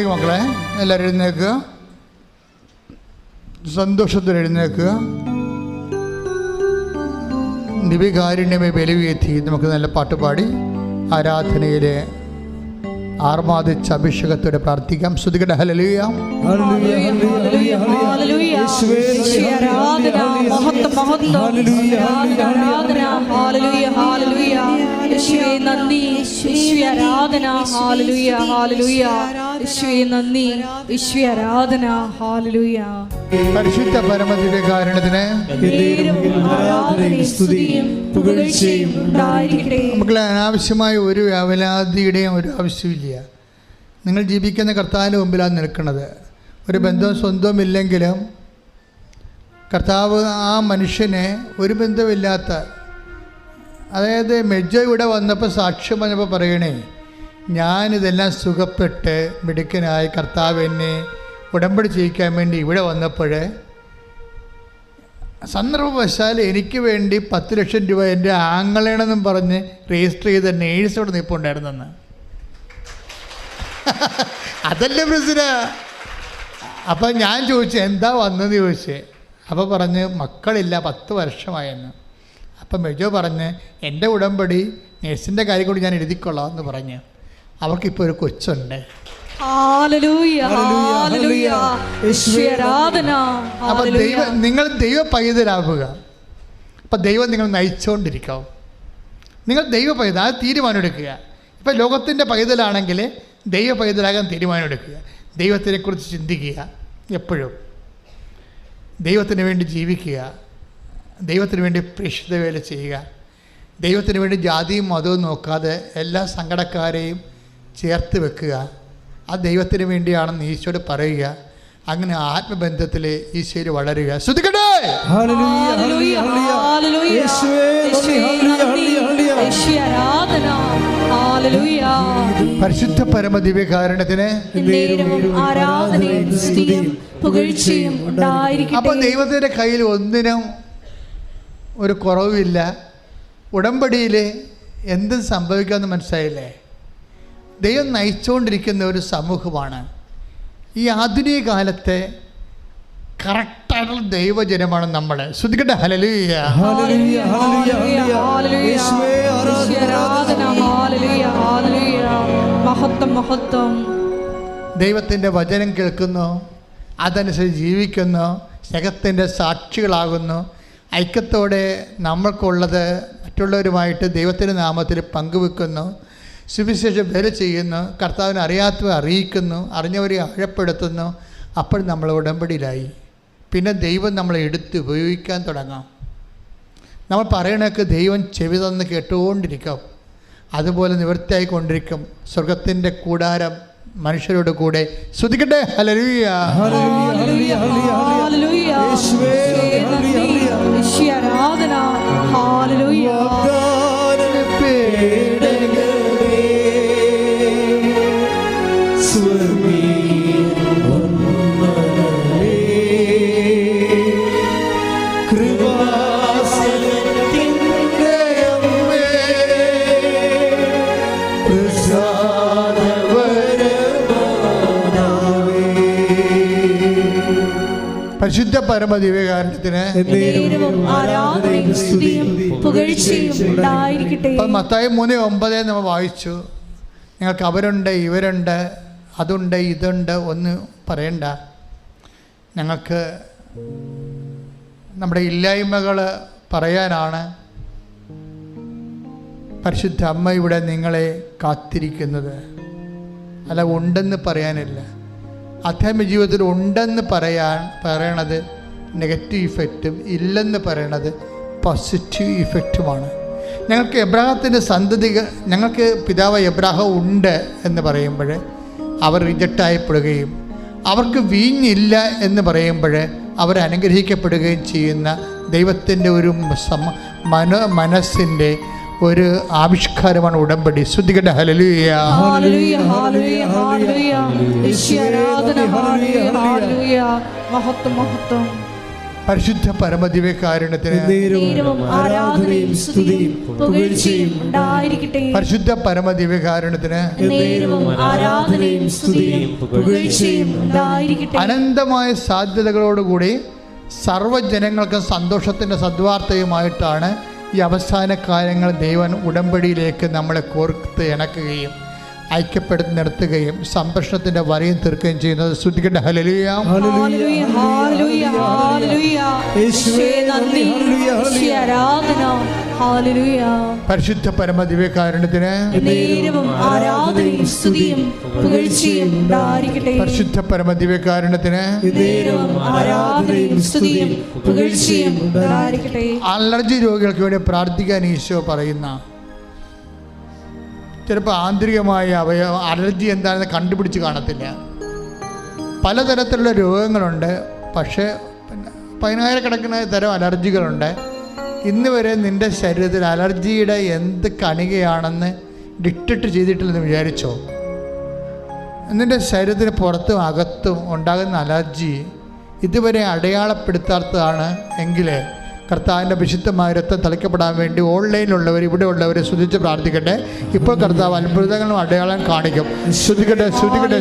മക്കളെ എല്ലാവരും എഴുന്നേൽക്കുക, സന്തോഷത്തിൽ എഴുന്നേൽക്കുക. ദിവ്യകാരുണ്യമേ ബലിവേദി. നമുക്ക് നല്ല പാട്ടുപാടി ആരാധനയിലെ ആർമാദിച്ച അഭിഷേകത്തോടെ പ്രാർത്ഥിക്കാം. ശ്രുതികട്ടെ. ഹല്ലേലൂയ, പരിശുദ്ധ പരമദിവ്യകാരുണ്യത്തിന് നമുക്ക് അനാവശ്യമായ ഒരു അവലാതിയുടെയും ഒരു ആവശ്യമില്ല. നിങ്ങൾ ജീവിക്കുന്ന കർത്താവിൻ്റെ മുമ്പിലാണ് നിൽക്കുന്നത്. ഒരു ബന്ധവും സ്വന്തവും ഇല്ലെങ്കിലും കർത്താവ് ആ മനുഷ്യനെ ഒരു ബന്ധമില്ലാത്ത അതായത് മെജോ ഇവിടെ വന്നപ്പോൾ സാക്ഷ്യം പറഞ്ഞപ്പോൾ പറയണേ, ഞാനിതെല്ലാം സുഖപ്പെട്ട് മിടുക്കനായി കർത്താവ് എന്നെ ഉടമ്പടി ചെയ്യിക്കാൻ വേണ്ടി ഇവിടെ വന്നപ്പോൾ സന്ദർഭവശാൽ എനിക്ക് വേണ്ടി 10 ലക്ഷം രൂപ എൻ്റെ ആങ്ങളേണെന്നും പറഞ്ഞ് രജിസ്റ്റർ ചെയ്ത നേഴ്സോട് നിൽപ്പുണ്ടായിരുന്നെന്ന്. അതല്ലേ പ്രശ്നം. അപ്പം ഞാൻ ചോദിച്ചു എന്താ വന്നെന്ന് ചോദിച്ചേ. അപ്പോൾ പറഞ്ഞ് മക്കളില്ല, 10 വർഷമായെന്ന്. അപ്പം മെജോ പറഞ്ഞ് എൻ്റെ ഉടമ്പടി നേഴ്സിൻ്റെ കാര്യം കൂടി ഞാൻ എഴുതിക്കൊള്ളാം എന്ന് പറഞ്ഞ് അവർക്കിപ്പോൾ ഒരു കൊച്ചുണ്ട്. അപ്പം നിങ്ങൾ ദൈവ പൈതലാവുക. അപ്പം ദൈവം നിങ്ങൾ നയിച്ചുകൊണ്ടിരിക്കും. നിങ്ങൾ ദൈവ പൈതൽ അത് തീരുമാനം എടുക്കുക. ഇപ്പം ലോകത്തിൻ്റെ പൈതലാണെങ്കിൽ ദൈവ പൈതലാകാൻ തീരുമാനം എടുക്കുക. ദൈവത്തിനെക്കുറിച്ച് ചിന്തിക്കുക, എപ്പോഴും ദൈവത്തിന് വേണ്ടി ജീവിക്കുക, ദൈവത്തിന് വേണ്ടി പ്രേക്ഷിത വേല ചെയ്യുക, ദൈവത്തിന് വേണ്ടി ജാതിയും മതവും നോക്കാതെ എല്ലാ സങ്കടക്കാരെയും ചേർത്ത് വെക്കുക. ആ ദൈവത്തിന് വേണ്ടിയാണെന്ന് ഈശോയോട് പറയുക. അങ്ങനെ ആത്മബന്ധത്തിൽ ഈശോയിൽ വളരുക. ശ്രദ്ധിക്കട്ടെ. പരിശുദ്ധ പരമ ദിവ്യകാരുണ്യത്തിന് അപ്പൊ ദൈവത്തിന്റെ കയ്യിൽ ഒന്നിനും ഒരു കുറവുമില്ല. ഉടമ്പടിയിൽ എന്തും സംഭവിക്കാമെന്ന് മനസ്സിലായില്ലേ? ദൈവം നയിച്ചുകൊണ്ടിരിക്കുന്ന ഒരു സമൂഹമാണ്. ഈ ആധുനിക കാലത്തെ കറക്റ്റായിട്ടുള്ള ദൈവജനമാണ് നമ്മൾ. ശ്രദ്ധിക്കട്ടെ. ഹല്ലേലൂയ. ദൈവത്തിൻ്റെ വചനം കേൾക്കുന്നു, അതനുസരിച്ച് ജീവിക്കുന്നു, സ്നേഹത്തിൻ്റെ സാക്ഷികളാകുന്നു. ഐക്യത്തോടെ നമ്മൾക്കുള്ളത് മറ്റുള്ളവരുമായിട്ട് ദൈവത്തിൻ്റെ നാമത്തിൽ പങ്കുവെക്കുന്നു, സുവിശേഷം വേല ചെയ്യുന്നു, കർത്താവിനെ അറിയാത്തവരെ അറിയിക്കുന്നു, അറിഞ്ഞവരെ ആഴപ്പെടുത്തുന്നു. അപ്പോൾ നമ്മൾ ഉടമ്പടിയിലായി. പിന്നെ ദൈവം നമ്മളെ എടുത്ത് ഉപയോഗിക്കാൻ തുടങ്ങാം. നമ്മൾ പറയണതൊക്കെ ദൈവം ചെവി തന്ന് കേട്ടുകൊണ്ടിരിക്കും. അതുപോലെ നിവൃത്തിയായിക്കൊണ്ടിരിക്കും. സ്വർഗത്തിൻ്റെ കൂടാരം മനുഷ്യരോട് കൂടെ. ശ്രദ്ധിക്കട്ടെ. ഹല്ലേലൂയ. പരിശുദ്ധ പരമ ദിവ്യകാരുണ്യത്തിന് മത്തായി 3:9 നമ്മൾ വായിച്ചു. ഞങ്ങൾക്ക് അവരുണ്ട്, ഇവരുണ്ട്, അതുണ്ട്, ഇതുണ്ട് ഒന്ന് പറയണ്ട. ഞങ്ങൾക്ക് നമ്മുടെ ഇല്ലായ്മകൾ പറയാനാണ് പരിശുദ്ധ അമ്മ ഇവിടെ നിങ്ങളെ കാത്തിരിക്കുന്നത്. അല്ല ഉണ്ടെന്ന് പറയാനില്ല. ആധ്യാത്മിക ജീവിതത്തിൽ ഉണ്ടെന്ന് പറയണത് നെഗറ്റീവ് ഇഫക്റ്റും ഇല്ലെന്ന് പറയണത് പോസിറ്റീവ് ഇഫക്റ്റുമാണ്. ഞങ്ങൾക്ക് എബ്രാഹത്തിൻ്റെ സന്തതികൾ, ഞങ്ങൾക്ക് പിതാവ് എബ്രാഹം ഉണ്ട് എന്ന് പറയുമ്പോൾ അവർ റിജക്റ്റായപ്പെടുകയും അവർക്ക് വീഞ്ഞില്ല എന്ന് പറയുമ്പോൾ അവർ അനുഗ്രഹിക്കപ്പെടുകയും ചെയ്യുന്ന ദൈവത്തിൻ്റെ ഒരു മനസ്സിൻ്റെ ഒരു ആവിഷ്കാരമാണ് ഉടമ്പടി. ശ്രദ്ധിക്കട്ടെ. ഹല്ലേലൂയ. പരിശുദ്ധ പരമദിവ്യകാരുണ്യത്തിന് പരിശുദ്ധ പരമദിവ്യകാരുണ്യത്തിന് അനന്തമായ സാധ്യതകളോടുകൂടി സർവ്വജനങ്ങൾക്കും സന്തോഷത്തിൻ്റെ സദ്വാർത്തയുമായിട്ടാണ് ഈ അവസാന കാര്യങ്ങൾ ദൈവൻ ഉടമ്പടിയിലേക്ക് നമ്മളെ കോർത്ത് ഇണക്കുകയും ഐക്യപ്പെടുത്തി നിർത്തുകയും സംരക്ഷണത്തിൻ്റെ വരയും തീർക്കുകയും ചെയ്യുന്നത്. ശ്രദ്ധിക്കട്ടെ. ഹല്ലേലൂയ. പരിശുദ്ധ പരമ ദിവ്യകാരുണ്യത്തിന് പരിശുദ്ധ പരമ ദിവ്യകാരുണ്യത്തിന് അലർജി രോഗികൾക്ക് വേണ്ടി പ്രാർത്ഥിക്കാൻ ഈശോ പറയുന്ന, ചിലപ്പോൾ ആന്തരികമായ അലർജി എന്താണെന്ന് കണ്ടുപിടിച്ച് കാണത്തില്ല. പലതരത്തിലുള്ള രോഗങ്ങളുണ്ട്. പക്ഷേ 10,000 കണക്കിന് തരം അലർജികളുണ്ട്. ഇന്ന് വരെ നിൻ്റെ ശരീരത്തിൽ അലർജിയുടെ എന്ത് കണികയാണെന്ന് ഡിറ്റക്ട് ചെയ്തിട്ടില്ലെന്ന് വിചാരിച്ചോ? നിൻ്റെ ശരീരത്തിന് പുറത്തും അകത്തും ഉണ്ടാകുന്ന അലർജി ഇതുവരെ അടയാളപ്പെടുത്താത്തതാണ് എങ്കിൽ കർത്താവിൻ്റെ വിശുദ്ധമായ രക്തം തളിക്കപ്പെടാൻ വേണ്ടി ഓൺലൈനിലുള്ളവർ ഇവിടെ ഉള്ളവരെ സ്തുതിച്ച് പ്രാർത്ഥിക്കട്ടെ. ഇപ്പോൾ കർത്താവ് അത്ഭുതങ്ങളും അടയാളം കാണിക്കും. ശ്രുതിക്കട്ടെ, ശ്രുതിക്കട്ടെ,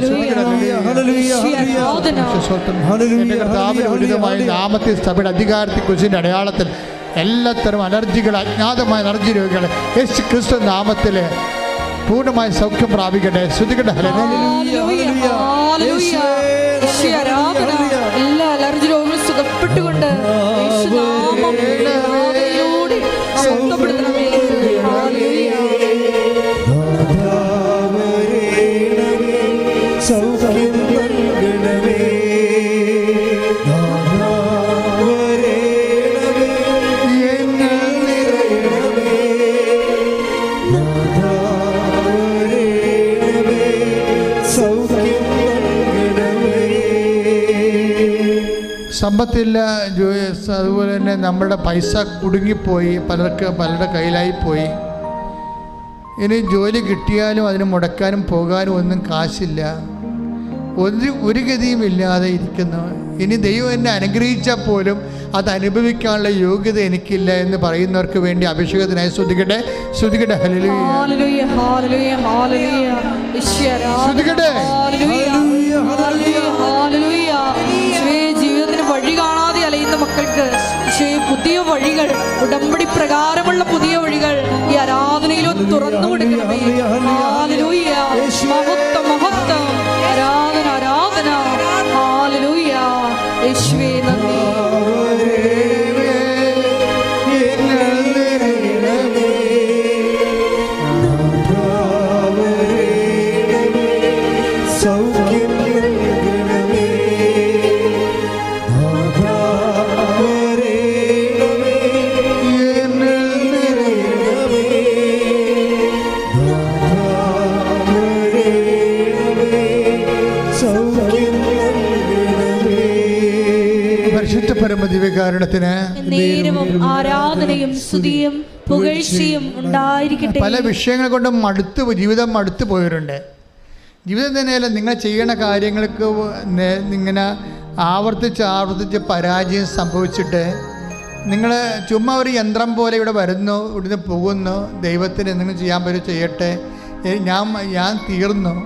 എൻ്റെ കർത്താവിൻ്റെ ഉന്നതമായ നാമത്തിൽ സഭയുടെ അധികാരത്തിൽ കുറിച്ചിൻ്റെ അടയാളത്തിൽ എല്ലാത്തരം അലർജികൾ, അജ്ഞാതമായ അലർജി രോഗികൾ യേശു ക്രിസ്തു നാമത്തിൽ പൂർണ്ണമായി സൗഖ്യം പ്രാപിക്കട്ടെ. ശ്രുതിക്കട്ടെ. എല്ലാ അലർജി രോഗങ്ങളും സുഖപ്പെട്ടുകൊണ്ട് സമ്പത്തില്ല, അതുപോലെ തന്നെ നമ്മുടെ പൈസ കുടുങ്ങിപ്പോയി, പലരുടെ കയ്യിലായിപ്പോയി. ഇനി ജോലി കിട്ടിയാലും അതിന് മുടക്കാനും പോകാനും ഒന്നും കാശില്ല, ഒരു ഗതിയും ഇല്ലാതെ ഇരിക്കുന്നു. ഇനി ദൈവം എന്നെ അനുഗ്രഹിച്ചാൽ പോലും അത് അനുഭവിക്കാനുള്ള യോഗ്യത എനിക്കില്ല എന്ന് പറയുന്നവർക്ക് വേണ്ടി അഭിഷേകത്തിനായി ശ്രദ്ധിക്കട്ടെ, ശ്രദ്ധിക്കട്ടെ. ശ്രദ്ധിക്കട്ടെ. ജീവിതത്തിന് വഴി കാണാതെ അലയുന്ന മക്കൾക്ക് പുതിയ വഴികൾ, ഉടമ്പടി പ്രകാരമുള്ള പുതിയ വഴികൾ ഈ ആരാധനയിലും തുറന്നു കൊടുക്കണമേ. ഹല്ലേലൂയ, മഹത്വം മഹത്വം, ആരാധന ആരാധന. ഹല്ലേലൂയ, യേശുവേ നന്ദി. ദിവ്യകാരുണ്യത്തിന് നേരവും ആരാധനയും സ്തുതിയും പുകഴ്ചയും ഉണ്ടായിരിക്കട്ടെ. പല വിഷയങ്ങൾ കൊണ്ട് ജീവിതം മടുത്തു പോയവരുണ്ട്. ജീവിതം തന്നെയല്ല, നിങ്ങൾ ചെയ്യണ കാര്യങ്ങൾക്ക് ഇങ്ങനെ ആവർത്തിച്ച് പരാജയം സംഭവിച്ചിട്ട് നിങ്ങൾ ചുമ്മാ ഒരു യന്ത്രം പോലെ ഇവിടെ വരുന്നു, ഇവിടുന്ന് പോകുന്നു, ദൈവത്തിന് എന്തെങ്കിലും ചെയ്യാൻ പറ്റും ചെയ്യട്ടെ, ഞാൻ തീർന്നു,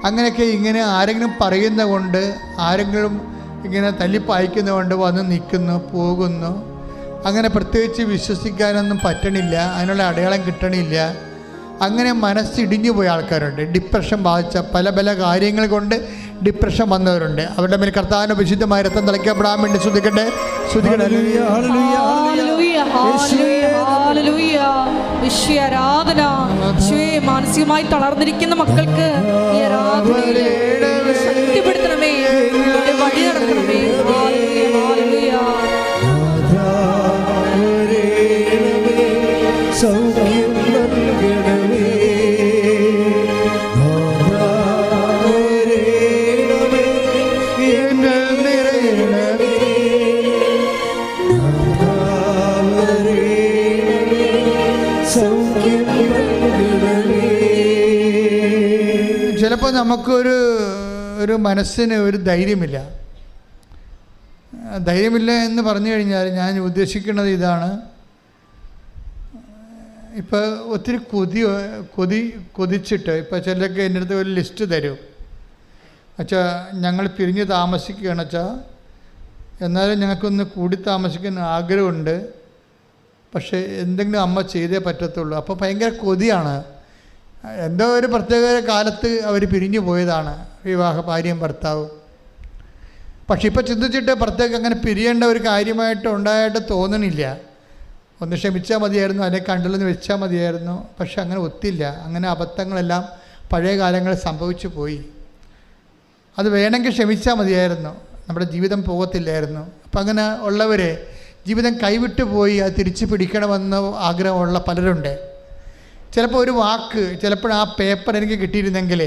അങ്ങനെയൊക്കെ ഇങ്ങനെ ആരെങ്കിലും പറയുന്ന കൊണ്ട്, ആരെങ്കിലും ഇങ്ങനെ തല്ലിപ്പായിക്കുന്നതുകൊണ്ട് വന്ന് നിൽക്കുന്നു, പോകുന്നു. അങ്ങനെ പ്രത്യേകിച്ച് വിശ്വസിക്കാനൊന്നും പറ്റണില്ല, അതിനുള്ള അടയാളം കിട്ടണില്ല. അങ്ങനെ മനസ്സിടിഞ്ഞു പോയ ആൾക്കാരുണ്ട്. ഡിപ്രഷൻ ബാധിച്ച പല കാര്യങ്ങൾ കൊണ്ട് ഡിപ്രഷൻ വന്നവരുണ്ട്. അവരുടെ മേൽ കർത്താവിന്റെ വിശുദ്ധമായ രക്തം തളിക്കപ്പെടാൻ വേണ്ടി ശ്രദ്ധിക്കട്ടെ, ശ്രദ്ധിക്കട്ടെ. മാനസികമായി തളർന്നിരിക്കുന്ന മക്കൾക്ക് ഈ ആരാധനയിൽ ശക്തിപ്പെടുത്തണമേ, വഴി നടക്കണമേ. സൗഖ്യം നൽകണമേ, ചിലപ്പോൾ നമുക്കൊരു മനസ്സിന് ഒരു ധൈര്യമില്ല എന്ന് പറഞ്ഞു കഴിഞ്ഞാൽ ഞാൻ ഉദ്ദേശിക്കുന്നത് ഇതാണ്. ഇപ്പോൾ ഒത്തിരി കൊതിച്ചിട്ട് ഇപ്പോൾ ചിലരൊക്കെ എൻ്റെ അടുത്ത് ഒരു ലിസ്റ്റ് തരും. അച്ഛാ ഞങ്ങൾ പിരിഞ്ഞ് താമസിക്കുകയാണ് അച്ഛാ, എന്നാലും ഞങ്ങൾക്കൊന്ന് കൂടി താമസിക്കാൻ ആഗ്രഹമുണ്ട്, പക്ഷേ എന്തെങ്കിലും അമ്മ ചെയ്തേ പറ്റത്തുള്ളൂ. അപ്പോൾ ഭയങ്കര കൊതിയാണ്. എന്തോ ഒരു പ്രത്യേക കാലത്ത് അവർ പിരിഞ്ഞു പോയതാണ്, ഭാര്യയും ഭർത്താവും. പക്ഷെ ഇപ്പോൾ ചിന്തിച്ചിട്ട് പ്രത്യേകം അങ്ങനെ പിരിയേണ്ട ഒരു കാര്യമായിട്ട് ഉണ്ടായിട്ട് തോന്നണില്ല. ഒന്ന് ക്ഷമിച്ചാൽ മതിയായിരുന്നു, അതിനെ കണ്ടില്ലെന്ന് വെച്ചാൽ മതിയായിരുന്നു. പക്ഷെ അങ്ങനെ ഒത്തില്ല. അങ്ങനെ അബദ്ധങ്ങളെല്ലാം പഴയ കാലങ്ങളിൽ സംഭവിച്ചു പോയി. അത് വേണമെങ്കിൽ ക്ഷമിച്ചാൽ മതിയായിരുന്നു, നമ്മുടെ ജീവിതം പോകത്തില്ലായിരുന്നു. അപ്പം അങ്ങനെ ഉള്ളവരെ ജീവിതം കൈവിട്ടു പോയി അത് തിരിച്ചു പിടിക്കണമെന്ന് ആഗ്രഹമുള്ള പലരുണ്ട്. ചിലപ്പോൾ ഒരു വാക്ക്, ചിലപ്പോൾ ആ പേപ്പർ എനിക്ക് കിട്ടിയിരുന്നെങ്കിൽ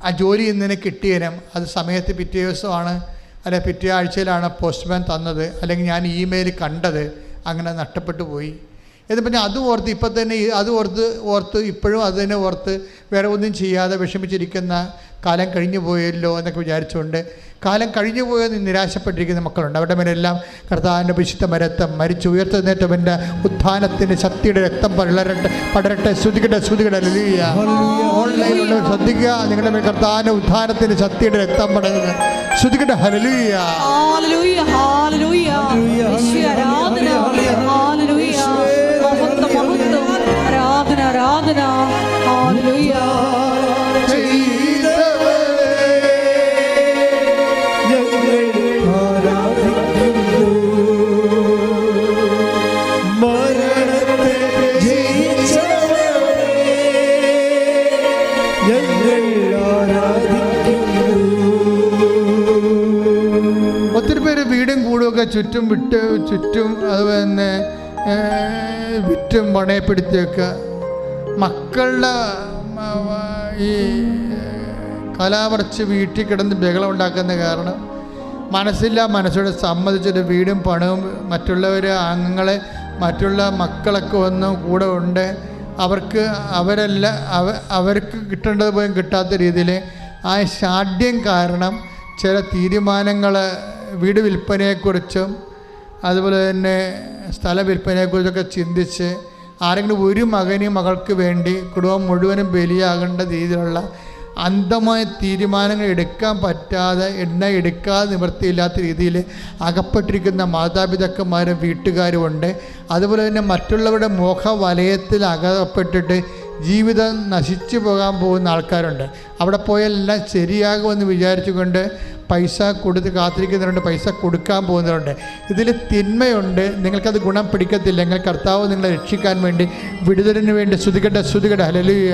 ആ ജോലി ഇന്ന് കിട്ടിയനും അത് സമയത്ത് പിറ്റേ ദിവസമാണ്, അല്ലെങ്കിൽ പിറ്റേ ആഴ്ചയിലാണ് പോസ്റ്റ്മാൻ തന്നത്, അല്ലെങ്കിൽ ഞാൻ ഇമെയിൽ കണ്ടത്, അങ്ങനെ നഷ്ടപ്പെട്ടു പോയി എന്ന് പറഞ്ഞാൽ അത് ഓർത്ത് ഇപ്പം തന്നെ അത് ഓർത്ത് ഇപ്പോഴും അത് തന്നെ ഓർത്ത് വേറെ ഒന്നും ചെയ്യാതെ വിഷമിച്ചിരിക്കുന്ന കാലം കഴിഞ്ഞു പോയല്ലോ എന്നൊക്കെ വിചാരിച്ചുകൊണ്ട് കാലം കഴിഞ്ഞു പോയെന്ന് നിരാശപ്പെട്ടിരിക്കുന്ന മക്കളുണ്ട്. അവരുടെ മേലെല്ലാം കർത്താവിൻ്റെ വിശുദ്ധ രക്തം മരിച്ചു ഉയർത്തെഴുന്നേറ്റവൻ്റെ ഉത്ഥാനത്തിൻ്റെ ശക്തിയുടെ രക്തം പടരട്ടെ. ശ്രുതികട്ടെ ഹല്ലേലൂയ. ഓൺലൈനിലുള്ള ശ്രദ്ധിക്കുക, നിങ്ങളുടെ മേൽ കർത്താവിൻ്റെ ഉത്ഥാനത്തിൻ്റെ ശക്തിയുടെ രക്തം പടരുന്നത്. ശ്രുതികട്ടെ ഹല്ലേലൂയ. ഹല്ലേലൂയ ഹല്ലേലൂയ. യേശുവേ ആരാധന. ഹല്ലേലൂയ. മഹത്വം ആരാധന ആരാധന. ഹല്ലേലൂയ. ഒത്തിരി പേര് വീടും കൂടുമൊക്കെ ചുറ്റും അതുപോലെ തന്നെ വിറ്റും പണയപ്പെടുത്തിയൊക്കെ മക്കളുടെ ഈ കലാപറിച്ച് വീട്ടിൽ കിടന്ന് ബഹളം ഉണ്ടാക്കുന്ന കാരണം മനസ്സോടെ സമ്മതിച്ചിട്ട് വീടും പണവും മറ്റുള്ളവർ അംഗങ്ങളെ മറ്റുള്ള മക്കളൊക്കെ ഒന്നും കൂടെ ഉണ്ട് അവർക്ക് കിട്ടേണ്ടത് പോലും കിട്ടാത്ത രീതിയിൽ ആ ഷാഢ്യം കാരണം ചില തീരുമാനങ്ങൾ വീട് വിൽപ്പനയെക്കുറിച്ചും അതുപോലെ തന്നെ സ്ഥല വിൽപ്പനയെക്കുറിച്ചൊക്കെ ചിന്തിച്ച് ആരെങ്കിലും ഒരു മകൾക്ക് വേണ്ടി കുടുംബം മുഴുവനും ബലിയാകേണ്ട രീതിയിലുള്ള അന്ധമായ തീരുമാനങ്ങൾ എടുക്കാൻ പറ്റാതെ എടുക്കാതെ നിവൃത്തിയില്ലാത്ത രീതിയിൽ അകപ്പെട്ടിരിക്കുന്ന മാതാപിതാക്കന്മാരും വീട്ടുകാരുമുണ്ട്. അതുപോലെ തന്നെ മറ്റുള്ളവരുടെ മോഹവലയത്തിൽ അകപ്പെട്ടിട്ട് ജീവിതം നശിച്ചു പോകാൻ പോകുന്ന ആൾക്കാരുണ്ട്. അവിടെ പോയെല്ലാം ശരിയാകുമെന്ന് വിചാരിച്ചുകൊണ്ട് പൈസ കൊടുത്ത് കാത്തിരിക്കുന്നവരുണ്ട്, പൈസ കൊടുക്കാൻ പോകുന്നവരുണ്ട്. ഇതിൽ തിന്മയുണ്ട്. നിങ്ങൾക്കത് ഗുണം പിടിക്കത്തില്ല. നിങ്ങൾ കർത്താവ് നിങ്ങളെ രക്ഷിക്കാൻ വേണ്ടി വിടുതലിന് വേണ്ടി സ്തുതിക്കട്ടെ ഹല്ലേലൂയ.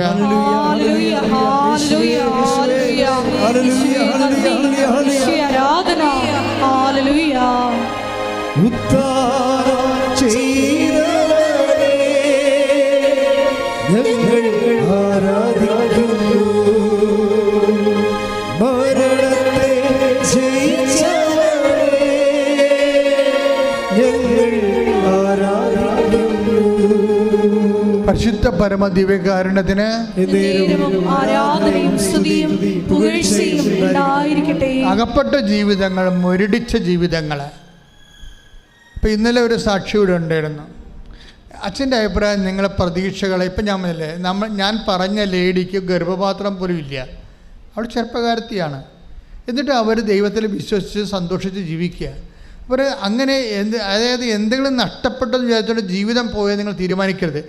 പരിശുദ്ധ പരമ ദിവ്യകാരുണ്യത്തിന് ആരാധനയും സ്തുതിയും പുകഴ്ചയും ഉണ്ടായിരിക്കട്ടെ. അകപ്പെട്ട ജീവിതങ്ങൾ, മുരടിച്ച ജീവിതങ്ങൾ. ഇപ്പം ഇന്നലെ ഒരു സാക്ഷി ഇവിടെ ഉണ്ടായിരുന്നു. അച്ഛൻ്റെ അഭിപ്രായം നിങ്ങളെ പ്രതീക്ഷകളെ ഇപ്പം ഞാൻ പറഞ്ഞ ലേഡിക്ക് ഗർഭപാത്രം പോലും ഇല്ല. അവൾ ചെറുപ്പക്കാരത്തിയാണ്. എന്നിട്ട് അവർ ദൈവത്തിൽ വിശ്വസിച്ച് സന്തോഷിച്ച് ജീവിക്കുക. അവർ അങ്ങനെ അതായത് എന്തെങ്കിലും നഷ്ടപ്പെട്ടെന്ന് വിചാരിച്ചുകൊണ്ട് ജീവിതം പോയാൽ നിങ്ങൾ തീരുമാനിക്കരുത്.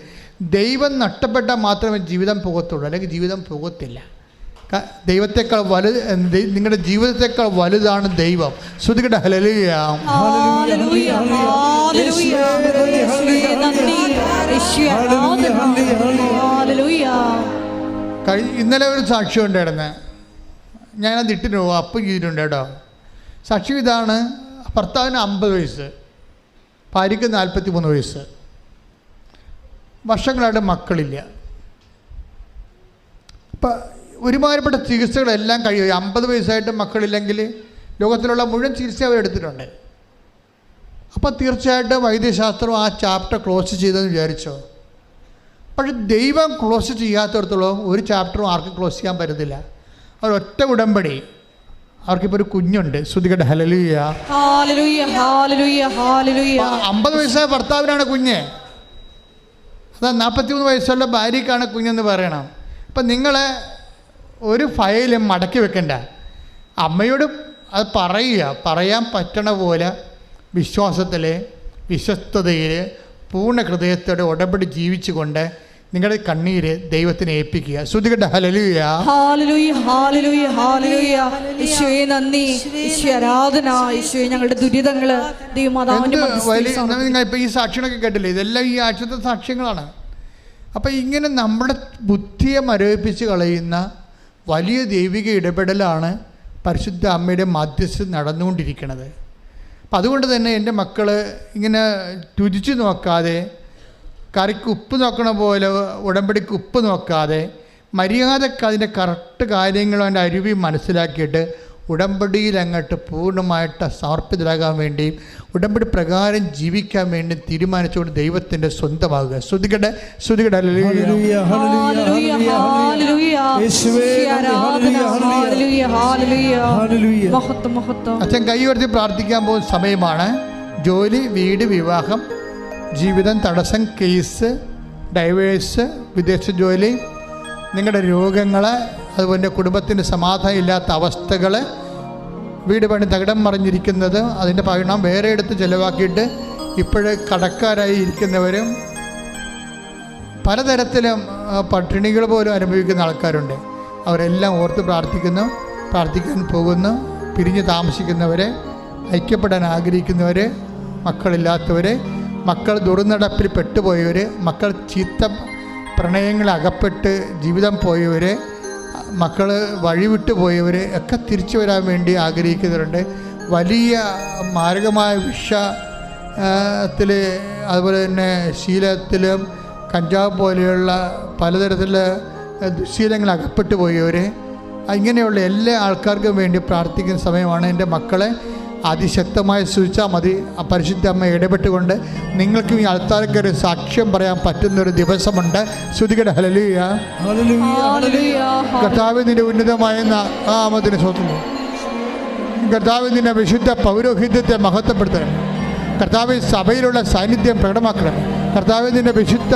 ദൈവം നഷ്ടപ്പെട്ടാൽ മാത്രമേ ജീവിതം പോകത്തുള്ളൂ, അല്ലെങ്കിൽ ജീവിതം പോകത്തില്ല. ദൈവത്തെക്കാൾ നിങ്ങളുടെ ജീവിതത്തെക്കാൾ വലുതാണ് ദൈവം. ശ്രുതികട്ടെ ഹല്ലേലൂയ. ഇന്നലെ ഒരു സാക്ഷ്യം ഉണ്ടായിരുന്നു. ഞാനത് ഇട്ടിട്ട് അപ്പം ചെയ്തിട്ടുണ്ട് കേട്ടോ. സാക്ഷ്യം ഇതാണ്. ഭർത്താവിന് 50 വയസ്സ്, ഭാര്യയ്ക്ക് 43 വയസ്സ്. വർഷങ്ങളായിട്ട് മക്കളില്ല. അപ്പം ഒരുമാതിരിപ്പെട്ട ചികിത്സകളെല്ലാം കഴിയും. 50 വയസ്സായിട്ട് മക്കളില്ലെങ്കിൽ ലോകത്തിലുള്ള മുഴുവൻ ചികിത്സ അവരെടുത്തിട്ടുണ്ട്. അപ്പം തീർച്ചയായിട്ടും വൈദ്യശാസ്ത്രം ആ ചാപ്റ്റർ ക്ലോസ് ചെയ്തെന്ന് വിചാരിച്ചോ. പക്ഷെ ദൈവം ക്ലോസ് ചെയ്യാത്തടത്തോളം ഒരു ചാപ്റ്ററും ആർക്കും ക്ലോസ് ചെയ്യാൻ പറ്റത്തില്ല. ഒരൊറ്റ ഉടമ്പടി. അവർക്കിപ്പോൾ ഒരു കുഞ്ഞുണ്ട്. ശ്രുതികട്ടെ ഹല്ലേലൂയ. 50 വയസ്സായ ഭർത്താവിനാണ് കുഞ്ഞ്. അതാ 43 വയസ്സുള്ള ഭാര്യയ്ക്കാണ് കുഞ്ഞെന്ന് പറയണം. അപ്പം നിങ്ങൾ ഒരു ഫയലും മടക്കി വെക്കണ്ട. അമ്മയോട് അത് പറയാൻ പറ്റണ പോലെ വിശ്വാസത്തിൽ, വിശ്വസ്തതയിൽ, പൂർണ്ണ ഹൃദയത്തോടെ ഉടമ്പടി ജീവിച്ചുകൊണ്ട് നിങ്ങളുടെ കണ്ണീര് ദൈവത്തിനെ ഏൽപ്പിക്കുക. ശ്രുതികട്ടെ ഹല്ലേലൂയ. യേശുവേ നന്ദി, യേശുവേ ആരാധന, യേശുവേ ഞങ്ങളുടെ ദുരിതങ്ങള് നിങ്ങൾ ഇപ്പം ഈ സാക്ഷ്യങ്ങളൊക്കെ കേട്ടില്ലേ? ഇതെല്ലാം ഈ ആഴ്ചത്തെ സാക്ഷ്യങ്ങളാണ്. അപ്പം ഇങ്ങനെ നമ്മുടെ ബുദ്ധിയെ മരവിപ്പിച്ച് കളയുന്ന വലിയ ദൈവിക ഇടപെടലാണ് പരിശുദ്ധ അമ്മയുടെ മധ്യസ്ഥ നടന്നുകൊണ്ടിരിക്കുന്നത്. അപ്പം അതുകൊണ്ട് തന്നെ എൻ്റെ മക്കൾ ഇങ്ങനെ രുചിച്ച് നോക്കാതെ, കറിക്ക് ഉപ്പ് നോക്കണ പോലെ ഉടമ്പടിക്ക് ഉപ്പ് നോക്കാതെ, മര്യാദക്ക് അതിൻ്റെ കറക്റ്റ് കാര്യങ്ങളും അതിൻ്റെ അരുവി മനസ്സിലാക്കിയിട്ട് ഉടമ്പടിയിൽ അങ്ങോട്ട് പൂർണ്ണമായിട്ട് സമർപ്പിതരാകാൻ വേണ്ടിയും ഉടമ്പടി പ്രകാരം ജീവിക്കാൻ വേണ്ടി തീരുമാനിച്ചുകൊണ്ട് ദൈവത്തിൻ്റെ സ്വന്തമാകുക. ശ്രുതികടെ ശ്രുതികടെ ഹല്ലേലൂയ ഹല്ലേലൂയ ഹല്ലേലൂയ യേശുവേ ഹല്ലേലൂയ ഹല്ലേലൂയ മഹത്വം മഹത്വം. അച്ഛൻ കൈ ഉയർത്തി പ്രാർത്ഥിക്കാൻ പോകുന്ന സമയമാണ്. ജോലി, വീട്, വിവാഹം, ജീവിതം, തടസ്സം, കേസ്, ഡൈവേഴ്സ്, വിദേശ ജോലി, നിങ്ങളുടെ രോഗങ്ങൾ, അതുപോലെ കുടുംബത്തിൻ്റെ സമാധാനം ഇല്ലാത്ത അവസ്ഥകൾ, വീട് പണി തകിടം മറിഞ്ഞിരിക്കുന്നത്, അതിൻ്റെ പണം വേറെ എടുത്ത് ചിലവാക്കിയിട്ട് ഇപ്പോഴ് കടക്കാരായി ഇരിക്കുന്നവരും, പലതരത്തിലും പട്ടിണികൾ പോലും അനുഭവിക്കുന്ന ആൾക്കാരുണ്ട്. അവരെല്ലാം ഓർത്ത് പ്രാർത്ഥിക്കാൻ പോകുന്നു. പിരിഞ്ഞ് താമസിക്കുന്നവർ, ഐക്യപ്പെടാൻ ആഗ്രഹിക്കുന്നവർ, മക്കളില്ലാത്തവർ, മക്കൾ ദുർനടപ്പിൽ പെട്ടുപോയവർ, മക്കൾ ചീത്ത പ്രണയങ്ങളിൽ അകപ്പെട്ട് ജീവിതം പോയവർ, മക്കൾ വഴിവിട്ടു പോയവർ ഒക്കെ തിരിച്ചു വരാൻ വേണ്ടി ആഗ്രഹിക്കുന്നവരുണ്ട്. വലിയ മാരകമായ വിഷത്തിൽ, അതുപോലെ തന്നെ ശീലത്തിലും കഞ്ചാവ് പോലെയുള്ള പലതരത്തിലുള്ള ദുശ്ശീലങ്ങൾ അകപ്പെട്ടു പോയവർ, ഇങ്ങനെയുള്ള എല്ലാ ആൾക്കാർക്കും വേണ്ടി പ്രാർത്ഥിക്കുന്ന സമയമാണ്. എൻ്റെ മക്കളെ അതിശക്തമായി സൂചിച്ചാൽ മതി. പരിശുദ്ധ അമ്മ ഇടപെട്ടുകൊണ്ട് നിങ്ങൾക്കും ഈ ആൾക്കാർക്ക് സാക്ഷ്യം പറയാൻ പറ്റുന്നൊരു ദിവസമുണ്ട്. ശ്രുതികടെ ഹല്ലേലൂയ കർത്താവ് നിന്റെ ഉന്നതമായ നാമത്തിന് സ്വന്തം. കർത്താവ് നിന്റെ വിശുദ്ധ പൗരോഹിത്യത്തെ മഹത്വപ്പെടുത്തണം. കർത്താവ് സഭയിലുള്ള സാന്നിധ്യം പ്രകടമാക്കണം. കർത്താവ് നിന്റെ വിശുദ്ധ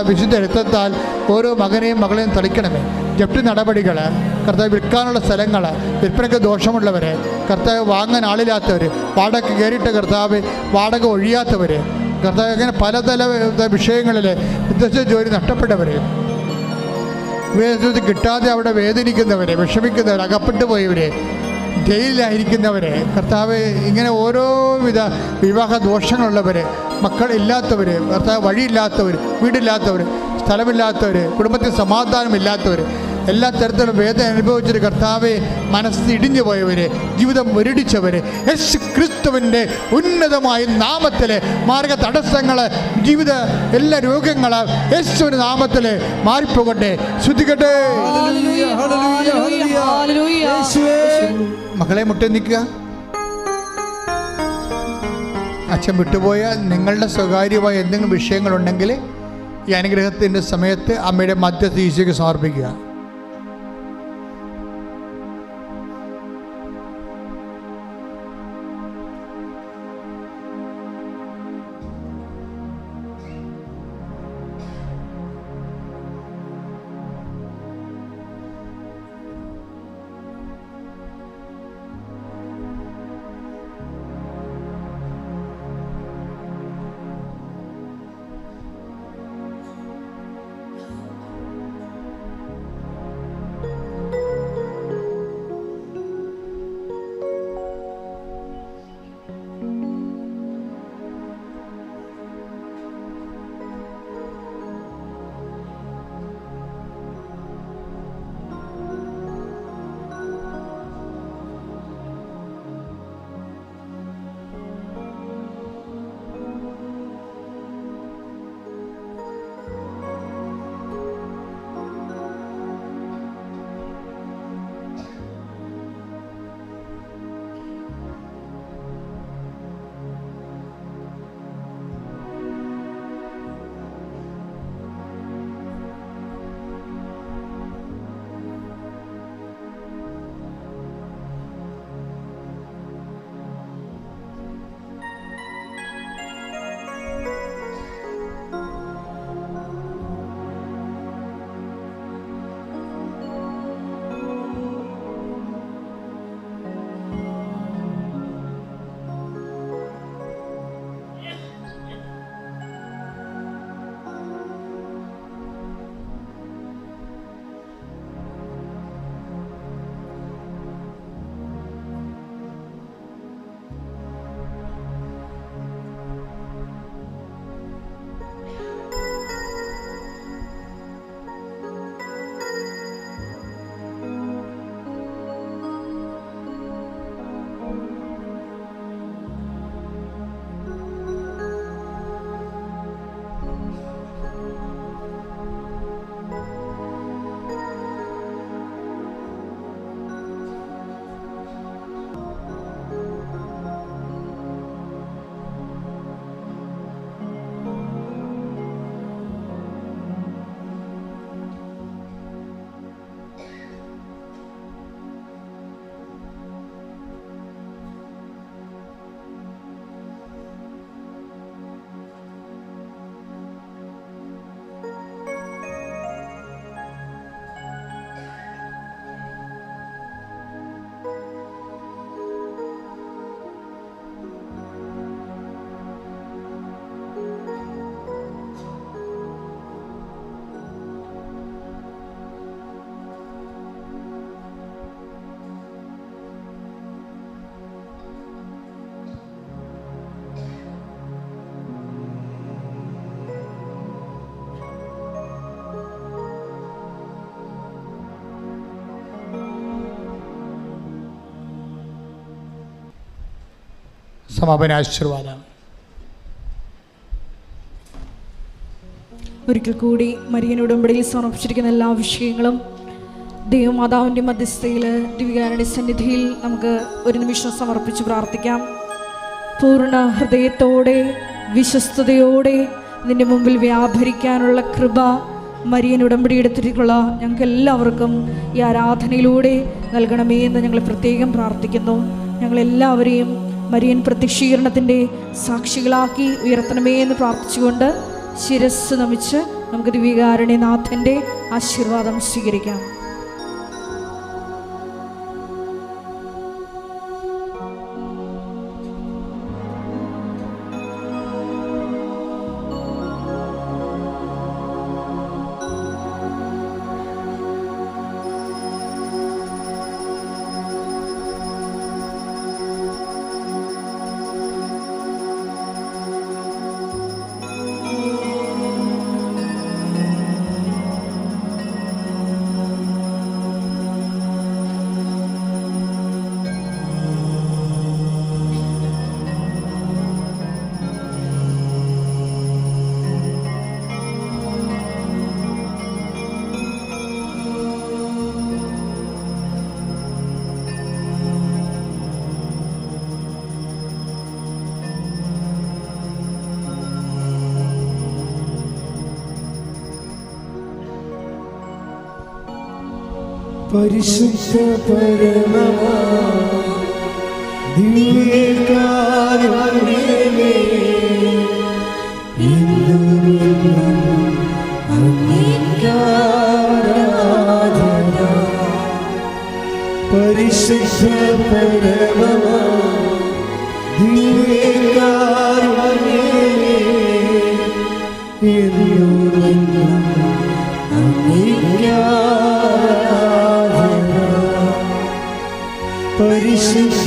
വിശുദ്ധ രക്തത്താൽ ഓരോ മകനെയും മകളെയും തളിക്കണമേ. ജപ്തി നടപടികൾ, കർത്താവ് വിൽക്കാനുള്ള സ്ഥലങ്ങൾ, വിൽപ്പനയ്ക്ക് ദോഷമുള്ളവർ, കർത്താവ് വാങ്ങാൻ ആളില്ലാത്തവർ, വാടക കയറിയിട്ട് കർത്താവ് വാടക ഒഴിയാത്തവർ, കർത്താവ് അങ്ങനെ പലതര വിഷയങ്ങളിൽ വിദേശ ജോലി നഷ്ടപ്പെട്ടവർ, വിദേശത്ത് കിട്ടാതെ അവിടെ വേദനിക്കുന്നവർ, വിഷമിക്കുന്നവർ, അകപ്പെട്ടു പോയവർ, ജയിലിലായിരിക്കുന്നവർ, കർത്താവ് ഇങ്ങനെ ഓരോവിധ വിവാഹ ദോഷങ്ങളുള്ളവർ, മക്കളില്ലാത്തവർ, കർത്താവ് വഴിയില്ലാത്തവർ, വീടില്ലാത്തവർ, സ്ഥലമില്ലാത്തവർ, കുടുംബത്തിൽ സമാധാനമില്ലാത്തവർ, എല്ലാ തരത്തിലും വേദന അനുഭവിച്ചൊരു കർത്താവെ മനസ്സിടിഞ്ഞു പോയവർ, ജീവിതം മുരടിച്ചവർ, യേശു ക്രിസ്തുവിൻ്റെ ഉന്നതമായ നാമത്തിൽ മാർഗ തടസ്സങ്ങൾ, ജീവിത എല്ലാ രോഗങ്ങൾ യേശുവിൻ്റെ നാമത്തിൽ മാറിപ്പോകട്ടെ. ശ്രുതികട്ടെ. മക്കളെ മുട്ടി നിൽക്കുക. അച്ഛൻ വിട്ടുപോയ നിങ്ങളുടെ സ്വകാര്യമായ എന്തെങ്കിലും വിഷയങ്ങളുണ്ടെങ്കിൽ ഈ അനുഗ്രഹത്തിൻ്റെ സമയത്ത് അമ്മയുടെ മധ്യസ്ഥ ഈശോയ്ക്ക് സമർപ്പിക്കുക. സമാപന ആശീർവാദം. ഒരിക്കൽ കൂടി മരിയൻ ഉടമ്പടിയിൽ സമർപ്പിച്ചിരിക്കുന്ന എല്ലാ വിഷയങ്ങളും ദൈവമാതാവിൻ്റെ മധ്യസ്ഥയിൽ ദിവ്യകാരുണ്യ സന്നിധിയിൽ നമുക്ക് ഒരു നിമിഷം സമർപ്പിച്ച് പ്രാർത്ഥിക്കാം. പൂർണ്ണ ഹൃദയത്തോടെ വിശ്വസ്തയോടെ ഇതിൻ്റെ മുമ്പിൽ വ്യാപരിക്കാനുള്ള കൃപ മരിയൻ ഉടമ്പടി എടുത്തിട്ടുള്ള ഞങ്ങൾക്ക് എല്ലാവർക്കും ഈ ആരാധനയിലൂടെ നൽകണമേ എന്ന് ഞങ്ങൾ പ്രത്യേകം പ്രാർത്ഥിക്കുന്നു. ഞങ്ങളെല്ലാവരെയും മരിയൻ പ്രത്യക്ഷീകരണത്തിൻ്റെ സാക്ഷികളാക്കി ഉയർത്തണമേ എന്ന് പ്രാർത്ഥിച്ചുകൊണ്ട് ശിരസ് നമിച്ച് നമുക്ക് ദിവ്യകാരുണ്യനാഥൻ്റെ ആശീർവാദം സ്വീകരിക്കാം. പരിശുദ്ധ പരമമാ ദിവ്യകാരുണ്യമേ, എന്നും അങ്ങേക്കാരാധന. പരിശുദ്ധ പരമമാ ദിവ്യകാരുണ്യമേ, എന്നും അങ്ങേക്കാരാധന. പരിശുദ്ധ